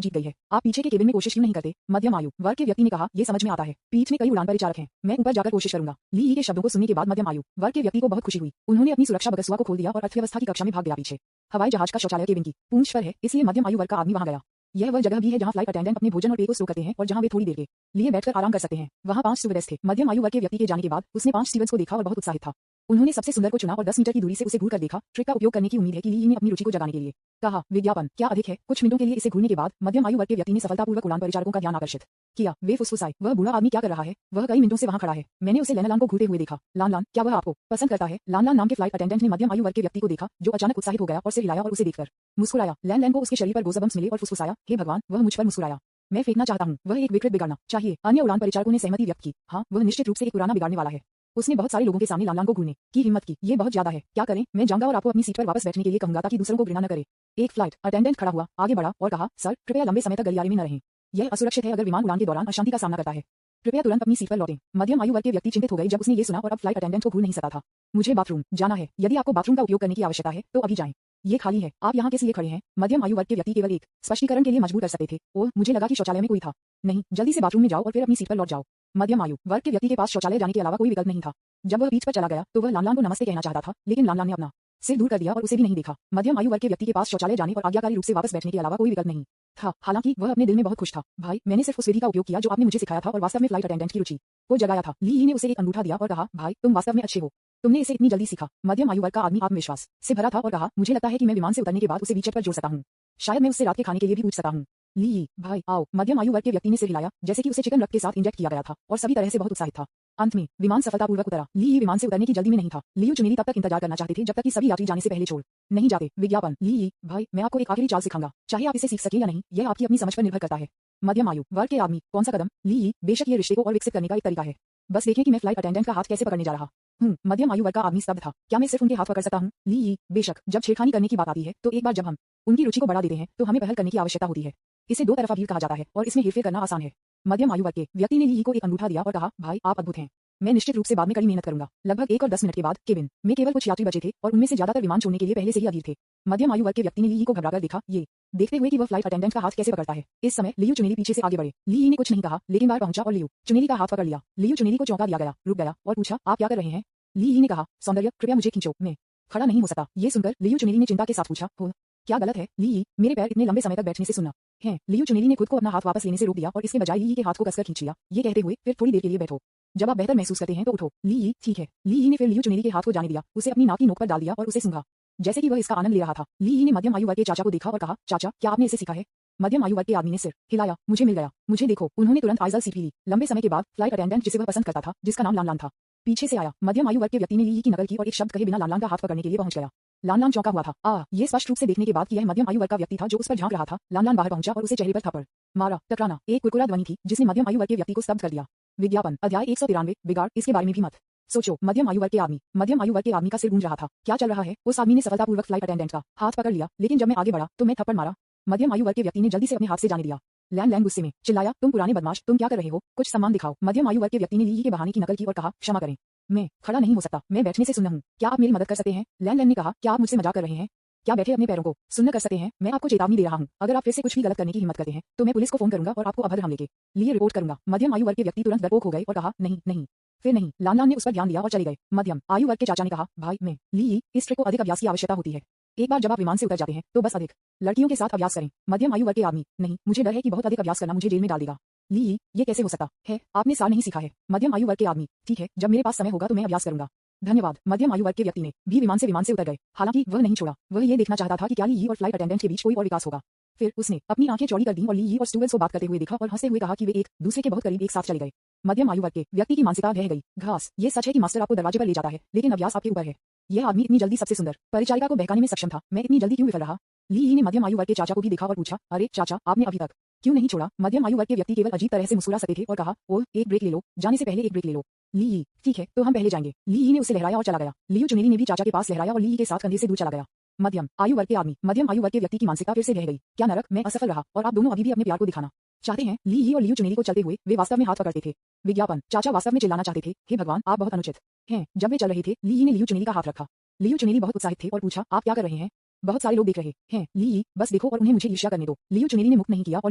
जीत गई है। आप पीछे के केबिन में कोशिश क्यों नहीं करते? मध्यम आयु वर्ग के व्यक्ति ने कहा, ये समझ में आता है। पीठ में कई उड़ान परिचारक हैं, मैं ऊपर जाकर कोशिश करूंगा। ली के शब्दों को सुनने के बाद मध्यम आयु वर्ग के व्यक्ति को बहुत खुशी हुई। उन्होंने अपनी सुरक्षा बगसुआ को खोल दिया और अर्थव्यवस्था की कक्षा में भाग गया। पीछे हवाई जहाज का शौचालय केबिन की पूंछ पर है, इसलिए मध्यम आयु वर्ग का आदमी वहां गया। यह वह जगह भी है जहां फ्लाइट अटेंडेंट अपने भोजन और पेय को स्टोर करते हैं और जहां वे थोड़ी देर के लिए बैठकर आराम कर सकते हैं। वहां 5 स्टुवर्डेस थे। मध्यम आयु वर्ग के व्यक्ति के जाने के बाद उसने 5 स्टीवर्ड्स को देखा और बहुत उत्साहित था। उन्होंने सबसे सुंदर को चुना और 10 मीटर की दूरी से उसे घूर कर देखा। ट्रिक का उपयोग करने की उम्मीद है कि ली ने अपनी रुचि को जगाने के लिए कहा, विज्ञापन क्या अधिक है? कुछ मिनटों के लिए इसे घूरने के बाद मध्यम आयु वर्ग के व्यक्ति ने सफलतापूर्वक उड़ान परिचारकों का ध्यान आकर्षित किया। वे फुसफुसाए, वह बूढ़ा आदमी क्या कर रहा है? वह कई मिनटों से वहां खड़ा है। मैंने उसे लैन को घूरते हुए देखा। लान, क्या वह आपको पसंद करता है? लान नाम के फ्लाइट अटेंडेंट ने मध्यम आयु वर्ग के व्यक्ति को देखा, जो अचानक उत्साहित हो गया और सिर हिलाया और उसे देखकर मुस्कुराया। लैन को उसके शरीर पर गोज़बम्प्स मिले और फुसफुसाया, हे भगवान, वह मुझ पर मुस्कुराया। मैं फेंकना चाहता हूँ। वह एक विकृत बिगाड़ना चाहिए। अन्य उड़ान परिचारकों ने सहमति व्यक्त की। हाँ, वह निश्चित रूप से एक पुराना बिगाड़ने वाला है। उसने बहुत सारे लोगों के सामने लान को घूरने की हिम्मत की। ये बहुत ज्यादा है। क्या करें? मैं जाऊंगा और आपको अपनी सीट पर वापस बैठने के लिए कहूंगा ताकि दूसरों को घृणा न करे। एक फ्लाइट अटेंडेंट खड़ा हुआ, आगे बढ़ा और कहा, सर, कृपया लंबे समय तक गलियारे में न रहें। यह असुरक्षित है अगर विमान उड़ान के दौरान अशांति का सामना करता है। कृपया तुरंत अपनी सीट पर लौटें। मध्यम आयु वर्ग के व्यक्ति चिंतित हो गए जब उसने ये सुना और अब फ्लाइट अटेंडेंट को घूर नहीं सकता था। मुझे बाथरूम जाना है। यदि आपको बाथरूम का उपयोग करने की आवश्यकता है तो अभी जाएं। ये खाली है। आप यहाँ किस लिए खड़े हैं? मध्यम आयु वर्ग के व्यक्ति केवल एक स्पष्टीकरण के लिए मजबूर कर सकते थे। ओह, मुझे लगा कि शौचालय में कोई था। नहीं, जल्दी से बाथरूम में जाओ और फिर अपनी सीट पर लौट जाओ। मध्यम आयु वर्ग के व्यक्ति के पास शौचालय जाने के अलावा कोई विकल्प नहीं था। जब वह बीच पर चला गया तो वह लान को नमस्ते कहना चाहता था, लेकिन लान ने अपना सिर दूर कर दिया और उसे भी नहीं देखा। मध्यम आयु वर्ग के व्यक्ति के पास शौचालय जाने और आज्ञाकारी रूप से वापस बैठने के अलावा कोई विकल्प नहीं था। हालांकि वह अपने दिल में बहुत खुश था। भाई, मैंने सिर्फ उस विधि का उपयोग किया जो आपने मुझे सिखाया था और वास्तव में फ्लाइट अटेंडेंट की रुचि को जगाया था। ली ने उसे एक अंगूठा दिया और कहा, भाई, तुम वास्तव में अच्छे हो। तुमने इसे इतनी जल्दी सीखा। मध्यम आयु वर्ग का आदमी आत्मविश्वास से भरा था और कहा, मुझे लगता है कि मैं विमान से उतरने के बाद उसे वीचेट पर जोड़ सकता हूँ। शायद मैं उससे रात के खाने के लिए भी पूछ सकता हूँ। ली, भाई, आओ। मध्यम आयु वर्ग के व्यक्ति ने सिर हिलाया, जैसे कि उसे चिकन रक्त के साथ इंजेक्ट किया गया था और सभी तरह से बहुत उत्साहित था। अंत में विमान सफलतापूर्वक उतरा। ली विमान से उतरने की जल्दी में नहीं था। लियू चुनेली तब तक इंतजार करना चाहते थे जब तक कि सभी यात्री जाने से पहले छोड़ नहीं जाते। विज्ञापन। ली, भाई, मैं आपको एक आखिरी चाल सिखाऊंगा, चाहे आप इसे सीख सके या नहीं, यह आपकी अपनी समझ पर निर्भर करता है। मध्यम आयु वर्ग के आदमी, कौन सा कदम? ली, बेशक ये रिश्ते को और विकसित करने का एक तरीका है। बस देखें कि मैं फ्लाइट अटेंडेंट का हाथ कैसे पकड़ने जा रहा हूँ। मध्यम आयु वर्ग का आदमी स्तब्ध था। क्या मैं सिर्फ उनके हाथ पकड़ सकता हूँ? ली, बेशक। जब छेड़खानी करने की बात आती है तो एक बार जब हम उनकी रुचि को बढ़ा देते हैं तो हमें पहल करने की आवश्यकता होती है। इसे दो तरफा भीड़ कहा जाता है और इसमें हेरफेर करना आसान है। मध्यम आयु वर्ग के व्यक्ति ने ली को एक अंगूठा दिया और कहा, भाई, आप अद्भुत हैं। मैं निश्चित रूप से बाद में कड़ी मेहनत करूंगा। लगभग 1 और 10 मिनट के बाद केबिन में केवल कुछ यात्री बचे थे और उनमें से ज्यादातर विमान छोड़ने के लिए पहले से ही अधीर थे। मध्यम आयु वर्ग के व्यक्ति ने ली को घबराकर देखा, ये देखते हुए कि वह फ्लाइट अटेंडेंट का हाथ कैसे पकड़ता है। इस समय लियू चुनेली पीछे से आगे बढ़े। ली ने कुछ नहीं कहा, लेकिन बाहर पहुंचा और लियू चुनेली का हाथ पकड़ लिया। लियू चुनेली को चौंका दिया गया, रुक गया और पूछा, आप क्या कर रहे हैं? ली ने कहा, सौंदर्य, कृपया मुझे खींचो, मैं खड़ा नहीं हो सकता। ये सुनकर लियू चुनेली ने चिंता के साथ पूछा, हो क्या गलत है? ली, मेरे पैर इतने लंबे समय तक बैठने से सुनना है। लियू चुनेली ने खुद को अपना हाथ वापस लेने से रोक दिया और इसके बजाय ली के हाथ को कसकर खींच लिया, ये कहते हुए, फिर थोड़ी देर के लिए बैठो। जब आप बेहतर महसूस करते हैं तो उठो। ली, ठीक है। ली ने फिर लियू चुनेली के हाथ को जाने दिया, उसे अपनी नाक की नोक पर डाल दिया और उसे सूंघा, जैसे कि वह इसका आनंद ले रहा था। ली ने मध्यम आयु वर्ग के चाचा को देखा और कहा, चाचा, क्या आपने इसे सीखा है? मध्यम आयु वर्ग के आदमी ने सिर हिलाया, मुझे मिल गया, मुझे देखो। उन्होंने तुरंत आइजल सीट ली। लंबे समय के बाद फ्लाइट अटेंडेंट जिसे वह पसंद करता था, जिसका नाम लान था, पीछे से आया। मध्यम आयु वर्ग के व्यक्ति ने ली की नकल की और एक शब्द कहे बिना लान का हाथ पकड़ने के लिए पहुंच गया। लान चौंका हुआ था। ये स्पष्ट रूप से देखने के बाद कि यह मध्यम आयु वर्ग का व्यक्ति था जो उस पर झांक रहा था। लान बाहर पहुंचा और उसे चेहरे पर थप्पड़ मारा। टकराना एक कुरकुरा ध्वनि थी जिसने मध्यम आयु वर्ग के व्यक्ति को स्तब्ध कर दिया। विज्ञापन। अध्याय 193, बिगाड़। इसके बारे में भी मत सोचो। मध्यम आयु वर्ग के आदमी। मध्यम आयु वर्ग के आदमी का सिर गूंज रहा था। क्या चल रहा है? उस आदमी ने सफलतापूर्वक फ्लाइट अटेंडेंट का हाथ पकड़ लिया, लेकिन जब मैं आगे बढ़ा तो मैं थप्पड़ मारा। मध्यम आयु वर्ग के व्यक्ति ने जल्दी से अपने हाथ से जाने दिया। लैन गुस्से में चिल्लाया, तुम पुराने बदमाश, तुम क्या कर रहे हो? कुछ सम्मान दिखाओ। मध्यम आयु वर्ग के व्यक्ति ने ली के बहाने की नकल की और कहा, क्षमा करें, मैं खड़ा नहीं हो सकता, मैं बैठने से सुन्न हूँ, क्या आप मेरी मदद कर सकते हैं? लैन ने कहा, क्या आप मुझसे मजाक कर रहे हैं? क्या बैठे अपने पैरों को सुन्न कर सकते हैं? मैं आपको चेतावनी दे रहा हूँ, अगर आप फिर से कुछ भी गलत करने की हिम्मत करते हैं तो मैं पुलिस को फोन करूंगा और आपको अभद्र हमले के लिए रिपोर्ट करूंगा। मध्यम आयु वर्ग के व्यक्ति तुरंत डरपोक हो गए और कहा, नहीं नहीं, फिर नहीं। लानलान ने उस पर ध्यान दिया और चले गए। मध्यम आयु वर्ग के चाचा ने कहा, भाई मैं ली, इस ट्रिक को अधिक अभ्यास की आवश्यकता होती है। एक बार जब आप विमान से उतर जाते हैं तो बस अधिक लड़कियों के साथ अभ्यास करें। मध्यम आयु वर्ग के आदमी, नहीं, मुझे डर है कि बहुत अधिक अभ्यास करना मुझे जेल में डाल देगा। ली, ये कैसे हो सकता है? आपने सार नहीं सीखा है। मध्यम आयु वर्ग के आदमी, ठीक है, जब मेरे पास समय होगा तो मैं अभ्यास करूंगा। धन्यवाद। मध्यम आयु वर्ग के व्यक्ति ने भी विमान से उतर गए। हालांकि वह नहीं छोड़ा, वह ये देखना चाहता था कि क्या ली और फ्लाइट अटेंडेंट के बीच कोई और विकास होगा। फिर उसने अपनी आंखें चौड़ी कर दी और ली और स्टूवर्ड्स को बात करते हुए देखा और हंसते हुए कहा कि वे एक दूसरे के बहुत करीब एक साथ चले गए। मध्यम आयु वर्ग के व्यक्ति की मानसिकता रह गई घास। ये सच है कि मास्टर आपको दरवाजे पर ले जाता है, लेकिन अभ्यास आपके ऊपर है। यह आदमी इतनी जल्दी सबसे सुंदर परिचारिका को बहकाने में सक्षम था, मैं इतनी जल्दी क्यों विफल रहा? ली ने मध्यम आयु वर्ग के चाचा को भी देखा और पूछा, अरे चाचा, आपने अभी तक क्यों नहीं छोड़ा? मध्यम आयु वर्ग के व्यक्ति केवल अजीब तरह से मुस्कुरा सकते थे और कहा, ओह, एक ब्रेक ले लो, जाने से पहले एक ब्रेक ले लो। ली, ठीक है, तो हम पहले जाएंगे। ली ने उसे लहराया और चला गया। लियू चुनेली ने भी चाचा के पास लहराया और ली के साथ कंधे से दूर चला गया। मध्यम आयु वर्ग के आदमी मध्यम आयु वर्ग के व्यक्ति की मानसिकता फिर से रह गई। क्या नरक, मैं असफल रहा और आप दोनों अभी भी अपने प्यार को दिखाना चाहते हैं? ली और लियू चुनेली को चलते हुए वे वास्तव में हाथ पकड़ते थे। विज्ञापन। चाचा वास्तव में चिल्लाना चाहते थे, हे भगवान, आप बहुत अनुचित हैं। जब वे चल रहे थे, ली ने लियू चुनेली का हाथ रखा। लियू चुनेली बहुत उत्साहित थे और पूछा, आप क्या कर रहे हैं? बहुत सारे लोग देख रहे हैं। ली, बस देखो और उन्हें मुझे ईर्ष्या करने दो। लियू चुनेली ने मुक्त नहीं किया और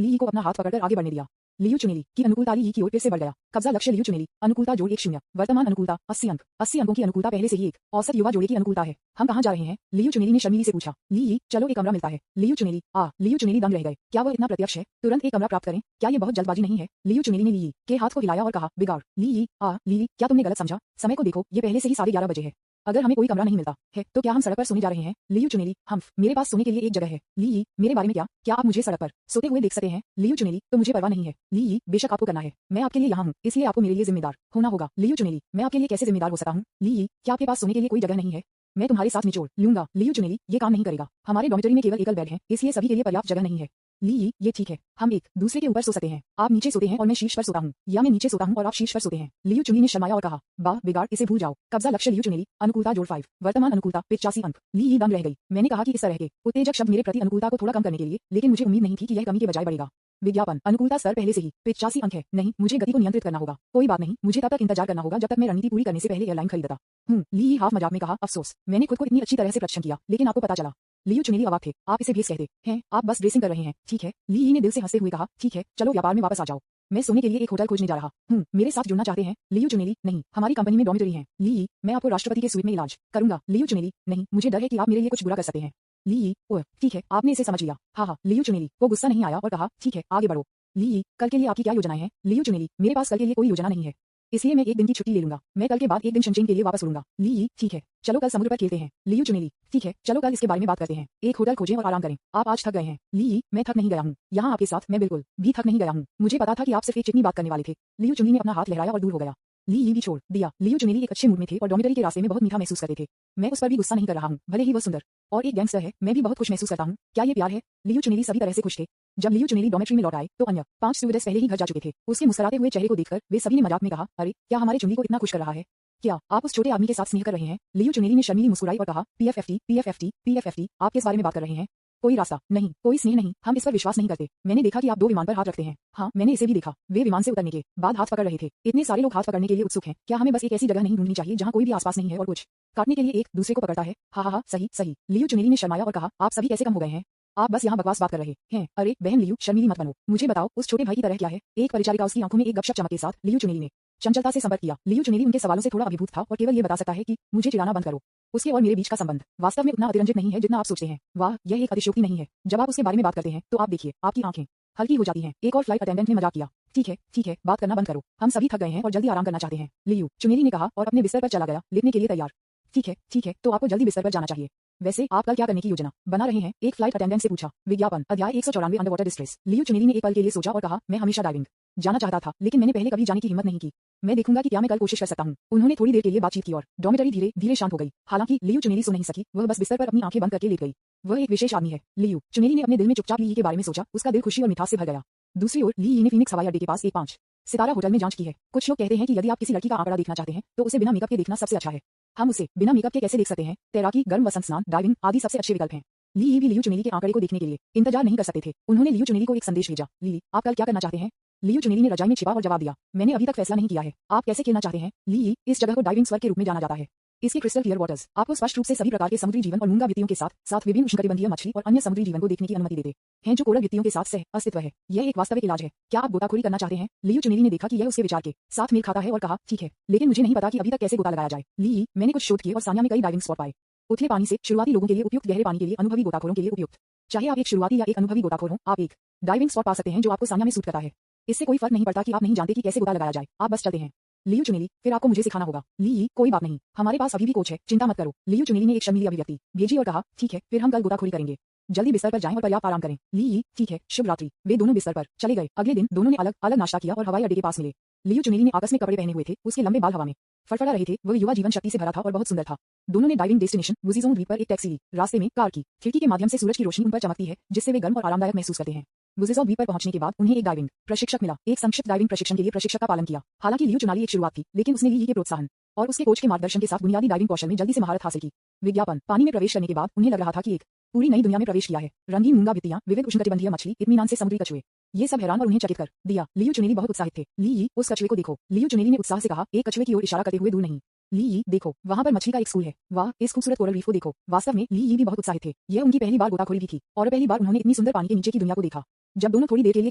ली को अपना हाथ पकड़कर आगे बढ़ने दिया। लियू चुनेली की अनुकूलता ली की ओर फिर से बढ़ गया। कब्जा लक्ष्य लियू चुनेली, अनुकूलता जोड़ 1-0, वर्तमान अनुकूलता 80 अंक। 80 अंकों की अनुकूलता पहले से ही एक औसत युवा जोड़े की अनुकूलता है। हम कहाँ जा रहे हैं? लियू चुनेली ने शर्मीली से पूछा। ली, चलो एक कमरा मिलता है। लियू चुनेली, लियू चुनेली दंग रह गए। क्या वह इतना प्रत्यक्ष है? तुरंत एक कमरा प्राप्त करें, क्या ये बहुत जल्दबाजी नहीं है? लियू चुनेली ने ली के हाथ को हिलाया और कहा, बिगाड़। ली, क्या तुमने गलत समझा? समय को देखो, ये पहले से ही 11:30 बजे है। अगर हमें कोई कमरा नहीं मिलता है तो क्या हम सड़क पर सोने जा रहे हैं? लियू चुनेली, हम, मेरे पास सोने के लिए एक जगह है। ली, मेरे बारे में क्या? क्या आप मुझे सड़क पर सोते हुए देख सकते हैं? लियू चुनेली, तो मुझे परवाह नहीं है। ली, बेशक आपको करना है, मैं आपके लिए यहाँ हूँ, इसलिए आपको मेरे लिए जिम्मेदार होना होगा। लियू चुनेली, मैं आपके लिए कैसे जिम्मेदार हो सकता हूँ? ली, क्या आपके पास सोने के लिए कोई जगह नहीं है? मैं तुम्हारे साथ निचोड़ लूंगा। लियू चुनेली, ये काम नहीं करेगा, हमारे डॉर्मिटरी में केवल एकल बेड है, इसलिए सभी के लिए पर्याप्त जगह नहीं है। ली, ये ठीक है, हम एक दूसरे के ऊपर सो सकते हैं। आप नीचे सोते हैं और मैं शीर्ष पर सोता हूँ, या मैं नीचे सोता हूँ और आप शीर्ष पर सोते हैं। लियू चुनेली ने शर्माया और कहा, वाह, बिगाड़, इसे भूल जाओ। कब्जा लक्ष्य लियू चुनेली, अनुकूलता जोड़ 5, वर्तमान अनुकूलता 85 अंक। ली दंग रह गई। मैंने कहा कि इस तरह के उत्तेजक शब्द मेरे प्रति अनुकूलता को थोड़ा कम करने के लिए, लेकिन मुझे उम्मीद नहीं थी कि यह कमी के बजाय बढ़ेगा। विज्ञापन। अनुकूलता स्तर पहले से ही 85 अंक है। नहीं, मुझे गति को नियंत्रित करना होगा। कोई बात नहीं, मुझे तब तक इंतजार करना होगा जब तक मैं रणनीति पूरी करने से पहले एयरलाइन खरीदता हूँ। ली हाफ मजाक में कहा, अफसोस, मैंने खुद को इतनी अच्छी तरह से प्रदर्शन किया, लेकिन आपको पता चला। लियू चुनेली अवाक थे। आप इसे भेस कहते हैं, आप बस ड्रेसिंग कर रहे हैं, ठीक है? ली ने दिल से हंसते हुए कहा, ठीक है, चलो व्यापार में वापस आ जाओ। मैं सोने के लिए एक होटल खोजने जा रहा हूँ, मेरे साथ जुड़ना चाहते हैं? लियू चुनेली, नहीं, हमारी कंपनी में डॉर्मिटरी है। ली, मैं आपको राष्ट्रपति के स्वीट में इलाज करूंगा। लियू चुनेली, नहीं, मुझे डर है कि आप मेरे लिए कुछ बुरा कर सकते हैं। ली, ओह, ठीक है, आपने इसे समझ लिया। हाँ, लियू चुनेली को गुस्सा नहीं आया और कहा, ठीक है, आगे बढ़ो। ली, कल के लिए आपकी क्या योजनाएं हैं? लियू चुनेली, मेरे पास कल के लिए कोई योजना नहीं है, इसलिए मैं एक दिन की छुट्टी ले लूंगा। मैं कल के बाद एक दिन शनचेन के लिए वापस उड़ूंगा। ली, ठीक है, चलो कल समुद्र पर खेलते हैं। लियू चुनेली, ठीक है, चलो कल इसके बारे में बात करते हैं। एक होटल खोजें और आराम करें। आप आज थक गए हैं। ली, मैं थक नहीं गया हूँ, यहाँ आपके साथ मैं बिल्कुल भी थक नहीं गया हूँ। मुझे पता था कि आप सिर्फ एक चिकनी बात करने वाले थे। लियू चुनेली ने अपना हाथ लहराया और दूर हो गया। ली भी छोड़ दिया। लियू चुनेली एक अच्छे मूड में थे और डॉर्मिटरी के रास्ते में बहुत मीठा महसूस करते थे। मैं उस पर भी गुस्सा नहीं कर रहा हूँ, भले ही वह सुंदर और एक गैंगस्टर है, मैं भी बहुत खुश महसूस करता हूँ। क्या ये प्यार है? लियू चुनेली सभी तरह से खुश थे। जब लियू चुनेली डॉर्मिटरी में लौट आए तो अन्य 5 स्टूवर्डेस पहले ही घर जा चुके थे। उसके मुस्कुराते हुए चेहरे को देखकर वे सभी ने मजाक में कहा, अरे, क्या हमारे चुनरी को इतना खुश कर रहा है? क्या आप उस छोटे आदमी के साथ स्नेह कर रहे हैं? लियू चुनेली ने शर्मीली मुस्कुराई और कहा, पीएफएफटी, पीएफएफटी, पीएफएफटी, आप किस बारे में बात कर रहे हैं? कोई रास्ता नहीं, कोई स्नेह नहीं, हम इस पर विश्वास नहीं करते। मैंने देखा कि आप 2 विमान पर हाथ रखते हैं। हाँ, मैंने इसे भी देखा। वे विमान से उतरने के बाद हाथ पकड़ रहे थे। इतने सारे लोग हाथ पकड़ने के लिए उत्सुक हैं। क्या हमें बस एक ऐसी जगह नहीं ढूंढनी चाहिए जहाँ कोई भी आसपास नहीं है और कुछ काटने के लिए एक दूसरे को पकड़ता है? हाँ, सही सही। लियू चुनेली ने शर्माया और कहा, आप सभी कैसे कम हो गए हैं? आप बस यहाँ बकवास बात कर रहे हैं। अरे बहन लियू, शर्मीली मत बनो। मुझे बताओ, उस छोटे भाई की तरह क्या है? एक परिचारिका उसकी आंखों में एक गपशप चमक के साथ लियू चुनेली ने चंचलता से संपर्क किया। लियू चुनेली उनके सवालों से थोड़ा अभिभूत था और केवल ये बता सकता है कि मुझे चिढ़ाना बंद करो। उसके और मेरे बीच का संबंध वास्तव में उतना अतिरंजित नहीं है जितना आप सोचते हैं। वाह, यह एक अतिशयोक्ति नहीं है। जब आप उसके बारे में बात करते हैं तो आप देखिए, आपकी आंखें हल्की हो जाती हैं। एक और फ्लाइट अटेंडेंट ने मजाक किया। ठीक है, बात करना बंद करो, हम सभी थक गए हैं और जल्दी आराम करना चाहते हैं। लियू चुनेली ने कहा और अपने बिस्तर पर चला गया, लेटने के लिए तैयार। ठीक है, तो आपको जल्दी बिस्तर पर जाना चाहिए। वैसे आप कल क्या करने की योजना बना रहे हैं? एक फ्लाइट अटेंडेंट से पूछा। विज्ञापन। अध्याय 194, अंडर वाटर डिस्ट्रेस। लियू चुनेली ने एक पल के लिए सोचा और कहा, मैं हमेशा डाइविंग जाना चाहता था, लेकिन मैंने पहले कभी जाने की हिम्मत नहीं की। मैं देखूंगा कि क्या मैं कल कोशिश कर सकता हूँ। उन्होंने थोड़ी देर के लिए बातचीत की और डॉर्मिटरी धीरे धीरे शांत हो गई। हालांकि लियू चुनेली सो नहीं सकी, वह बस बिस्तर पर अपनी आंखें बंद करके लेट गई। वह एक विशेष आदमी है। लियू चुनेली ने अपने दिल में चुपचाप ली के बारे में सोचा। उसका दिल खुशी और मिठास से भर गया। दूसरी ओर ली ने फीनिक्स हवाई अड्डे के पास एक 5 सितारा होटल में जांच की है। कुछ लोग कहते हैं कि यदि आप किसी लड़की का आंकड़ा देखना चाहते हैं तो उसे बिना मेकअप के देखना सबसे अच्छा है। हम उसे बिना मेकअप के कैसे देख सकते हैं? तैराकी, गर्म वसंत स्नान, डाइविंग आदि सबसे अच्छे विकल्प हैं। ली भी लियू चुनेली के आंकड़े को देखने के लिए इंतजार नहीं कर सकते थे। उन्होंने लियू चुनेली को एक संदेश भेजा। ली, आप कल क्या करना चाहते हैं? लियू चुनेली ने रजाई में छिपा और जवाब दिया, मैंने अभी तक फैसला नहीं किया है। आप कैसे खेलना चाहते हैं? ली, इस जगह को डाइविंग स्वर्ग के रूप में जाना जाता है। इसके क्रिस्टल क्लियर वाटर्स आपको स्पष्ट रूप से सभी प्रकार के समुद्री जीवन और मूंगा वित्तियों के साथ साथ विभिन्न उष्णकटिबंधीय मछली और अन्य समुद्री जीवन को देखने की अनुमति देते हैं जो कोरल वित्तियों के साथ सह अस्तित्व है। यह एक वास्तविक इलाज है। क्या आप गोताखोरी करना चाहते हैं? लियू चुनेली ने देखा कि यह उसके विचार के साथ मेल खाता है और कहा, ठीक है, लेकिन मुझे नहीं पता कि अभी तक कैसे गोता लगाया जाए। ली, मैंने कुछ शोध किए और सान्या में कई डाइविंग स्पॉट पाए। उथले पानी से शुरुआती लोगों के लिए उपयुक्त, गहरे पानी के लिए अनुभवी गोताखोरों के लिए उपयुक्त। चाहे आप एक शुरुआती या एक अनुभवी गोताखोर हो, आप एक डाइविंग स्पॉट पा सकते हैं जो आपको सान्या में सूट करता है। इससे कोई फर्क नहीं पड़ता कि आप नहीं जानते कि कैसे गोता लगाया जाए, आप बस चलते हैं। लियू चुनेली, फिर आपको मुझे सिखाना होगा। ली, कोई बात नहीं, हमारे पास अभी भी कोच है, चिंता मत करो। लियू चुनेली ने एक शर्मीली अभिव्यक्ति भेजी और कहा, ठीक है, फिर हम कल गोताखोरी करेंगे। जल्दी बिस्तर पर जाएं और पर्याप्त आराम करें। ली, ठीक है, शुभ रात्रि। वे दोनों बिस्तर पर चले गए। अगले दिन दोनों ने अलग अलग नाश्ता किया और हवाई अड्डे के पास मिले। लियू चुनेली ने आकस्मिक कपड़े पहने हुए थे, उसके लंबे बाल हवा में फड़फड़ा रहे थे। वह युवा जीवन शक्ति से भरा था और बहुत सुंदर था। दोनों ने डाइविंग डेस्टिनेशन वुजीजोंग द्वीप पर एक टैक्सी ली। रास्ते में कार की खिड़की के माध्यम से सूरज की रोशनी उन पर चमकती है, जिससे वे गर्म और आरामदायक महसूस करते हैं। वुजीजोंग द्वीप पर पहुंचने के बाद उन्हें एक डाइविंग प्रशिक्षक मिला। एक संक्षिप्त डाइविंग प्रशिक्षण के लिए प्रशिक्षक का पालन किया। हालांकि लियू चुनाली एक शुरुआत थी, लेकिन उसने ली के प्रोत्साहन और उसके कोच के मार्गदर्शन के साथ बुनियादी डाइविंग कौशल में जल्दी से महारत हासिल की। विज्ञापन, पानी में प्रवेश करने के बाद उन्हें लग रहा था कि एक पूरी नई दुनिया में प्रवेश किया है। रंगीन मूंगा भित्तियां, विविध उष्णकटिबंधीय मछली, इत्मीनान से समुद्री कछुए, ये सब हैरान और उन्हें चकित कर दिया। लियू चुनेली बहुत उत्साहित थे। ली, उस कछुए को देखो। लियू चुनेली ने उत्साह से कहा, एक कछुए की ओर इशारा करते हुए, दूर नहीं। ली, देखो, वहां पर मछली का एक स्कूल है। वाह, इस खूबसूरत कोरल रीफ को देखो। वास्तव में ली भी बहुत उत्साहित थे। यह उनकी पहली बार गोताखोरी भी थी और पहली बार उन्होंने इतनी सुंदर पानी के नीचे की दुनिया को देखा। जब दोनों थोड़ी देर के लिए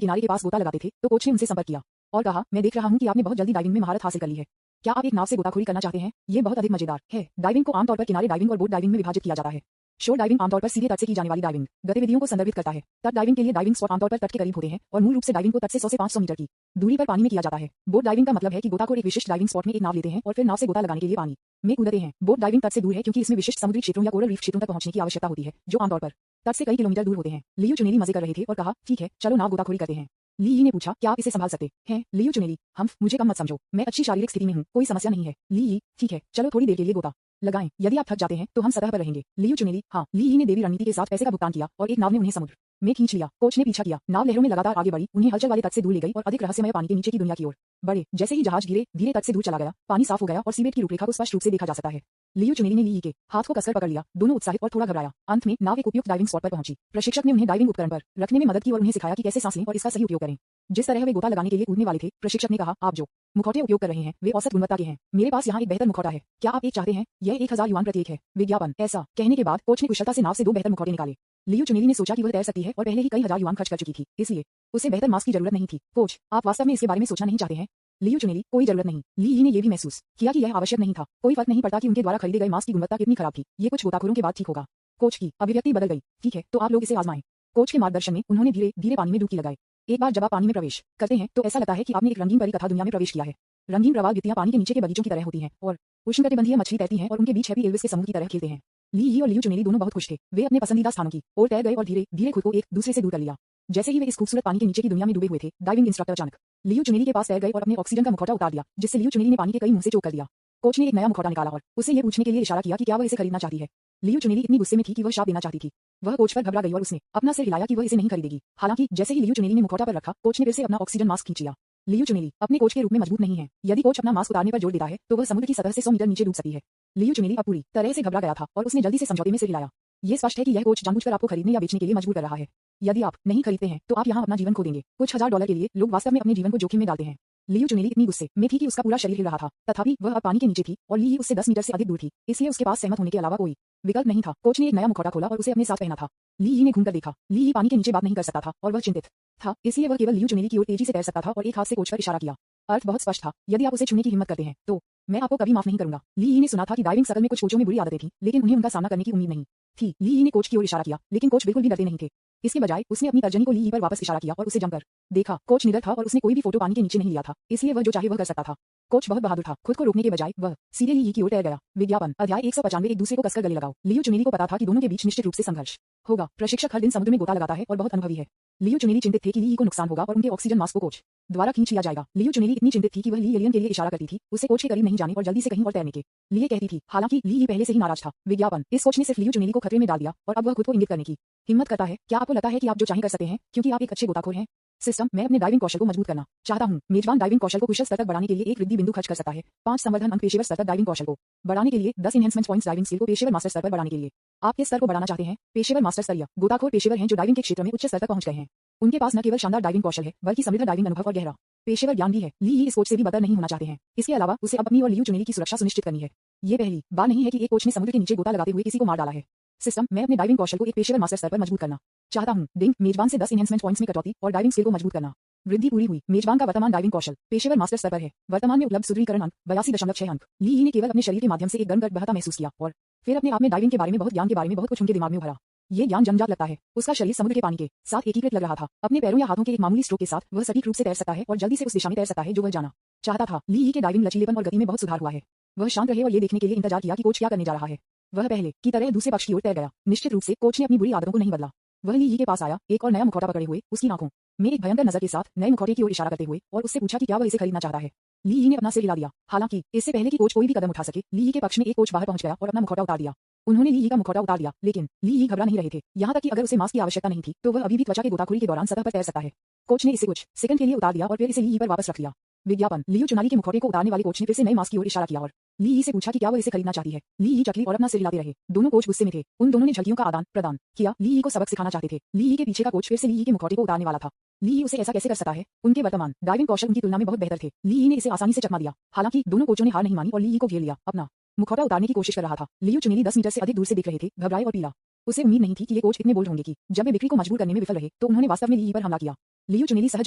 किनारे के पास गोता लगाते थे तो कोच ने उनसे संपर्क किया और कहा, मैं देख रहा हूं कि आपने बहुत जल्दी डाइविंग में महारत हासिल कर ली है। क्या आप एक नाव से गोताखोरी करना चाहते हैं? ये बहुत अधिक मजेदार है। डाइविंग को आमतौर पर किनारे डाइविंग और बोट डाइविंग में विभाजित किया जाता है। शोर डाइविंग आमतौर पर सीधे तट से की जाने वाली डाइविंग गतिविधियों को संदर्भित करता है। तट डाइविंग के लिए डाइविंग स्पॉट आमतौर पर तट के करीब होते हैं और मूल रूप से डाइविंग को तट से 100 से 500 मीटर की दूरी पर पानी में किया जाता है। बोट डाइविंग का मतलब है कि गोताखोर एक विशिष्ट डाइविंग स्पॉट में एक नाव लेते हैं और फिर नाव से गोता लगाने के लिए पानी में कूदते हैं। बोट डाइविंग तट से दूर है क्योंकि इसमें विशिष्ट समुद्री क्षेत्रों या कोरल रीफ क्षेत्रों तक पहुंचने की आवश्यकता होती है, जो आमतौर पर तट से कई किलोमीटर दूर होते हैं। लियू चुनेली मजे कर रहे थे और कहा, ठीक है, चलो नाव गोताखोरी करते हैं। ली ने पूछा, क्या आप इसे संभाल सकते हैं? लियू चुनेली, हम मुझे कम मत समझो, मैं अच्छी शारीरिक स्थिति में हूँ, कोई समस्या नहीं है। ली, ठीक है, चलो थोड़ी देर के लिए गोता लगाएं। यदि आप थक जाते हैं तो हम सतह पर रहेंगे। लियू चुनेली, हाँ। ली ने देवी रणनीति के साथ पैसे का भुगतान किया और एक नाव ने उन्हें समुद्र में खींच लिया। कोच ने पीछा किया। नाव लहरों में लगातार आगे बढ़ी, उन्हें हलचल वाले तट से दूर ले गई और अधिक रहस्यमय पानी के नीचे की दुनिया की ओर बढ़े। जैसे ही जहाज धीरे धीरे तट से दूर चला गया, पानी साफ हो गया और सीबेट की रूपरेखा को स्पष्ट रूप से देखा जा सकता है। लियू चुनेली ने ली के हाथ को कसकर पकड़ लिया। दोनों उत्साहित और थोड़ा घबराया। अंत में नाव एक उपयुक्त डाइविंग स्पॉट पर पहुंची। प्रशिक्षक ने उन्हें डाइविंग उपकरण पर रखने में मदद की और उन्हें सिखाया कि कैसे सांस लें और इसका सही उपयोग करें। जिस तरह वे गोता लगाने के लिए कूदने वाले थे, प्रशिक्षक ने कहा, आप जो मुखौटे उपयोग कर रहे हैं वे औसत गुणवत्ता के हैं। मेरे पास यहाँ एक बेहतर मुखौटा है, क्या आप एक चाहते हैं? यह 1000 युआन प्रति एक है। विज्ञापन। ऐसा कहने के बाद कोच ने कुशलता से नाव से 2 बेहतर मुखौटे निकाले। लियू चुनेली ने सोचा कि वह तैर सकती है और पहले ही कई हजार युआन खर्च कर चुकी थी, इसलिए उसे बेहतर मास्क की जरूरत नहीं थी। कोच, आप वास्तव में इसके बारे में सोचना नहीं चाहते हैं? लियू चुनेली, कोई जरूरत नहीं। ली ने यह भी महसूस किया कि यह आवश्यक नहीं था। कोई फर्क नहीं पड़ता कि उनके द्वारा खरीदे गए मास्क की गुणवत्ता कितनी खराब थी, ये कुछ गोताखोरों के बाद ठीक होगा। कोच की अभिव्यक्ति बदल गई। ठीक है, तो आप लोग इसे आजमाएं। कोच के मार्गदर्शन में उन्होंने धीरे धीरे पानी में डुबकी लगाई। एक बार जब आप पानी में प्रवेश करते हैं तो ऐसा लगता है कि आपने एक रंगीन परी कथा दुनिया में प्रवेश किया है। रंगीन प्रवाल भित्तियां पानी के नीचे के बगीचों की तरह होती हैं और उष्णकटिबंधीय मछली तैरती हैं और उनके बीच हैप्पी एल्विस के समूह की तरह खेलते हैं। ली और लियू चुनेली दोनों बहुत खुश थे। वे अपने पसंदीदा स्थानों की ओर तैर गए और धीरे धीरे खुद को एक दूसरे से दूर कर लिया। जैसे ही वे इस खूबसूरत पानी के नीचे की दुनिया में डूबे हुए थे, डाइविंग इंस्ट्रक्टर अचानक लियू चुनेली के पास तैर गए और अपने ऑक्सीजन का मुखौटा उतार दिया, जिससे लियू चुनेली ने पानी के कई मुंह से चोक कर दिया। कोच ने एक नया मुखौटा निकाला और उसे ये पूछने के लिए इशारा किया कि क्या वह इसे खरीदना चाहती है। लियू चुनेली इतनी गुस्से में थी कि वह शाप देना चाहती थी। वह कोच पर घबरा गई और उसने अपना सिर हिलाया कि वह इसे नहीं खरीदेगी। हालांकि जैसे ही लियू चुनेली ने मुखौटा पर रखा, कोच ने फिर से अपना ऑक्सीजन मास्क खींच लिया। लियू चुनेली अपने कोच के रूप में मजबूत नहीं है। यदि कोच अपना मास्क उतारने पर जोर देता है तो वह समुद्र की सतह से 100 मीटर नीचे डूब सकती है। लियू चुनेली अब पूरी तरह से घबरा गया था और उसने जल्दी से समझौते में सिर हिलाया। ये स्पष्ट है कि यह कोच जानबूझकर आपको खरीदने या बेचने के लिए मजबूर कर रहा है। यदि आप नहीं खरीदते हैं तो आप यहाँ अपना जीवन खो देंगे। कुछ हजार डॉलर के लिए लोग वास्तव में अपने जीवन को जोखिम में डालते हैं। लियू चुनेली इतनी गुस्से में थी कि उसका पूरा शरीर हिल रहा था। तथापि वह अब पानी के नीचे थी और ली उससे 10 मीटर से अधिक दूर थी, इसलिए उसके पास सहमत होने के अलावा कोई विकल्प नहीं था। कोच ने एक नया मुखौटा खोला और उसे अपने साथ पहना था। ली ने घूमकर देखा। ली पानी के नीचे बात नहीं कर सकता था और वह चिंतित था, इसलिए वह केवल लियू चुनेली की ओर तेजी से तैर सकता था और एक हाथ से कोच पर इशारा किया। अर्थ बहुत स्पष्ट था, यदि आप उसे छूने की हिम्मत करते हैं तो मैं आपको कभी माफ नहीं करूंगा। ली ने सुना था कि डाइविंग सर्कल में कुछ कोचों में बुरी आदतें थीं, लेकिन उन्हें उनका सामना करने की उम्मीद नहीं थी। ली ने कोच की ओर इशारा किया, लेकिन कोच बिल्कुल भी डरते नहीं थे। इसके बजाय उसने अपनी तर्जनी को ली पर वापस इशारा किया और उसे जमकर देखा। कोच निडर था और उसने कोई भी फोटो पानी के नीचे नहीं लिया था, इसलिए वह जो चाहे वह कर सकता था। कोच बहुत बहादुर था। खुद को रोकने के बजाय वह सीधे ली की ओर तैर गया। विज्ञापन। अध्याय 195। एक दूसरे को कसकर गले लगाओ। लियू चुनेली को पता था कि दोनों के बीच निश्चित रूप से संघर्ष होगा। प्रशिक्षक हर दिन समुद्र में गोता लगाता है और बहुत अनुभवी है। लियू चुनेली चिंतित थे कि ली को नुकसान होगा और उनके ऑक्सीजन मास्क को कोच द्वारा खींच लिया जाएगा। लियू चुनेली इतनी चिंतित थी कि वह ली एलियन के लिए इशारा करती थी, उसे कोच के करीब नहीं जाने और जल्दी से कहीं और तैरने के लिए कहती थी। हालांकि ली पहले से ही नाराज था। विज्ञापन। इस कोच ने सिर्फ लियू चुनेली को खतरे में डाल दिया और अब वह खुद को इंगित करने की हिम्मत करता है। क्या आपको लगता है कि आप जो चाहें कर सकते हैं क्योंकि आप एक अच्छे गोताखोर हैं? सिस्टम। मैं अपने डाइविंग कौशल को मजबूत करना चाहता हूं। मेजबान डाइविंग कौशल को कुशल स्तर तक बढ़ाने के लिए 1 वृद्धि बिंदु खर्च कर सकता है। 5 संवर्धन अंक पेशेवर स्तर तक डाइविंग कौशल को बढ़ाने के लिए 10 एनहेंसमेंट पॉइंट्स डाइविंग स्किल को पेशेवर मास्टर स्तर पर बढ़ाने के लिए। आप किस स्तर को बढ़ाना चाहते हैं? पेशेवर मास्टर स्तरीय गोताखोर पेशेवर हैं जो डाइविंग के क्षेत्र में उच्च स्तर तक पहुंच गए हैं। उनके पास न केवल शानदार डाइविंग कौशल है बल्कि समृद्ध डाइविंग अनुभव और गहरा पेशेवर ज्ञान भी है। ली ही इस कोच से भी बदतर नहीं होना चाहते हैं। इसके अलावा उसे अब अपनी और लियू चुनेली की सुरक्षा सुनिश्चित करनी है। ये पहली बार नहीं है कि एक कोच ने समुद्र के नीचे गोता लगाते हुए किसी को मार डाला है। सिस्टम, मैं अपने डाइविंग कौशल को एक पेशेवर मास्टर स्तर पर मजबूत करना चाहता हूँ। डिंग, मेजबान से 10 इनहेंसमेंट पॉइंट्स में कटौती और डाइविंग स्किल को मजबूत करना। वृद्धि पूरी हुई। मेजबान का वर्तमान डाइविंग कौशल पेशेवर मास्टर स्तर पर है। वर्तमान में उपलब्ध सुदृढ़ीकरण अंक 82.6 अंक। ली ही ने केवल अपने शरीर के माध्यम से एक गर्म गर्म बहता महसूस किया और फिर अपने आप में डाइविंग के बारे में बहुत ज्ञान के बारे में बहुत कुछ उनके दिमाग में उभरा। ये ज्ञान जन्मजात लगता है। उसका शरीर समुद्र के पानी के साथ एकीकृत लग रहा था। अपने पैरों या हाथों के एक मामूली स्ट्रोक के साथ वह सटीक रूप से तैर सकता है और जल्दी से उस दिशा में तैर सकता है जो वह जाना चाहता था। ली ही के डाइविंग लचीलेपन और गति में बहुत सुधार हुआ है। वह शांत रहे और ये देखने के लिए इंतजार किया कि कोच क्या करने जा रहा है। वह पहले की तरह दूसरे पक्ष की ओर तैर गया। निश्चित रूप से कोच ने अपनी बुरी आदतों को नहीं बदला। वह ली ही के पास आया, एक और नया मुखौटा पकड़े हुए, उसकी आंखों में एक भयंकर नजर के साथ नए मुखौटे की ओर इशारा करते हुए, और उससे पूछा कि क्या वह इसे खरीदना चाहता है। ली ही ने अपना सिर हिला दिया। हालांकि इससे पहले कि कोच कोई भी कदम उठा सके, ली ही के पक्ष में एक कोच बाहर पहुंच गया और अपना मुखौटा उतार दिया। उन्होंने ली ही का मुखौटा उतार दिया, लेकिन ली ही घबरा नहीं रहे थे। यहाँ तक कि अगर उसे मास्क की आवश्यकता नहीं थी तो वह अभी भी त्वचा के गोताखोरी के दौरान सतह पर तैर सकता है। कोच ने इसे कुछ सेकंड के लिए उतार दिया और फिर इसे ली ही पर वापस रख लिया। विज्ञापन, लियू चुनाली के मुखौटे को उतारने वाले कोच ने फिर से नए मास्क की ओर इशारा किया और ली ही से पूछा कि क्या वह इसे खरीदना चाहती है। ली ही चकली और अपना सिर हिलाते रहे। दोनों कोच गुस्से में थे। उन दोनों ने झलकियों का आदान प्रदान किया। ली ही को सबक सिखाना चाहते थे। ली ही के पीछे का कोच फिर से ली ही के मुखौटे को उतारने वाला था। ली ही उसे ऐसा कैसे कर सकता है? उनके वर्तमान डाइविंग कौशल उनकी तुलना में बहुत बेहतर थे। ली ही ने इसे आसानी से चकमा दिया। हालांकि दोनों कोचों ने हार नहीं मानी और ली ही को घेर लिया। अपना मुखौटा उतारने की कोशिश कर रहा था। लियू चुनेली 10 मीटर से अधिक दूर से दिख रहे थे, घबराए और पीला। उसे उम्मीद नहीं थी कि ये कोच इतने बोल्ड होंगे कि जब वे बिक्री को मजबूर करने में विफल रहे तो उन्होंने वास्तव में ली ही पर हमला किया। लियू चुनेली सहज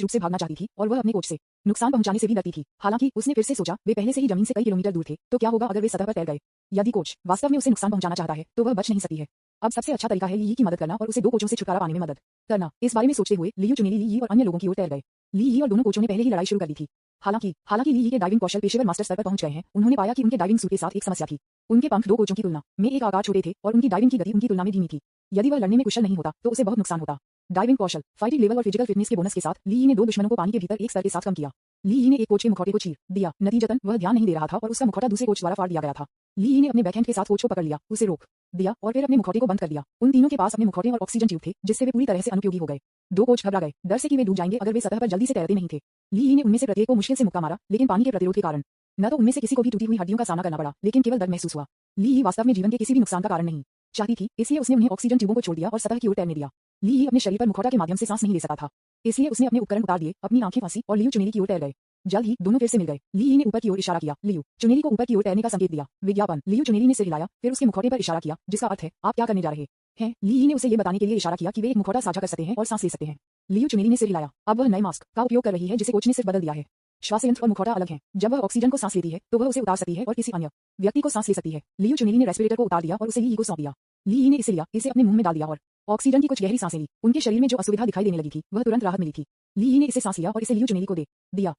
रूप से भागना चाहती थी और वह अपने कोच से नुकसान पहुंचाने से भी डरती थी। हालांकि उसने फिर से सोचा, वे पहले से ही जमीन से कई किलोमीटर दूर थे, तो क्या होगा अगर वे सतह पर तैर गए? यदि कोच वास्तव में उसे नुकसान पहुंचाना चाहता है तो वह बच नहीं सकती है। अब सबसे अच्छा तरीका है ली ही की मदद करना और उसे दो कोचों से छुटकारा पाने में मदद करना। इस बारे में सोचते हुए लियू चुनेली ली ही और अन्य लोगों की ओर तैर गए। ली ही और दोनों कोचों ने पहले ही लड़ाई शुरू कर दी थी। हालांकि ली ही के डाइविंग कौशल पेशेवर मास्टर स्तर पर पहुंच गए हैं। उन्होंने पाया कि उनके डाइविंग सूट के साथ एक समस्या थी। उनके पंख दो कोचों की तुलना में एक आकार छोटे थे और उनकी डाइविंग की गति उनकी तुलना में धीमी थी। यदि वह लड़ने में कुशल नहीं होता तो उसे बहुत नुकसान होता। डाइविंग कौशल, फाइटिंग लेवल और फिजिकल फिटनेस के बोनस के साथ ली ही ने दो दुश्मनों को पानी के भीतर एक स्तर के साथ कम किया। ली ही ने एक कोच के मुखौटे को चीर दिया। नतीजतन वह ध्यान नहीं दे रहा था और उसका मुखौटा दूसरे कोच द्वारा फाड़ दिया गया था। ली ही ने अपने बैकहैंड के साथ कोच को पकड़ लिया, उसे रोक दिया और फिर अपने मुखौटे को बंद कर दिया। उन तीनों के पास अपने मुखौटे और ऑक्सीजन ट्यूब थे जिससे वे पूरी तरह से अनुपयोगी हो गए। दो कोच घबरा गए, डर से कि वे डूब जाएंगे अगर वे सतह पर जल्दी से तैरते नहीं थे। ली ही ने उनमें से प्रत्येक को मुश्किल से मुक्का मारा, लेकिन पानी के प्रतिरोध के कारण न तो उनमें से किसी को भी टूटी हुई हड्डियों का सामना करना पड़ा, लेकिन केवल दर्द महसूस हुआ। ली ही वास्तव में जीवन के किसी भी नुकसान का कारण नहीं चाहती थी, इसलिए उसने उन्हें ऑक्सीजन ट्यूबों को छोड़ दिया और सतह की ओर तैरने दिया। ली ही अपने शरीर पर मुखौटा के माध्यम से सांस नहीं ले सकता था, इसलिए उसने अपने उपकरण उतार दिए, अपनी आंखें फंसी और लियू चुनेली की ओर तैर गए। जल्द ही दोनों फिर से मिल गए। ली ही ने ऊपर की ओर इशारा किया, लियू चुनेली को ऊपर की ओर तैरने का संकेत दिया। विज्ञापन, लियू चुनेली ने सिर हिलाया, फिर उसके मुखौटे पर इशारा किया, जिसका अर्थ है आप क्या करने जा रहे हैं। ली ही ने उसे ये बताने के लिए इशारा किया कि वे एक मुखौटा साझा कर सकते हैं और सांस ले सकते हैं। लियू चुनेली ने सिर हिलाया। अब वह नए मास्क का उपयोग कर रही है जिसे कोच ने सिर्फ बदल दिया है। श्वास यंत्र और मुखौटा अलग हैं। जब वह ऑक्सीजन को सांस लेती है तो वह उसे उतार सकती है और किसी अन्य व्यक्ति को सांस ले सकती है। लियू चुनेली ने रेस्पिरेटर को उतार दिया और उसे ली ही को सौंप दिया। ली ही ने इसे लिया, इसे अपने मुंह में डाल दिया और ऑक्सीजन की कुछ गहरी सांसें ली। उनके शरीर में जो असुविधा दिखाई देने लगी थी वह तुरंत राहत मिली थी। ली ही ने इसे सांस लिया और इसे लियू चुनेली को दे दिया।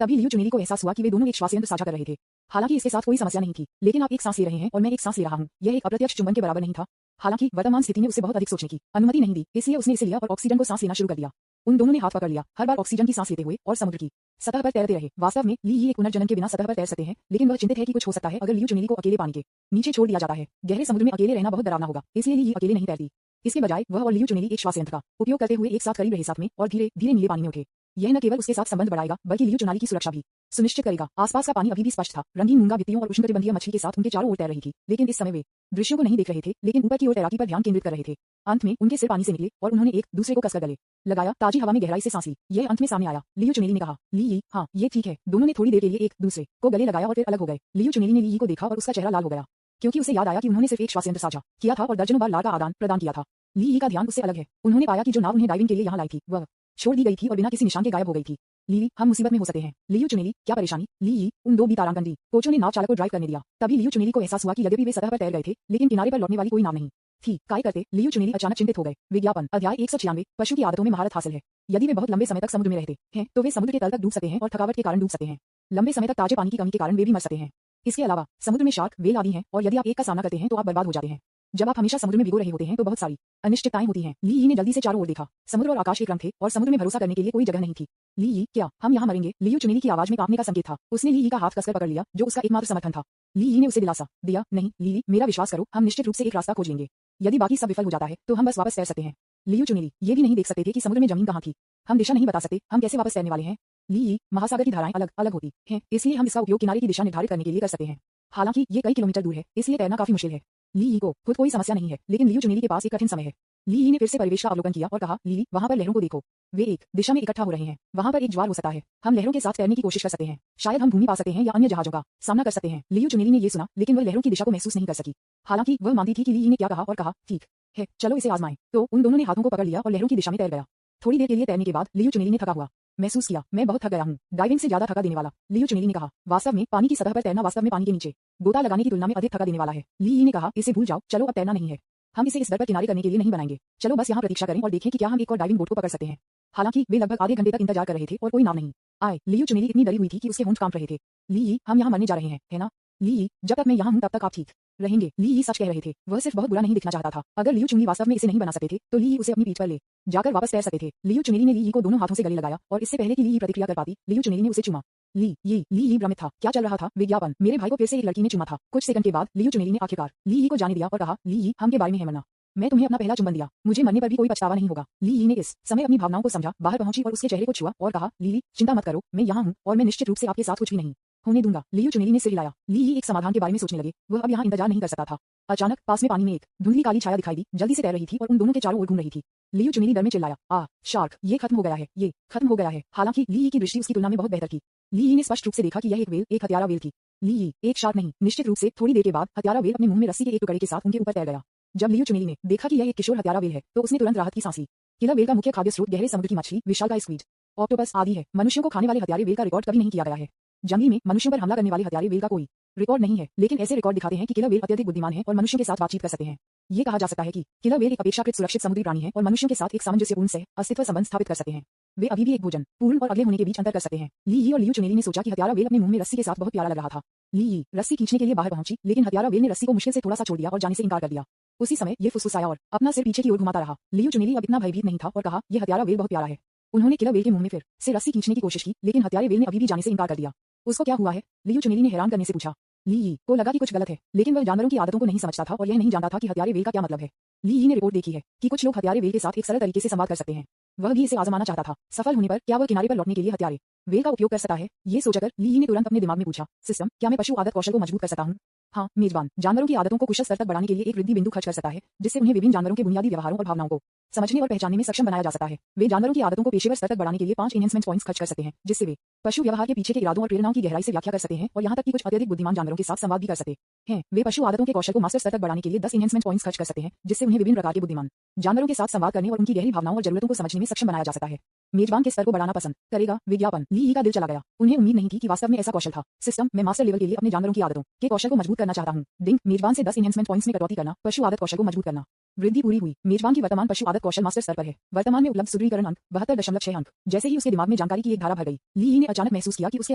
तभी लियू चुनेली को एहसास हुआ कि वे दोनों एक श्वास यंत्र साझा कर रहे थे। हालांकि इसके साथ कोई समस्या नहीं थी, लेकिन आप एक सांस ले रहे हैं और मैं एक सांस ले रहा हूं, यह एक अप्रत्यक्ष चुंबन के बराबर नहीं था। हालांकि वर्तमान स्थिति ने उसे बहुत अधिक सोचने की अनुमति नहीं दी, इसलिए उसने इसे लिया और ऑक्सीजन को सांस लेना शुरू कर दिया। उन दोनों ने हाथ पकड़ लिया, हर बार ऑक्सीजन की सांस लेते हुए और समुद्र की सतह पर तैरते रहे। वास्तव में ली ही एक पुनर्जन्म के बिना सतह पर तैर सकते हैं, लेकिन वह चिंतित है कि कुछ हो सकता है अगर लियू चुनेली को अकेले पानी के नीचे छोड़ दिया जाता है। गहरे समुद्र में अकेले रहना बहुत डरावना होगा, इसलिए ली ही अकेले नहीं तैरती। इसके बजाय वह और लियू चुनेली एक श्वास यंत्र का उपयोग करते हुए एक साथ करीब रहे साथ में और धीरे धीरे नीले पानी में उठे। यह न केवल उसके साथ संबंध बढ़ाएगा बल्कि लियू चुनाली की सुरक्षा भी सुनिश्चित करेगा। आसपास का पानी अभी भी स्पष्ट था। रंगीन मूंगा वित्तियों और उष्णकटिबंधीय मछली के साथ उनके चारों ओर तैर रही थी, लेकिन इस समय वे दृश्यों को नहीं देख रहे थे, लेकिन ऊपर की ओर तैराकी पर ध्यान केंद्रित कर रहे थे। अंत में उनके सिर पानी से निकले और उन्होंने एक दूसरे को कसकर गले लगाया, ताजी हवा में गहराई से सांस ली। यह अंत में सामने आया। लियू चुनेली ने कहा, ली ही, हाँ ये ठीक है। दोनों ने थोड़ी देर के लिए एक दूसरे को गले लगाया और फिर अलग हो गए। लियू चुनेली ने ली ही को देखा और उसका चेहरा लाल हो गया, क्योंकि उसे याद आया कि उन्होंने सिर्फ एक श्वास यंत्र साझा किया था और दर्जनों बार लार का आदान प्रदान किया था। ली ही का ध्यान उससे अलग है। उन्होंने पाया कि जो नाव उन्हें डाइविंग के लिए यहाँ लाई थी वह छोड़ दी गई थी और बिना किसी निशान के गायब हो गई थी। ली, हम मुसीबत में हो सकते हैं। लियू चुनेली, क्या परेशानी? ली, उन दो बीतारांगन दी कोचों ने नाव चालक को ड्राइव करने दिया। तभी लियू चुनेली को एहसास हुआ कि यद्यपि वे सतह पर तैर गए थे, लेकिन किनारे पर लौटने वाली कोई नाव नहीं थी। काय करते लियू चुनेली अचानक चिंतित हो गए। विज्ञापन, अध्याय 196, पशु की आदतों में महारत हासिल है। यदि वे बहुत लंबे समय तक समुद्र में रहते हैं तो वे समुद्र के तल तक डूब सकते हैं और थकावट के कारण डूब सकते हैं। लंबे समय तक ताजे पानी की कमी के कारण वे भी मर सकते हैं। इसके अलावा समुद्र में शार्क, व्हेल आदि हैं और यदि आप एक का सामना करते हैं तो आप बर्बाद हो जाते हैं। जब आप हमेशा समुद्र में भिगो रहे होते हैं तो बहुत सारी अनिश्चितताएं होती हैं। ली ही ने जल्दी से चारों ओर देखा। समुद्र और आकाश एक रंग थे और समुद्र में भरोसा करने के लिए कोई जगह नहीं थी। ली ही, क्या हम यहाँ मरेंगे? लियू चुनेली की आवाज में कांपने का संकेत था। उसने ली ही का हाथ कसकर पकड़ लिया, जो उसका एकमात्र समर्थन था। ली ही ने उसे दिलासा दिया, नहीं ली, मेरा विश्वास करो, हम निश्चित रूप से एक रास्ता खोज लेंगे। यदि बाकी सब विफल हो जाता है तो हम बस वापस तैर सकते हैं। लियू चुनेली ये भी नहीं देख सकते थे कि समुद्र में जमीन कहाँ थी। हम दिशा नहीं बता सकते, हम कैसे वापस तैरने वाले हैं? ली, महासागर की धाराएं अलग अलग होती हैं, इसलिए हम इसका उपयोग किनारे की दिशा निर्धारित करने के लिए कर सकते हैं। हालांकि ये कई किलोमीटर दूर है, इसलिए तैरना काफी मुश्किल है। ली को खुद कोई समस्या नहीं है, लेकिन लियू चुनेली के पास एक कठिन समय है। ली ने फिर से परिवेश का अवलोकन किया और कहा, ली, वहां पर लहरों को देखो। वे एक दिशा में इकट्ठा हो रहे हैं। वहां पर एक ज्वार हो सकता है। हम लहरों के साथ तैरने की कोशिश कर सकते हैं। शायद हम भूमि पा सकते हैं या अन्य जहाजों का सामना कर सकते हैं। लियू चुनेली ने ये सुना, लेकिन वह लहरों की दिशा को महसूस नहीं कर सकी। हालांकि वह मानती थी कि ली ने क्या कहा और कहा, ठीक है, चलो इसे आजमाएं। तो उन दोनों ने हाथों को पकड़ लिया और लहरों की दिशा में तैर गया। थोड़ी देर के लिए तैरने के बाद लियू चुनेली ने थका हुआ महसूस किया। मैं बहुत थक गया हूँ। डाइविंग से ज्यादा थका देने वाला, लियू चुनेली ने कहा। वास्तव में पानी की सतह पर तैरना वास्तव में पानी के नीचे गोता लगाने की तुलना में अधिक थका देने वाला है। ली ने कहा, इसे भूल जाओ, चलो अब तैरना नहीं है। हम इसे इस दर पर किनारे करने के लिए नहीं बनाएंगे। चलो बस यहाँ प्रतीक्षा करें और देखें कि क्या हम एक और डाइविंग बोट को पकड़ सकते हैं। हालांकि वे लगभग आधे घंटे तक इंतजार कर रहे थे और कोई नाव नहीं आए। लियू चुनेली इतनी डरी हुई थी कि उसके होंठ कांप रहे थे। ली, हम यहाँ मरने जा रहे हैं, है ना? ली, जब तक मैं यहाँ हूँ तब तक आप ठीक रहेंगे। ली सच कह रहे थे। वह सिर्फ बहुत बुरा नहीं दिखना चाहता था। अगर लियू चुनेली वास्तव में इसे नहीं बना सकते थे तो ली उसे अपनी पीठ पर ले जाकर वापस तैर सकते थे। लियू चुनेली ने ली को दोनों हाथों से गले लगाया और इससे पहले कि ली प्रतिक्रिया कर पाती, लियू चुनेली ने उसे चुमा। ली भ्रमित था। क्या चल रहा था? विज्ञापन। मेरे भाई को फिर से एक लड़की ने चुमा था। कुछ सेकंड के बाद लियू चुनेली ने आखिरकार ली को जाने दिया और कहा, ली, हम के बारे में है मरना। मैं तुम्हें अपना पहला चुंबन दिया। मुझे मरने पर भी कोई पछतावा नहीं होगा। ली ने इस समय अपनी भावनाओं को समझा, बाहर पहुंची और उसके चेहरे को छुआ और कहा, ली, चिंता मत करो, मैं यहाँ हूँ और मैं निश्चित रूप से आपके साथ कुछ भी नहीं होने दूंगा। लियू चुनेली ने सिर हिलाया। ली एक समाधान के बारे में सोचने लगे। वह अब यहाँ इंतजार नहीं कर सकता था। अचानक पास में पानी में एक धुंधली काली छाया दिखाई दी, जल्दी से तैर रही थी और उन दोनों के चारों ओर घूम रही थी। लियू चुनेली डर में चिल्लाया, शार्क, ये खत्म हो गया है, ये खत्म हो गया है। हालांकि ली की दृष्टि उसकी तुलना में बहुत बेहतर थी। ली ने स्पष्ट रूप से देखा कि यह एक हत्यारा वेल थी। ली, एक शार्क नहीं। निश्चित रूप से थोड़ी देर के बाद हत्यारा वेल अपने मुंह में रस्सी के एक टुकड़े के साथ उनके ऊपर तैर गया। जब लियू चुनेली ने देखा कि यह एक किशोर हत्यारा वेल है तो उसने तुरंत राहत की सांस ली। किलर वेल का मुख्य खाद्य स्रोत गहरे समुद्र की मछली, विशालकाय स्क्वीड, ऑक्टोपस आदि है। मनुष्यों को खाने वाले हत्यारे वेल का रिकॉर्ड कभी नहीं किया गया है। जंगली में मनुष्यों पर हमला करने वाले हत्यारे वेल का कोई रिकॉर्ड नहीं है, लेकिन ऐसे रिकॉर्ड दिखाते हैं कि किलर वेल अत्यधिक बुद्धिमान है और मनुष्यों के साथ बातचीत कर सकते हैं। ये कहा जा सकता है कि किलर वेल एक अपेक्षाकृत सुरक्षित समुद्री प्राणी है और मनुष्यों के साथ एक सामंजस्यपूर्ण सह अस्तित्व संबंध स्थापित कर सकते हैं। वे अभी भी एक भोजन पूर्ण और अगले होने के बीच अंतर कर सकते हैं। ली और लियू चुनेली ने सोचा कि हत्यारा वेल अपने मुंह में रस्सी के साथ बहुत प्यारा लग रहा था। ली रस्सी खींचने के लिए बाहर पहुंची, लेकिन हत्यारा वेल ने रस्सी को मुश्किल से थोड़ा सा छोड़ दिया और जाने से इनकार कर दिया। उसी समय ये फुसफुसाया और अपना सिर पीछे की ओर घुमाता रहा। लियू चुनेली अब इतना भयभीत नहीं था और कहा, यह हत्यारा वेल बहुत प्यारा है। उन्होंने किलर वेल के मुंह में फिर से रस्सी खींचने की कोशिश की, लेकिन हत्यारे वेल ने अभी भी जाने से इनकार कर दिया। उसको क्या हुआ है? लियू चुनेली ने हैरान करने से पूछा। ली को लगा कि कुछ गलत है, लेकिन वह जानवरों की आदतों को नहीं समझता था और यह नहीं जानता था कि हत्यारे वेल का क्या मतलब है। ली ने रिपोर्ट देखी है कि कुछ लोग हत्यारे वेल के साथ एक सरल तरीके से संवाद कर सकते हैं। वह भी इसे आजमाना चाहता था। सफल होने पर क्या वह किनारे पर लौटने के लिए हत्यारे वेल का उपयोग कर सकता है? ये सोचकर ली ने तुरंत अपने दिमाग में पूछा, सिस्टम, क्या मैं पशु आदत कौशल को मजबूत कर सकता हूँ? हाँ, मेजबान जानवरों की आदतों को कुशल स्तर तक बढ़ाने के लिए एक वृद्धि बिंदु खर्च कर सकता है, जिससे उन्हें विभिन्न जानवरों के बुनियादी व्यवहारों और भावनाओं को समझने और पहचानने में सक्षम बनाया जा सकता है। वे जानवरों की आदतों को पेशेवर स्तर तक बढ़ाने के लिए 5 एनहेंसमेंट पॉइंट्स खर्च कर सकते हैं, जिससे वे पशु व्यवहार के पीछे के इरादों और प्रेरणाओं की गहराई से व्याख्या कर सकते हैं और यहाँ तक कि कुछ अत्यधिक बुद्धिमान जानवरों के साथ संवाद भी कर सकते हैं। वे पशु आदतों के कौशल को मास्टर स्तर तक बढ़ाने के लिए 10 एनहेंसमेंट पॉइंट्स खर्च कर सकते हैं, जिससे उन्हें विभिन्न प्रकार के बुद्धिमान जानवरों के साथ संवाद करने और उनकी गहरी भावनाओं और जरूरतों को समझने में सक्षम बनाया जा सकता है। मेजबान के स्तर को बढ़ाना पसंद करेगा? विज्ञापन। ली का दिल चला गया। उन्हें उम्मीद नहीं थी कि वास्तव में ऐसा कौशल था। सिस्टम, मैं मास्टर लेवल के लिए अपने जानवरों की आदतों के कौशल को मजबूत करना चाहता हूँ। डिंग, मेजबान से 10 एनहेंसमेंट पॉइंट्स में कटौती करना, पशु आदत कौशल को मजबूत करना। वृद्धि पूरी हुई। मेजबान की वर्तमान पशु आदत कौशल मास्टर स्तर पर है। वर्तमान में उपलब्ध सुदृढ़ीकरण अंक 72.6 अंक। जैसे ही उसके दिमाग में जानकारी की एक धारा भर गई, ली ने अचानक महसूस किया कि उसके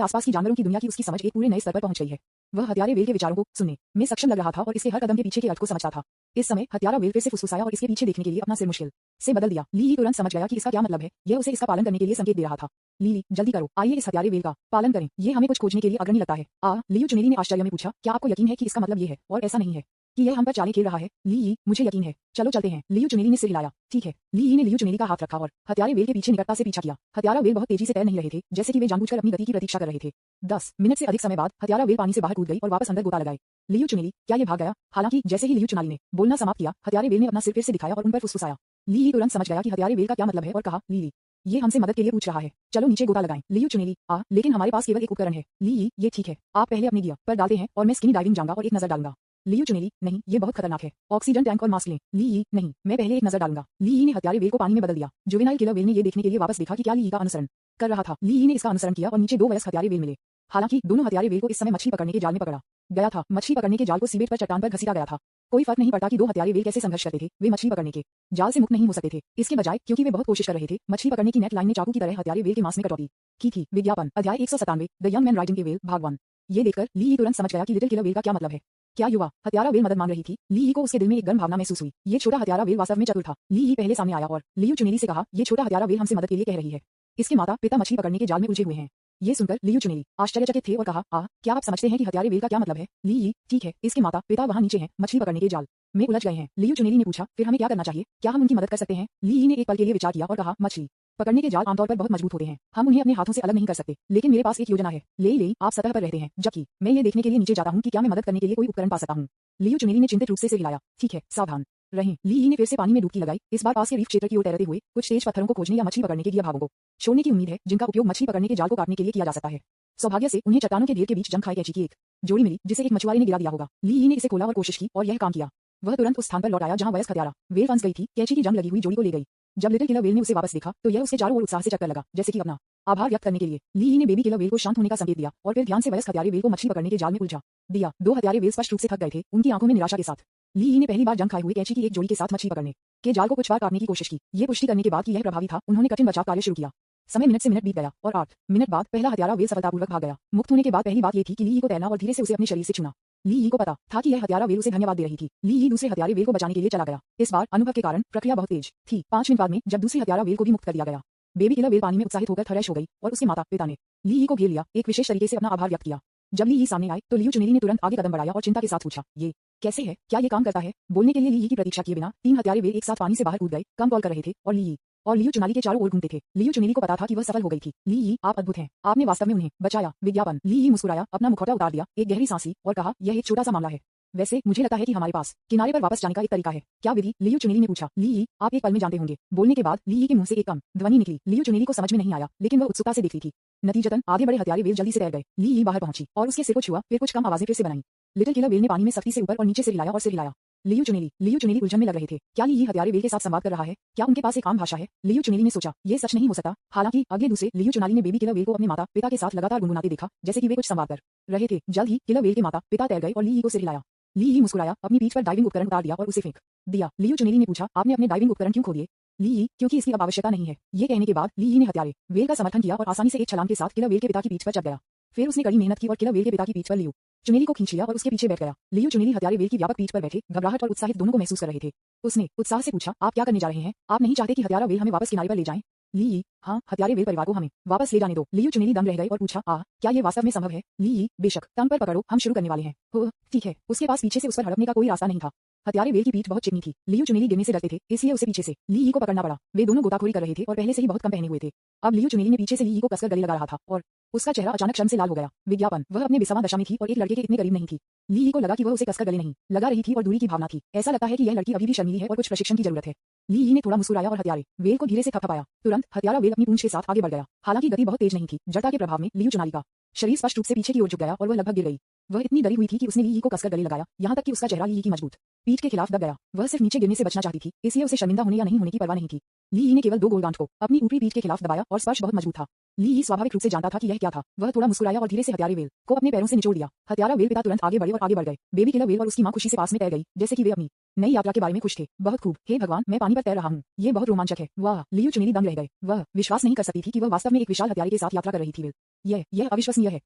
आसपास की जानवरों की दुनिया की उसकी समझ एक पूरे नए स्तर पर पहुंच गई है। वह हत्यारे वेल के विचारों को सुनने में सक्षम लग रहा था और इसके हर कदम के पीछे के अर्थ को समझता था। इस समय हत्यारा वेल फिर से फुसफुसाया और इसके पीछे देखने के लिए अपना सिर मुश्किल से बदल दिया। ली तुरंत समझ गया कि इसका क्या मतलब है। यह उसे इसका पालन करने के लिए संकेत दे रहा था। ली, जल्दी करो, आइए इस हत्यारे वेल का पालन करें। ये हमें कुछ खोजने के लिए अग्रणी लगता है। लियू चुनेली ने आश्चर्य में पूछा, क्या आपको यकीन है कि इसका मतलब ये है और ऐसा नहीं है कि यह हम पर चालें खेल रहा है? ली, मुझे यकीन है, चलो चलते हैं। लियू चुनेली ने सिर हिलाया। ठीक है। ली ने लियू चुनेली का हाथ रखा और हत्यारे वेल के पीछे निकटता से पीछा किया। हत्यारा वेल बहुत तेजी से तैर नहीं रहे थे, जैसे कि वे जानबूझकर अपनी गति की प्रतीक्षा कर रहे थे। 10 मिनट से अधिक समय बाद हत्यारा वेल पानी से बाहर कूद गई और वापस अंदर गोता लगाए। लियू चुनेली, क्या ये भाग गया? हालांकि जैसे ही लियू चुनेली ने बोलना समाप्त किया, हत्यारे वेल ने अपना सिर फिर से दिखाया और उन पर फुसफुसाया। ली तुरंत समझ गया कि हत्यारे वेल का क्या मतलब है और कहा, ली, ये हमसे मदद के लिए पूछ रहा है, चलो नीचे गोता लगाएं। लियू चुनेली, लेकिन हमारे पास केवल एक उपकरण है। ली, ये ठीक है, आप पहले अपने गियर पर डालते हैं और मैं स्किनी डाइविंग जाऊंगा और एक नजर डालूंगा। लियू चुनेली, नहीं, ये बहुत खतरनाक है। ऑक्सीजन टैंक और मास्क लें। ली, नहीं, मैं पहले एक नजर डालूंगा। ली ने हत्यारे वेल को पानी में बदल दिया। जुवेनाइल किलर वेल ने ये देखने के लिए वापस देखा कि क्या ली का अनुसरण कर रहा था। ली ने इसका अनुसरण किया और नीचे 2 वयस्क हत्यारे वेल मिले। हालांकि दोनों हत्यारे वेल को इस समय मछली पकड़ने के जाल में पकड़ा गया था। मछली पकड़ने के जाल को सीबेट पर चट्टान पर घसीटा गया था। कोई फर्क नहीं पड़ता कि 2 हत्यारे वेल कैसे संघर्ष करते थे, वे मछली पकड़ने के जाल से मुक्त नहीं हो सकते थे। इसके बजाय, क्योंकि वे बहुत कोशिश कर रहे थे, मछली पकड़ने की नेट लाइन ने चाकू की तरह हत्यारे वेल के मांस में कटौती की थी। विज्ञापन। अध्याय 197, the young man riding A well, भाग 1। ये देखकर ली तुरंत समझ गया कि लिटिल किलर वेल का क्या मतलब है। क्या युवा हत्यारा वेल मदद मांग रही थी? ली को उसके दिल में एक गर्म भावना महसूस हुई। ये छोटा हत्यारा वेल वास्तव में चतुर था। ली पहले सामने आया और लियू चुनेली से कहा, ये छोटा हत्यारा वेल हमसे मदद के लिए कह रही है। इसके माता पिता मछली पकड़ने के जाल में उलझे हुए हैं। ये सुनकर लियू चुनेली आश्चर्यचकित थे और कहा, क्या आप समझते हैं कि हत्यारे वेल का क्या मतलब है? ली, ठीक है, इसके माता पिता वहाँ नीचे हैं, मछली पकड़ने के जाल में उलझ गए हैं। लियू चुनेली ने पूछा, फिर हमें क्या करना चाहिए? क्या हम उनकी मदद कर सकते हैं? ली ने एक पल के लिए विचार किया और कहा, मछली पकड़ने के जाल आमतौर पर बहुत मजबूत होते हैं, हम उन्हें अपने हाथों से अलग नहीं कर सकते, लेकिन मेरे पास एक योजना है। ले, आप सतह पर रहते हैं, जबकि मैं ये देखने के लिए नीचे जाता हूँ कि क्या मैं मदद करने के लिए कोई उपकरण पा सकता हूँ। लियू चुनेली ने चिंतित रूप से सिर हिलाया। ठीक है, सावधान रहें। ली यी ने फिर से पानी में डुबकी लगाई, इस बार पास के रीफ क्षेत्र की ओर तैरते हुए कुछ तेज पत्थरों को खोजने या मछली पकड़ने के लिए भावों को छोड़ने की उम्मीद है, जिनका उपयोग मछली पकड़ने के जाल को काटने के लिए किया जा सकता है। सौभाग्य से उन्हें चट्टानों के ढेर के बीच जंग खाए कैंची की एक जोड़ी मिली, जिसे एक मछुआरे ने गिरा दिया होगा। ली यी ने इसे खोला और कोशिश की और यह काम किया। वह तुरंत उस स्थान पर लौट आया जहां वयस्क हत्यारा वेल फंस गई थी। कैंची की जंग लगी हुई जोड़ी को ले गई। जब लिटिल किलर वेल ने उसे वापस देखा तो यह उसके चारों ओर उत्साह से चक्कर लगा, जैसे कि अपना आभार व्यक्त करने के लिए। ली यी ने बेबी किलर वेल को शांत होने का संकेत दिया और फिर ध्यान से वयस्क हत्यारे वेल को मछली पकड़ने के जाल में उलझा दिया। दो हत्यारे वेल स्पष्ट रूप से थक गए थे, उनकी आंखों में निराशा के साथ। ली यी ने पहली बार जंग खाए हुए कैंची की एक जोड़ी के साथ मछली पकड़ने के जाल को कुछ बार काटने की कोशिश की। ये पुष्टि करने के बाद कि यह प्रभावी था, उन्होंने कठिन बचाव कार्य शुरू किया। समय मिनट से मिनट बीत गया और 8 मिनट बाद पहला हत्यारा वेल सफलतापूर्वक भाग गया। मुक्त होने के बाद पहली बात ये थी कि ली यी को तैरना और धीरे से उसे अपने शरीर से छूना। ली यी को पता था कि यह हत्यारा वेल उसे धन्यवाद दे रही थी। ली यी दूसरे हत्यारे वेल को बचाने के लिए चला गया। इस बार अनुभव के कारण प्रक्रिया बहुत तेज थी। 5 मिनट बाद में जब दूसरी हत्यारा वेल को भी मुक्त कर दिया गया, बेबी किलर वेल पानी में उत्साहित होकर थ्रैश हो गई और उसके माता पिता ने ली यी को घेर लिया, एक विशेष तरीके से अपना आभार व्यक्त किया। जब ली यी सामने आए तो लियू चुनेली ने तुरंत आगे कदम बढ़ाया और चिंता के साथ पूछा, ये कैसे है, क्या ये काम करता है? बोलने के लिए ली यी की प्रतीक्षा किए बिना 3 हत्यारे वेल एक साथ पानी से बाहर कूद गए, कम कॉल कर रहे थे और ली यी और लियू चुनाली के चारों ओर घूमते थे। लियू चुनेली को पता था कि वह सफल हो गई थी। ली यी, आप अद्भुत हैं, आपने वास्तव में उन्हें बचाया। विज्ञापन। ली यी मुस्कुराया, अपना मुखौटा उतार दिया, एक गहरी सांस ली और कहा, यह एक छोटा सा मामला है। वैसे मुझे लगता है कि हमारे पास किनारे पर वापस जाने का एक तरीका है। क्या विधि? लियू चुनेली ने पूछा। ली यी, आप एक पल में जानते होंगे। बोलने के बाद ली यी के मुंह से एक कम ध्वनि निकली। लियू चुनेली को समझ में नहीं आया, लेकिन वह उत्सुकता से देख रही थी। नतीजतन आधे बड़े हत्यारे वेल जल्दी से तैर गए। ली यी बाहर पहुंची और उसके सिर को छुआ, फिर कुछ कम आवाजें फिर से बनाई। लिटिल किलर वेल ने पानी में सख्ती से ऊपर और नीचे से हिलाया और सिर हिलाया। लियू चुनेली उलझन में लग रहे थे। क्या ली यी हत्यारे वेल के साथ संवाद कर रहा है? क्या उनके पास एक आम भाषा है? लियू चुनेली ने सोचा, ये सच नहीं हो सकता। हालांकि अगले दूसरे लियू चुनाली ने बेबी किलर वेल को अपने माता पिता के साथ लगातार गुनगुनाते देखा, जैसे कि वे कुछ संवाद कर रहे थे। जल्द ही किलर वेल के माता पिता तैर गए और ली यी को सिर हिलाया। ली यी मुस्कुराया, अपनी पीठ पर डाइविंग उपकरण उतार दिया और उसे फेंक दिया। लियू चुनेली ने पूछा, आपने अपने डाइविंग उपकरण क्यों खो दिए? ली यी, क्योंकि इसकी अब आवश्यकता नहीं है। ये कहने के बाद ली यी ने हत्यारे वेल का समर्थन किया और आसानी से एक छलांग के साथ किलर वेल के पिता की पीठ पर चढ़ गया। फिर उसने कड़ी मेहनत की और किलर वेल के पिता की पीठ पर लियू चुनेली को खींच लिया और उसके पीछे बैठ गया। लियू चुनेली हत्यारे वेल की व्यापक पीठ पर बैठे घबराहट और उत्साहित दोनों को महसूस कर रहे थे। उसने उत्साह से पूछा, आप क्या करने जा रहे हैं? आप नहीं चाहते कि हत्यारा वेल हमें वापस किनारे पर ले जाएं? ली यी, हाँ, हत्यारे वेल परिवार को हमें वापस ले जाने दो। लियू चुनेली दम रह गई और पूछा, क्या ये वास्तव में संभव है? ली यी, बेशक, तंग पर पकड़ो, हम शुरू करने वाले हैं। हो, ठीक है। उसके पास पीछे से उस पर हड़पने का कोई रास्ता नहीं था। हत्यारे वेल की पीठ बहुत चिकनी थी। लियू चुनेली गिरने से डरते थे, इसलिए उसे पीछे से ली यी को पकड़ना पड़ा। वे दोनों गोताखोरी कर रहे थे और पहले से ही बहुत कम पहने हुए थे। अब लियू चुनेली ने पीछे से ली यी को कसकर गले लगा रहा था और उसका चेहरा अचानक शर्म से लाल हो गया। विज्ञापन। वह अपने विषमा दशा में थी और एक लड़के के इतने करीब नहीं थी। ली यी को लगा कि वह उसे कसकर गले नहीं लगा रही थी और दूरी की भावना थी। ऐसा लगता है कि यह लड़की अभी भी शर्मीली है और कुछ प्रशिक्षण की जरूरत है। ली यी ने थोड़ा मुस्कुराया और हत्यारे वेल को धीरे से थपथपाया। तुरंत हत्यारा वेल अपनी पूंछ के साथ आगे बढ़ गया। हालांकि गति बहुत तेज नहीं थी। जड़ता के प्रभाव में लियू चुनाली का शरीर स्पष्ट रूप से पीछे की ओर झुक गया और वह लगभग गिर गई। वह इतनी डरी हुई थी कि उसने ली यी को कसकर गले लगाया, यहाँ तक कि उसका चेहरा ली यी की मजबूत पीठ के खिलाफ दब गया। वह सिर्फ नीचे गिरने से बचना चाहती थी, इसलिए उसे शर्मिंदा होने या नहीं होने की परवाह नहीं थी। ली यी ने केवल 2 गोल गांठ को अपनी ऊपरी पीठ के खिलाफ दबाया और स्पर्श बहुत मजबूत था। ली यी स्वाभाविक रूप से जानता था कि यह क्या था। वह थोड़ा मुस्कुराया और धीरे से हत्यारे वेल को अपने पैरों से निचोड़ दिया। हत्यारा वेल पिता तुरंत आगे बढ़े और आगे बढ़ गए। बेबी किलर वेल और उसकी मां खुशी से पास में तैर गई, जैसे कि वे अपनी नई यात्रा के बारे में खुश थे। बहुत खूब, हे भगवान, मैं पानी पर तैर रहा हूँ, ये बहुत रोमांचक है। वाह, लियू चुनेली दंग रह गए। वह विश्वास नहीं कर सकती थी कि वह वास्तव में एक विशाल हत्यारे के साथ यात्रा कर रही थी। वेल, यह अविश्वसनीय है।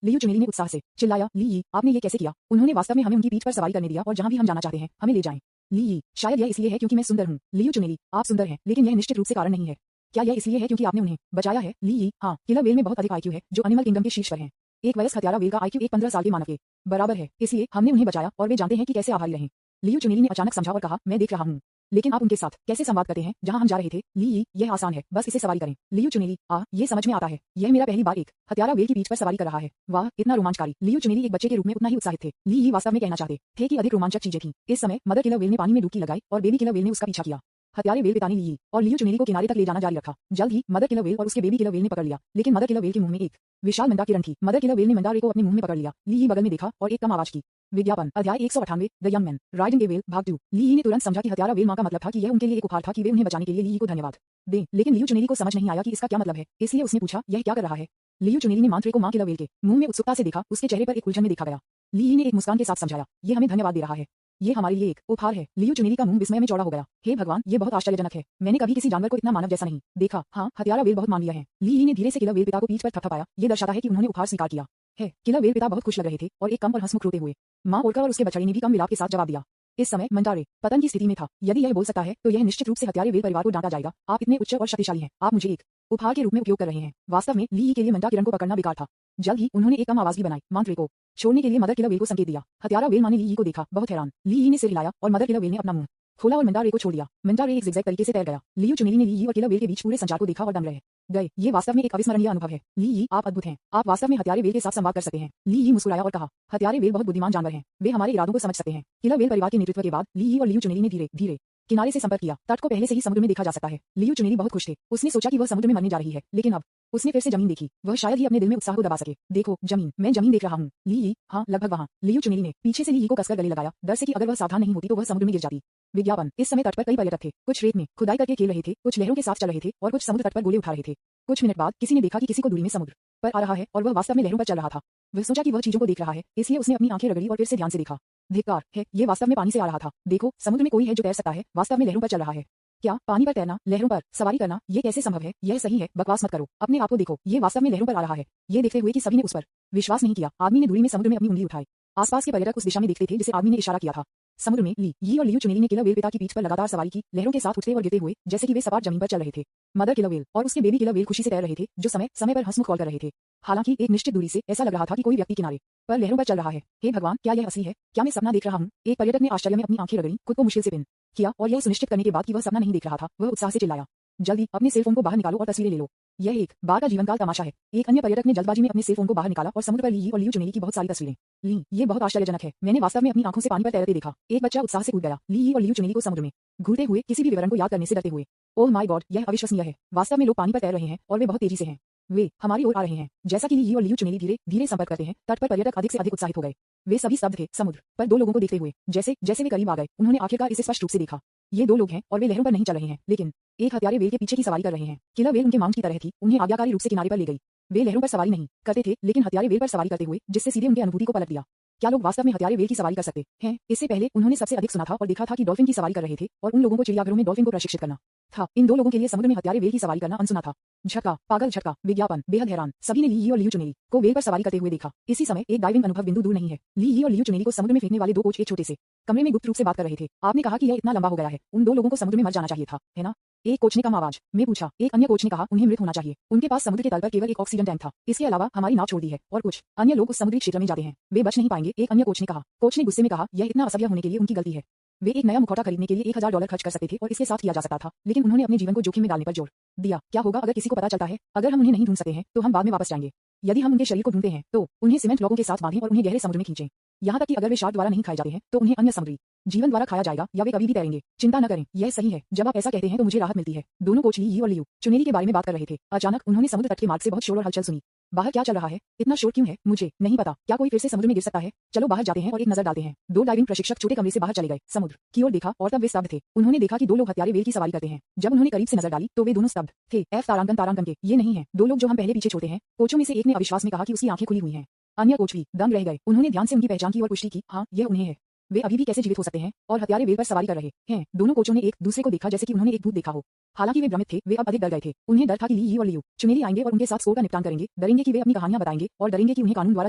लियू चुनेली ने उत्साह से चिल्लाया, ली यी, आपने ये कैसे किया? उन्होंने वास्तव में हमें उनकी पीठ पर सवारी करने दिया और जहां भी हम जाना चाहते हैं हमें ले जाएं। ली यी, शायद यह इसलिए है क्योंकि मैं सुंदर हूँ। लियू चुनेली, आप सुंदर हैं, लेकिन यह निश्चित रूप से कारण नहीं है। क्या यह इसलिए है क्योंकि आपने उन्हें बचाया है? ली यी, हाँ, किलर वेल में बहुत अधिक आईक्यू है, जो एनिमल किंगडम के शीर्ष पर है। एक वयस्क हत्यारा वेल का आईक्यू एक 15 साल के मानव के बराबर है, इसलिए हमने उन्हें बचाया और वे जानते हैं कि कैसे आभारी रहें। लियू चुनेली ने अचानक समझा और कहा, मैं देख रहा हूँ, लेकिन आप उनके साथ कैसे संवाद करते हैं जहां हम जा रहे थे? ली यी, यह आसान है, बस इसे सवारी करें। लियू चुनेली, ये समझ में आता है। यह मेरा पहली बार एक हत्यारा वेल की पीठ पर सवारी कर रहा है। वाह, इतना रोमांचकारी। लियू चुनेली एक बच्चे के रूप में उतना ही उत्साहित थे। ली यी वास्तव में कहना चाहते थे कि अधिक रोमांचक चीजें थीं। इस समय मदर किलर वेल ने पानी में डुबकी लगाई और बेबी किलर वेल ने उसका पीछा किया। हत्यारे वेल पिता ने ली यी और लियू चुनेली को किनारे तक ले जाना जारी रखा। जल्द ही मदर किलर वेल और उसके बेबी किलर वेल ने पकड़ लिया, लेकिन मदर किलर वेल के मुंह में एक विशाल मंदार किरण थी। मदर किलर वेल ने मंदार को अपने मुंह में पकड़ लिया। ली यी बगल में देखा और एक कम आवाज की। विज्ञापन। अध्याय 198, the young man riding A well, भाग 2। ली यी ने तुरंत समझा कि हत्यारा वेल मां का मतलब था कि यह उनके लिए एक उपहार था कि वे उन्हें बचाने के लिए ली यी को धन्यवाद दें। लेकिन लियू चुनेली को समझ नहीं आया कि इसका क्या मतलब है, इसलिए उसने पूछा, यह क्या कर रहा है? लियू चुनेली ने मांत्रे को मां किलर वेल के मुंह में उत्सुकता से देखा। उसके चेहरे पर एक उलझन में देखा गया। ली यी ने एक मुस्कान के साथ समझाया, ये हमें धन्यवाद दे रहा है, ये हमारे लिए एक उपहार है। लियू चुनेली का मुंह विस्मय में चौड़ा हो गया। हे भगवान, ये बहुत आश्चर्यजनक है। मैंने कभी किसी जानवर को इतना मानव जैसा नहीं देखा। हाँ, हत्यारा वेल बहुत मानवीय है। ली यी ने धीरे से किलर वेल पिता को पीठ पर थपथपाया। ये दर्शाता है कि उन्होंने उपहार स्वीकार किया है। किलर वेल पिता बहुत खुश लग रहे थे और एक कम और हंसमुख रोते हुए मां ओरका और उसके बछड़े ने भी कम विलाप के साथ जवाब दिया। इस समय मंटारे पतन की स्थिति में था। यदि यह बोल सकता है तो यह निश्चित रूप से हत्यारे वेल परिवार को डांटा जाएगा। आप इतने उच्च और शक्तिशाली हैं, आप मुझे एक उपहार के रूप में उपयोग कर रहे हैं। वास्तव में ली यी के लिए मंटा किरण को पकड़ना बेकार था। जल्द ही उन्होंने एक कम आवाज भी बनाई। मांत्रे को छोड़ने के लिए मदर किलर वेल को संकेत दिया। हत्यारा वेल मां ने ली यी को देखा, बहुत हैरान। ली यी ने सिर हिलाया और मदर किलर वेल ने अपना मुंह खोला और मंटारे को छोड़ दिया। मंटारे एक ज़िगज़ैग तरीके से तैर गया। लियू चुनेली ने ली यी और किलर वेल के बीच पूरे संचार को देखा और दम रह गए। ये वास्तव में एक अविस्मरणीय अनुभव है। ली यी, आप अद्भुत हैं, आप वास्तव में हत्यारे वेल के साथ संवाद कर सकते हैं। ली यी मुस्कुराया और कहा, हत्यारे वेल बहुत बुद्धिमान जानवर हैं, वे हमारे इरादों को समझ सकते हैं। किलर वेल परिवार के नेतृत्व के बाद ली यी और लियू चुनेली ने धीरे धीरे किनारे से संपर्क किया। तट को पहले से ही समुद्र में देखा जा सकता है। लियू चुनेली बहुत खुश थे। उसने सोचा कि वह समुद्र में मरने जा रही है, लेकिन अब उसने फिर से जमीन देखी। वह शायद ही अपने दिल में उत्साह को दबा सके। देखो जमीन, मैं जमीन देख रहा हूँ। ली, हाँ लगभग वहाँ। लियू चुनेली ने पीछे से ली को कसकर गले लगाया, डर से कि अगर वह सावधान नहीं होती तो वह समुद्र में गिर जाती। विज्ञापन। इस समय तट पर कई पर्यटक थे। कुछ रेत में खुदाई करके खेल रहे थे, कुछ लहरों के साथ चल रहे थे और कुछ समुद्र तट पर गोले उठा रहे थे। कुछ मिनट बाद किसी ने देखा कि किसी को दूरी में समुद्र पर आ रहा है और वह वास्तव में लहरों पर चल रहा था। वह सोचा कि वह चीजों को देख रहा है, इसलिए उसने अपनी आंखें रगड़ी और फिर से ध्यान से देखा। धिक्कार है, ये वास्तव में पानी से आ रहा था। देखो, समुद्र में कोई है जो तैर सकता है, वास्तव में लहरों पर चल रहा है। क्या पानी पर तैरना, लहरों पर सवारी करना, ये कैसे संभव है? यह सही है, बकवास मत करो। अपने आप को देखो, ये वास्तव में लहरों पर आ रहा है। ये देखते हुए कि सभी ने उस पर विश्वास नहीं किया, आदमी ने दूरी में समुद्र में अपनी उंगली उठाई। आसपास के पर्यटक उस दिशा में देखते थे जिसे आदमी ने इशारा किया था। समुद्र में ली और लियू चुनेली ने किलर वेल पिता की पीठ पर लगातार सवारी की, लहरों के साथ उठते और गिरते हुए, जैसे कि वे सपाट जमीन पर चल रहे थे। मदर किलर वेल और उसके बेबी किलर वेल खुशी से तैर रहे थे, जो समय समय पर हंसमुख कॉल कर रहे थे। हालांकि एक निश्चित दूरी से ऐसा लग रहा था कि कोई व्यक्ति किनारे पर लहरों पर चल रहा है। हे भगवान, क्या यह असली है? क्या मैं सपना देख रहा हूँ? एक पर्यटक ने आश्चर्य में अपनी आंखें रगड़ी, खुद को मुश्किल से पिन किया और यह सुनिश्चित करने के बाद कि वह सपना नहीं देख रहा था, वह उत्साह से चिल्लाया, जल्दी अपने सेल फोन को बाहर निकालो और तस्वीरें ले लो। यह एक बार का जीवनकाल तमाशा है। एक अन्य पर्यटक ने जल्दबाजी में अपने सेल फोन को बाहर निकाला और समुद्र पर ली और लियू चुनेली की बहुत सारी तस्वीरें ली। ये बहुत आश्चर्यजनक है, मैंने वास्तव में अपनी आंखों से पानी पर तैरते देखा। एक बच्चा उत्साह से कूद गया, ली और लियू चुनेली को समुद्र में घूरते हुए किसी भी विवरण को याद करने से डरते हुए। ओह माय गॉड, यह अविश्वसनीय है। वास्तव में लोग पानी पर तैर रहे हैं और वे बहुत तेजी से हैं। वे हमारी ओर आ रहे हैं। जैसा कि ली और लियू चुनेली धीरे धीरे संपर्क करते हैं, तट पर पर्यटक अधिक से अधिक उत्साहित हो गए। वे सभी स्तब्ध थे, समुद्र पर दो लोगों को देखते हुए। जैसे जैसे वे करीब आ गए, उन्होंने आखिरकार इसे स्पष्ट रूप से देखा। ये दो लोग हैं और वे लहरों पर नहीं चल रहे हैं, लेकिन एक हत्यारे वेल के पीछे की सवारी कर रहे हैं। किलर वेल उनके माउंट की तरह थी, उन्हें आज्ञाकारी रूप से किनारे पर ले गई। वे लहरों पर सवारी नहीं करते थे, लेकिन हत्यारे वेल पर सवारी करते हुए, जिससे सीधे उनकी अनुभूति को पलट दिया। क्या लोग वास्तव में हत्यारे वेल की सवारी कर सकते हैं? इससे पहले उन्होंने सबसे अधिक सुना था और देखा था कि डॉल्फिन की सवारी कर रहे थे और उन लोगों को चिड़ियाघरों में डॉल्फिन को प्रशिक्षित करना था। इन दो लोगों के लिए समुद्र में हत्यारे वेल की सवारी करना अनसुना था। झटका, पागल झटका, विज्ञापन, बेहद हैरान। सभी ने ली और लियू चुनेली को वेल पर सवारी करते हुए देखा। इसी समय एक डाइविंग अनुभव बिंदु दूर नहीं है। ली और लियू चुनेली को समुद्र में फेंकने वाले दो कोच एक छोटे से कमरे में गुप्त रूप से बात कर रहे थे। आपने कहा कि यह इतना लंबा हो गया है, उन दो लोगों को समुद्र में मर जाना चाहिए था, है ना? एक कोच ने कम आवाज में पूछा। एक अन्य कोच ने कहा, उन्हें मृत होना चाहिए। उनके पास समुद्र के तल पर केवल एक ऑक्सीजन टैंक था। इसके अलावा हमारी नाव छोड़ दी है और कुछ अन्य लोग उस समुद्री क्षेत्र में जाते हैं, वे बच नहीं पाएंगे। एक अन्य कोच ने कहा। कोच ने गुस्से में कहा, यह इतना असभ्य होने के लिए उनकी गलती है। वे एक नया मुखौटा खरीदने के लिए $1000 खर्च कर सकते थे और इसके साथ किया जा सकता था, लेकिन उन्होंने अपने जीवन को जोखिम में डालने पर जोर दिया। क्या होगा अगर किसी को पता चलता है? अगर हम उन्हें नहीं ढूंढ सकते हैं तो हम बाद में वापस जाएंगे। यदि हम उनके शरीर को ढूंढते हैं तो उन्हें सीमेंट ब्लॉकों के साथ बांधें और उन्हें गहरे समुद्र में खींचें। यहाँ तक कि अगर वे शार्क द्वारा नहीं खाए जाते हैं तो उन्हें अन्य समुद्री जीवन द्वारा खाया जाएगा या वे कभी भी तैरेंगे। चिंता न करें, यह सही है। जब आप ऐसा कहते हैं तो मुझे राहत मिलती है। दोनों कोच ली और लियू चुनेली के बारे में बात कर रहे थे। अचानक उन्होंने समुद्र तट के मार्ग से बहुत शोर और हलचल सुनी। बाहर क्या चल रहा है? इतना शोर क्यों है? मुझे नहीं पता। क्या कोई फिर से समुद्र में गिर सकता है? चलो बाहर जाते हैं और एक नजर डालते हैं। दो डाइविंग प्रशिक्षक छोटे कमरे से बाहर चले गए, समुद्र की ओर देखा और तब वे स्तब्ध थे। उन्होंने देखा कि दो लोग हत्यारे वेल की सवारी करते हैं। जब उन्होंने करीब से नजर डाली तो वे दोनों स्तब्ध थे। एफ तारांकन तारांकन के ये नहीं है दो लोग जो हम पहले पीछे छोड़ते हैं। कोचों में से एक ने अविश्वास में कहा कि उसकी आंखें खुली हुई हैं। अन्य कोच भी दंग रह गए। उन्होंने ध्यान से उनकी पहचान की और पुष्टि की, हाँ यह उन्हें है। वे अभी भी कैसे जीवित हो सकते हैं और हत्यारे वेल पर सवारी कर रहे हैं? दोनों कोचों ने एक दूसरे को देखा जैसे कि उन्होंने एक भूत देखा हो। हालांकि वे भ्रमित थे, वे अब अधिक डर गए थे। उन्हें डर था कि ली और लियू चुनेली आएंगे और उनके साथ स्कोर का निपटान करेंगे, डरेंगे कि वे अपनी कहानियां बताएंगे और डरेंगे कि उन्हें कानून द्वारा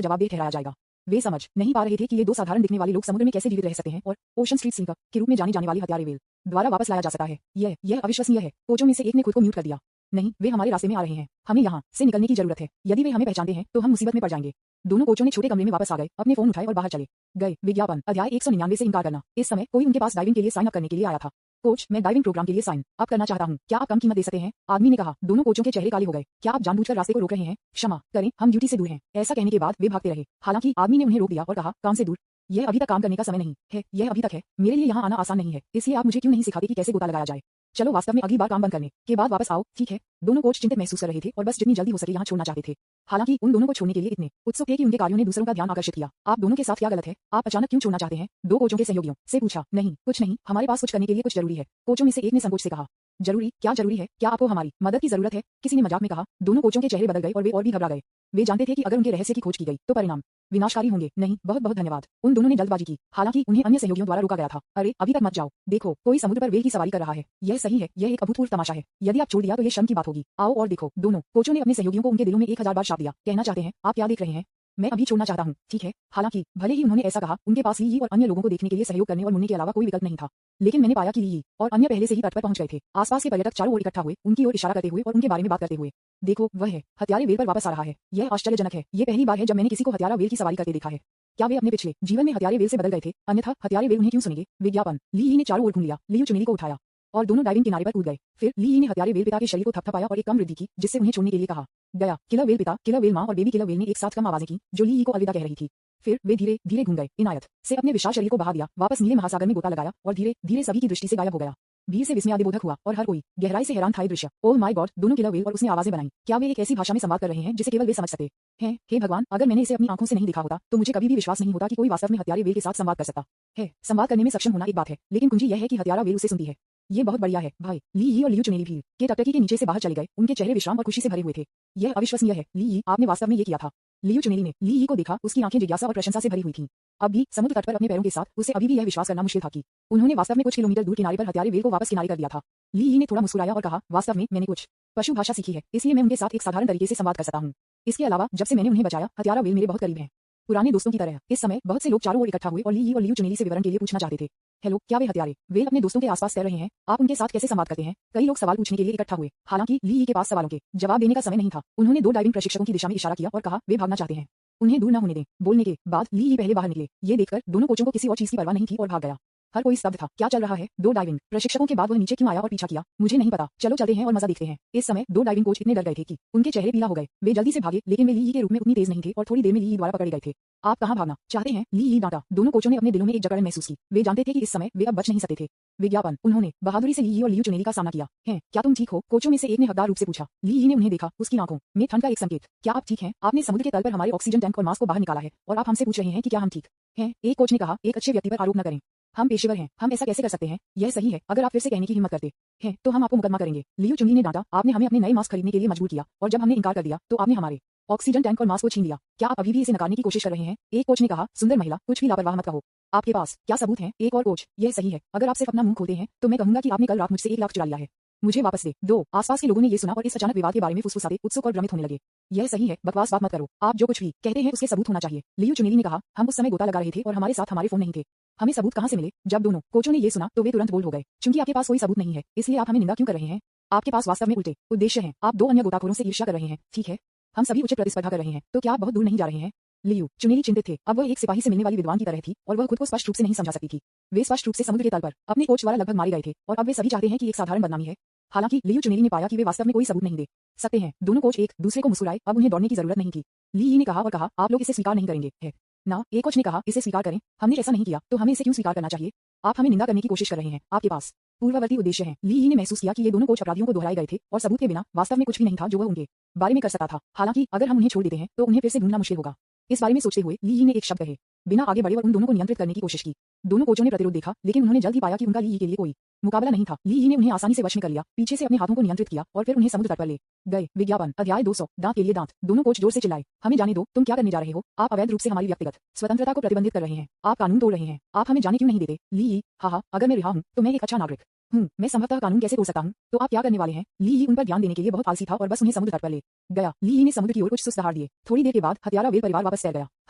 जवाबदेह ठहराया जाएगा। वे समझ नहीं पा रहे थे कि ये दो साधारण दिखने वाले लोग समुद्र में कैसे जीवित रह सकते हैं और ओशन स्ट्रीट सिंकर के रूप में जाने जाने वाले हत्यारे वेल द्वारा वापस लाया जा सकता है। यह अविश्वसनीय है। कोचों में से एक ने खुद को म्यूट कर दिया। नहीं, वे हमारे रास्ते में आ रहे हैं। हमें यहाँ से निकलने की जरूरत है। यदि वे हमें पहचानते हैं तो हम मुसीबत में पड़ जाएंगे। दोनों कोचों ने छोटे कमरे में वापस आ गए, अपने फोन उठाए और बाहर चले गए। विज्ञापन, अध्याय 199 से इनकार करना। इस समय कोई उनके पास डाइविंग के लिए साइन अप करने के लिए आया था। कोच, मैं डाइविंग प्रोग्राम के लिए साइन अप करना चाहता हूँ, क्या आप कम कीमत दे सकते हैं? आदमी ने कहा। दोनों कोचों के चेहरे काले हो गए। क्या आप जानबूझकर रास्ते को रोक रहे हैं? क्षमा करें, हम ड्यूटी से दूर हैं। ऐसा कहने के बाद वे भागते रहे। हालांकि आदमी ने उन्हें रोक दिया और कहा, काम से दूर? यह अभी तक काम करने का समय नहीं है, यह अभी तक है। मेरे लिए यहाँ आना आसान नहीं है, इसलिए आप मुझे क्यों नहीं सिखाते कि कैसे गोता लगाया जाए? चलो वास्तव में अगली बार काम बंद करने के बाद वापस आओ, ठीक है? दोनों कोच चिंतित महसूस कर रहे थे और बस जितनी जल्दी हो सके यहाँ छोड़ना चाहते थे। हालांकि उन दोनों को छोड़ने के लिए इतने उत्सुक थे कि उनके कार्यों ने दूसरों का ध्यान आकर्षित किया। आप दोनों के साथ क्या गलत है? आप अचानक क्यों छोड़ना चाहते हैं? दो कोचों के सहयोगियों से पूछा। नहीं, कुछ नहीं, हमारे पास कुछ करने के लिए कुछ जरूरी है। कोचों में से एक ने संकोच से कहा। जरूरी? क्या जरूरी है? क्या आपको हमारी मदद की जरूरत है? किसी ने मजाक में कहा। दोनों कोचों के चेहरे बदल गए और वे और भी घबरा गए। वे जानते थे कि अगर उनके रहस्य की खोज की गई तो परिणाम विनाशकारी होंगे। नहीं, बहुत बहुत धन्यवाद। उन दोनों ने जल्दबाजी की, हालांकि उन्हें अन्य सहयोगियों द्वारा रोका गया था। अरे अभी तक मत जाओ, देखो कोई समुद्र पर वेल की सवारी कर रहा है। यह सही है, यह एक अभूतपूर्व तमाशा है। यदि आप छोड़ दिया तो यह शर्म की बात होगी। आओ और देखो। दोनों कोचों ने अपने सहयोगियों को उनके दिलों में 1000 बार शाप दिया। कहना चाहते हैं, आप क्या देख रहे हैं? मैं अभी छोड़ना चाहता हूँ, ठीक है? हालांकि भले ही उन्होंने ऐसा कहा, उनके पास ली और अन्य लोगों को देखने के लिए सहयोग करने और मुड़ने के अलावा कोई विकल्प नहीं था। लेकिन मैंने पाया कि ली और अन्य पहले से ही तट पर पहुंच गए थे। आसपास के पर्यटक चारों ओर इकट्ठा हुए, उनकी ओर इशारा करते हुए और उनके बारे में बात करते हुए। देखो, वह है, हत्यारे वेल पर वापस आ रहा है। यह आश्चर्यजनक है। यह पहली बार है जब मैंने किसी को हत्यारा वेल की सवारी करते देखा है। क्या वे अपने पिछले जीवन में हत्यारे वेल से बदल गए थे? अन्यथा हत्यारे वेल उन्हें क्यों सुनेंगे? विज्ञापन, ली ने चारों ओर घूम लिया, लियू चुनेली को उठाया और दोनों डाइविंग किनारे पर कूद गए। फिर ली ने हत्यारे वेल पिता के शरीर को थपथपाया और एक कम वृद्धि की, जिससे उन्हें छोड़ने के लिए कहा गया। किलर वेल पिता, किलर वेल माँ और बेबी किलर वेल ने एक साथ कम आवाजें की, जो ली को अलविदा कह रही थी। फिर वे धीरे धीरे घूम गए, इनायत से अपने विशाल शरीर को बहा दिया, वापस नीले महासागर में गोता लगाया और धीरे धीरे सभी की दृष्टि से गायब हो गया। भीड़ से विस्मय आदिबोधक हुआ और हर कोई गहराई से हैरान था ये दृश्य। ओह माय गॉड, दोनों किलर व्हेल और उसने आवाजें बनाई। क्या वे एक ऐसी भाषा में संवाद कर रहे हैं जिसे केवल वे समझ सकते हैं? हे भगवान, अगर मैंने इसे अपनी आंखों से नहीं देखा होता तो मुझे कभी भी विश्वास नहीं होता कि कोई वास्तव में हत्यारे व्हेल के साथ संवाद कर सकता है। संवाद करने में सक्षम होना एक बात है, लेकिन कुंजी यह है कि हत्यारा व्हेल उसे सुनती है। ये बहुत बढ़िया है भाई। ली यी और लियू चुनेली भीड़ के टकटकी के नीचे से बाहर चले गए। उनके चेहरे विश्राम और खुशी से भरे हुए थे। यह अविश्वसनीय है ली यी, आपने वास्तव में ये किया था। लियू चुनेली ने ली यी को देखा, उसकी आंखें जिज्ञासा और प्रशंसा से भरी हुई थीं। अब भी समुद्र तट पर अपने पैरों के साथ उसे अभी भी यह विश्वास करना मुश्किल था कि उन्होंने वास्तव में कुछ किलोमीटर दूर किनारे पर हत्यारे व्हेल को वापस किनारे कर दिया था। ली यी ने थोड़ा मुस्कुराया और कहा, वास्तव में मैंने कुछ पशु भाषा सीखी है, इसलिए मैं उनके साथ एक साधारण तरीके से संवाद कर सकता हूँ। इसके अलावा जब से मैंने उन्हें बचाया, हत्यारा व्हेल मेरे बहुत करीब हैं। पुराने दोस्तों की तरह इस समय बहुत से लोग चारों ओर इकट्ठा हुए और ली यी और लियू चुनेली से विवरण के लिए पूछना चाहते थे। हेलो, क्या वे हत्यारे व्हेल अपने दोस्तों के आसपास तैर रहे हैं? आप उनके साथ कैसे संवाद करते हैं? कई लोग सवाल पूछने के लिए इकट्ठा हुए। हालांकि ली यी के पास सवालों के जवाब देने का समय नहीं था। उन्होंने दो डाइविंग प्रशिक्षकों की दिशा में इशारा किया और कहा, वे भागना चाहते हैं, उन्हें दूर न होने दें। बोलने के बाद ली यी पहले बाहर निकले। ये देखकर दोनों कोचों को किसी और चीज की परवाह नहीं थी और भाग गया। हर कोई स्तब्ध था। क्या चल रहा है? दो डाइविंग प्रशिक्षकों के बाद वह नीचे क्यों आया और पीछा किया? मुझे नहीं पता। चलो चलते हैं और मजा देखते हैं। इस समय दो डाइविंग कोच इतने डर गए थे कि उनके चेहरे पीला हो गए। वे जल्दी से भागे, लेकिन वे ली यी के रूप में उतनी तेज नहीं थे और थोड़ी देर में ली यी द्वारा पकड़े गए थे। आप कहां भागना चाहते हैं? ली यी डांटा। दोनों कोचों ने अपने दिलों में एक जकड़न महसूस की। वे जानते थे कि इस समय वे अब बच नहीं सकते थे। विज्ञापन। उन्होंने बहादुरी से ली यी और लियू चुनेली का सामना किया। है, क्या तुम ठीक हो? कोचों में से एक ने हकदार रूप से पूछा। ली यी ने उन्हें देखा, उसकी आंखों में ठंड का एक संकेत। क्या आप ठीक हैं? आपने समुद्र के तल पर हमारे ऑक्सीजन टैंक और मास्क को बाहर निकाला है और आप हमसे पूछ रहे हैं कि क्या हम ठीक हैं? एक कोच ने कहा, एक अच्छे व्यक्ति पर आरोप न करें। हम पेशेवर हैं, हम ऐसा कैसे कर सकते हैं? यह सही है, अगर आप फिर से कहने की हिम्मत करते हैं तो हम आपको मुकदमा करेंगे। लियू चुनेली ने डांटा, आपने हमें अपने नए मास्क खरीदने के लिए मजबूर किया और जब हमने इनकार कर दिया तो आपने हमारे ऑक्सीजन टैंक और मास्क को छीन लिया। क्या आप अभी भी इसे नकारने की कोशिश कर रहे हैं? एक कोच ने कहा, सुंदर महिला, कुछ भी लापरवाह मत कहो। आपके पास क्या सबूत है? एक और कोच, यह सही है, अगर आप सिर्फ अपना मुंह खोलते हैं तो मैं कहूंगा कि आपने कल रात मुझसे 1 लाख चुरा लिया है। मुझे वापस दे दो। आसपास के लोगों ने ये सुना और इस अचानक विवाद के बारे में फुसफुसाते, उत्सुक और भ्रमित होने लगे। यह सही है, बकवास बात मत करो। आप जो कुछ भी कहते हैं उसके सबूत होना चाहिए। लियू चुनेली ने कहा, हम उस समय गोता लगा रहे थे और हमारे साथ हमारे फोन नहीं थे। हमें सबूत कहां से मिले? जब दोनों कोचों ने ये सुना तो वे तुरंत बोल्ड हो गए। चूंकि आपके पास कोई सबूत नहीं है, इसलिए आप हमें निंदा क्यों कर रहे हैं? आपके पास वास्तव में उल्टे उद्देश्य हैं। आप दो अन्य गोताखोरों से ईर्ष्या कर रहे हैं, ठीक है? हम सभी उचित प्रतिस्पर्धा कर रहे हैं, तो क्या आप बहुत दूर नहीं जा रहे हैं? लियू चुनेली चिंतित थे। अब वह एक सिपाही से मिलने वाली विद्वान की तरह थी और वह खुद को स्पष्ट रूप से नहीं समझा सकती थी। वे स्पष्ट रूप से समुद्र के तल पर अपने कोच द्वारा लगभग मारे गए थे और अब वे सभी चाहते हैं कि एक साधारण बदनामी है। हालांकि लियू चुनेली ने पाया कि वे वास्तव में कोई सबूत नहीं दे सकते हैं। दोनों कोच एक दूसरे को मुस्कुराए। अब उन्हें दौड़ने की जरूरत नहीं थी। ली यी ने कहा और कहा, आप लोग इसे स्वीकार नहीं करेंगे, है ना? एक कोच ने कहा, इसे स्वीकार करें। हमने ऐसा नहीं किया तो हमें इसे क्यों स्वीकार करना चाहिए? आप हमें निंदा करने की कोशिश कर रहे हैं। आपके पास पूर्ववर्ती उद्देश्य है। ली यी ने महसूस किया कि ये दोनों कोच अपराधियों को दोहराए गए थे और सबूत के बिना वास्तव में कुछ भी नहीं था जो वह उनके बारे में कर सकता था। हालांकि अगर हम उन्हें छोड़ देते हैं तो उन्हें फिर से ढूंढना मुश्किल होगा। इस बारे में सोचते हुए ली यी ने एक शब्द कहे बिना आगे बढ़े और उन दोनों को नियंत्रित करने की कोशिश की। दोनों कोचों ने प्रतिरोध देखा, लेकिन उन्होंने जल्द ही पाया कि उनका ली यी के लिए कोई मुकाबला नहीं था। ली यी ने उन्हें आसानी से वश में कर लिया, पीछे से अपने हाथों को नियंत्रित किया और फिर उन्हें समुद्र तट पर ले गए। विज्ञापन। अध्याय 200, दांत के लिए दांत। दोनों कोच जोर से चिल्लाए, हमें जाने दो, तुम क्या करने जा रहे हो? आप अवैध रूप से हमारी व्यक्तिगत स्वतंत्रता को प्रतिबंधित कर रहे हैं। आप कानून तोड़ रहे हैं। आप हमें जाने क्यों नहीं देते? ली यी, हाँ, अगर मैं रिहा हूँ तो मैं एक अच्छा नागरिक हूँ। मैं संभवतः कानून कैसे तोड़ सकता हूँ? तो आप क्या करने वाले हैं? ली यी उन पर ध्यान देने के लिए बहुत आलसी था और बस उन्हें समुद्र तट पर ले गया। ली यी ने समुद्र की ओर कुछ सुस्त दहाड़ दिए। थोड़ी देर के बाद हत्यारा व्हेल परिवार वापस तैर गया।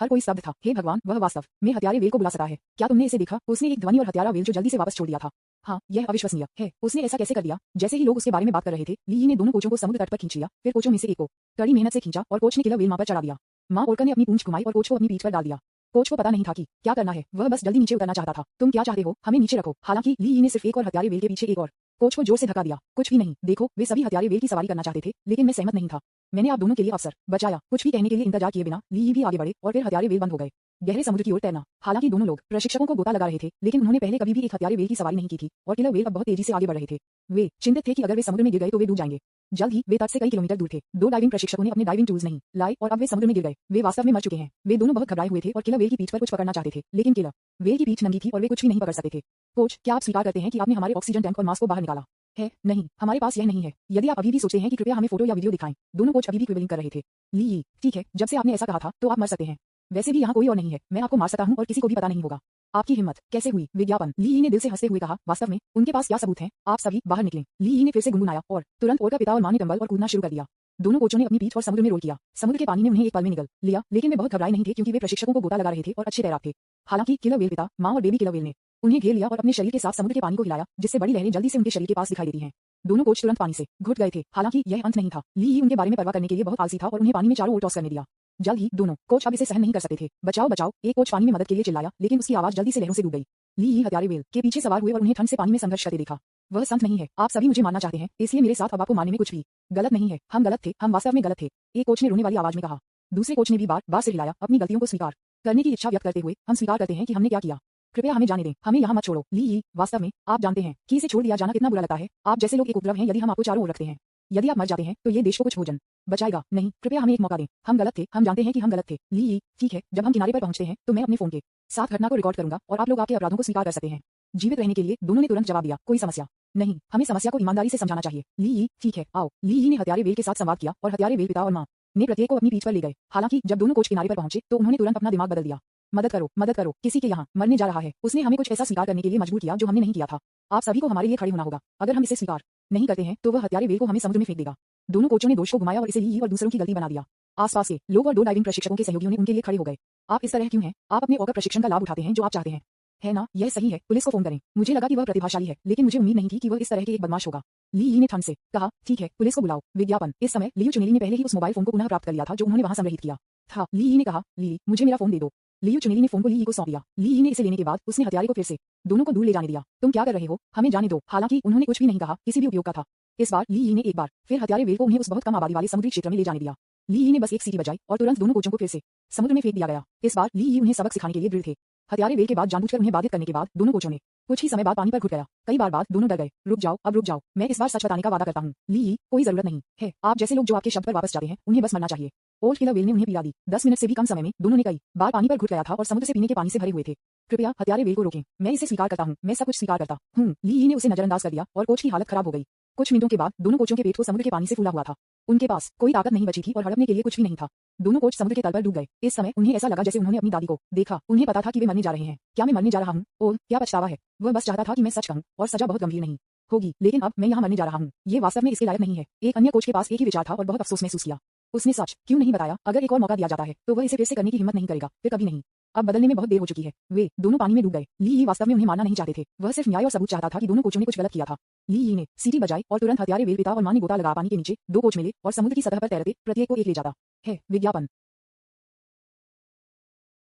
हर कोई स्तब्ध था। हे भगवान, वह वास्तव में हत्यारे व्हेल को बुला सकता है। क्या तुमने इसे देखा? उसने एक ध्वनि और हत्यारा व्हेल जो जल्दी से वापस छोड़ दिया था। हाँ, यह अविश्वसनीय है। उसने ऐसा कैसे कर दिया? जैसे ही लोग उसके बारे में बात कर रहे थे, ली यी ने दोनों कोचों को समुद्र तट पर खींच लिया। फिर कोचों में से एक को कड़ी मेहनत से खींचा और कोच ने किलर व्हेल मां पर चढ़ा दिया। मां ओरका ने अपनी पूंछ घुमाई और कोच को अपनी पीठ पर डाल दिया। कोच को पता नहीं था कि क्या करना है। वह बस जल्दी नीचे उतरना चाहता था। तुम क्या चाहते हो? हमें नीचे रखो। हालांकि ली यी ने सिर्फ एक और हत्यारे व्हेल के पीछे एक और कोच को जोर से धक्का दिया। कुछ भी नहीं, देखो, वे सभी हत्यारे व्हेल की सवारी करना चाहते थे, लेकिन मैं सहमत नहीं था। मैंने आप दोनों के लिए अवसर बचाया। कुछ भी कहने के लिए इंतजार किए बिना ली यी भी आगे बढ़े और फिर हत्यारे व्हेल बंद हो गए। गहरे समुद्र की ओर तैरना। हालांकि दोनों लोग प्रशिक्षकों को गोता लगा रहे थे, लेकिन उन्होंने पहले कभी भी एक हत्यारे व्हेल की सवारी नहीं की थी और किलर व्हेल अब बहुत तेजी से आगे बढ़ रहे थे। वे चिंतित थे कि अगर वे समुद्र में गिर गए तो वे डूब जाएंगे। जल्द ही वे तट से कई किलोमीटर दूर थे। दो डाइविंग प्रशिक्षकों ने अपने डाइविंग टूल्स नहीं लाए और अब वे समुद्र में गिर गए। वे वास्तव में मर चुके हैं। वे दोनों बहुत घबराए हुए थे और किलर व्हेल की पीठ पर कुछ पकड़ना चाहते थे, लेकिन किलर व्हेल की पीठ नंगी थी और वे कुछ भी नहीं पकड़ सकते थे। कोच, क्या आप स्वीकार करते हैं कि आपने हमारे ऑक्सीजन टैंक और मास्क को बाहर निकाला है? नहीं, हमारे पास यह नहीं है। यदि आप अभी भी सोचते हैं कि कृपया हमें फोटो या वीडियो दिखाएं। दोनों कोच अभी भी क्विबलिंग कर रहे थे। ली यी, ठीक है, जब से आपने ऐसा कहा था तो आप मर सकते हैं। वैसे भी यहाँ कोई और नहीं है। मैं आपको मार सकता हूँ और किसी को भी पता नहीं होगा। आपकी हिम्मत कैसे हुई? विज्ञापन। ली यी ने दिल से हंसते हुए कहा, वास्तव में उनके पास क्या सबूत हैं? आप सभी बाहर निकलें। ली यी ने फिर से गुनगुनाया और तुरंत ओरका पिता और मां ने टंबल और कूदना शुरू कर दिया। दोनों कोचों ने अपनी पीठ और समुद्र में रोल किया। समुद्र के पानी ने उन्हें एक पल में निगल लिया, लेकिन वे बहुत घबराए नहीं थे क्योंकि वे प्रशिक्षकों को गोता लगा रहे थे और अच्छे तैराक थे। हालांकि किलर व्हेल पिता, मां और बेबी किलर व्हेल ने उन्हें घेर लिया और अपने शरीर के साथ समुद्र के पानी को हिलाया, जिससे बड़ी लहरें जल्दी से उनके शरीर के पास दिखाई देती हैं। दोनों कोच तुरंत पानी से घुट गए थे। हालांकि यह अंत नहीं था। ली यी उनके बारे में परवाह करने के लिए बहुत आलसी था और उन्हें पानी में चारों ओर टॉस करने दिया। जल्द ही दोनों कोच अब इसे सहन नहीं कर सकते थे। बचाओ बचाओ, एक कोच पानी में मदद के लिए चिल्लाया, लेकिन उसकी आवाज जल्दी से लहरों से डूब गई। ली यी हत्यारे व्हेल के पीछे सवार हुए और उन्हें ठंड से पानी में संघर्ष करते देखा। वह संत नहीं है। आप सभी मुझे मानना चाहते हैं, इसलिए मेरे साथ अब आपको मानने में कुछ भी गलत नहीं है। हम गलत थे, हम वास्तव में गलत थे। एक कोच ने रोने वाली आवाज में कहा। दूसरे कोच ने भी बार बार सिर हिलाया, अपनी गलतियों को स्वीकार करने की इच्छा व्यक्त करते हुए। हम स्वीकार करते हैं कि हमने क्या किया। कृपया हमें जाने दें, हमें यहाँ मत छोड़ो। ली यी, वास्तव में आप जानते हैं कि इसे छोड़ दिया जाना कितना बुरा लगता है। आप जैसे लोग एक उपद्रव हैं यदि हम आपको चारों ओर रखते हैं। यदि आप मर जाते हैं तो ये देश को कुछ भोजन बचाएगा नहीं। कृपया हमें एक मौका दें, हम गलत थे, हम जानते हैं कि हम गलत थे। ली यी, ठीक है, जब हम किनारे पर पहुंचते हैं तो मैं अपने फोन के साथ घटना को रिकॉर्ड करूंगा और आप लोग आपके अपराधों को स्वीकार कर सकते हैं। जीवित रहने के लिए दोनों ने तुरंत जवाब दिया, कोई समस्या नहीं, हमें समस्या को ईमानदारी से समझाना चाहिए। ली यी, ठीक है, आओ। ली यी ने हत्यारे वेल के साथ संवाद किया और हत्यारे वेल पिता और माँ ने प्रत्येक को अपनी पीठ पर ले गए। हालांकि जब दोनों कोच किनारे पर पहुंचे तो उन्होंने तुरंत अपना दिमाग बदल दिया। मदद करो, किसी के यहाँ मरने जा रहा है। उसने हमें कुछ ऐसा स्वीकार करने के लिए मजबूर किया जो हमने नहीं किया था। आप सभी को हमारे लिए खड़े होना होगा। अगर हम इसे स्वीकार नहीं करते हैं तो वह हत्यारे वेल को हमें समुद्र में फेंक देगा। दोनों कोचों ने दोष को घुमाया और इसे ली यी और दूसरों की गलती बना दिया। आसपास के लोग और 2 डाइविंग प्रशिक्षकों के सहयोगियों ने उनके लिए खड़े हो गए। आप इस तरह क्यों हैं? आप अपने औका प्रशिक्षण का लाभ उठाते हैं जो आप चाहते हैं, है ना? यह सही है, पुलिस को फोन करें। मुझे लगा कि वह प्रतिभाशाली है, लेकिन मुझे उम्मीद नहीं थी कि वह इस तरह के एक बदमाश होगा। ली यी ने ठंड से कहा, ठीक है, पुलिस को बुलाओ। विज्ञापन। इस समय लियू चुनेली ने पहले ही उस मोबाइल फोन को पुनः प्राप्त कर लिया था जो उन्होंने वहां संग्रहित किया था। ली यी ने कहा, ली, मुझे मेरा फोन दे दो। लियू चुनेली ने फोन को ली यी को सौंप दिया। ली यी ने इसे लेने के बाद उसने हत्यारे को फिर से दोनों को दूर ले जाने दिया। तुम क्या कर रहे हो? हमें जाने दो। हालांकि उन्होंने कुछ भी नहीं कहा, किसी भी उपयोग का था। इस बार ली यी ने एक बार फिर हत्यारे वेल को उन्हें उस बहुत कम आबादी वाले समुद्री क्षेत्र में ले जाने दिया। ली यी ने बस एक सीटी बजाई और तुरंत दोनों कोचों को फिर से समुद्र में फेंक दिया गया। इस बार ली यी उन्हें सबक सिखाने के लिए दृढ़ थे। हत्यारे वेल के बाद जानबूझकर उन्हें बाधित करने के बाद दोनों कोचों ने कुछ ही समय बाद पानी पर घुट गया। कई बार बाद दोनों डर गए। रुक जाओ, अब रुक जाओ, मैं इस बार सच बताने का वादा करता हूँ। ली यी, कोई जरूरत नहीं है। आप जैसे लोग जो आपके शब्द पर वापस जाते हैं उन्हें बस मरना चाहिए। ओल्ड किलर वेल ने उन्हें पिला दी। 10 मिनट से भी कम समय में दोनों ने कई बार पानी पर घुट गया था और समुद्र से पीने के पानी से भरे हुए थे। कृपया हत्यारे वेल को रोकें। मैं इसे स्वीकार करता हूँ, मैं सब कुछ स्वीकार करता हूँ। ली यी ने उसे नजरअंदाज कर दिया और कोच की हालत खराब हो गई। कुछ मिनटों के बाद दोनों कोचों के पेट को समुद्र के पानी से फूला हुआ था। उनके पास कोई ताकत नहीं बची थी और हड़पने के लिए कुछ भी नहीं था। दोनों कोच समुद्र के तल पर डूब गए। इस समय उन्हें ऐसा लगा जैसे उन्होंने अपनी दादी को देखा। उन्हें पता था कि वे मरने जा रहे हैं। क्या मैं मरने जा रहा हूँ? ओह, क्या पछतावा है। वह बस चाहता था कि मैं सच कहूँ और सजा बहुत गंभीर नहीं होगी, लेकिन अब मैं यहाँ मरने जा रहा हूँ। ये वास्तव में इसके लायक नहीं है। एक अन्य कोच के पास एक ही विचार था और बहुत अफसोस महसूस किया। उसने सच क्यों नहीं बताया? अगर एक और मौका दिया जाता है तो वह इसे फिर से करने की हिम्मत नहीं करेगा, फिर कभी नहीं। अब बदलने में बहुत देर हो चुकी है। वे दोनों पानी में डूब गए। ली यी वास्तव में उन्हें मारना नहीं चाहते थे। वह सिर्फ न्याय और सबूत चाहता था कि दोनों कोचों ने कुछ गलत किया था। ली यी ने सीटी बजाई और तुरंत हत्यारे वेल पिता और मां ने गोता लगा पानी के नीचे 2 कोच मिले और समुद्र की सतह पर तैरते प्रत्येक को एक ले जाता है। विज्ञापन।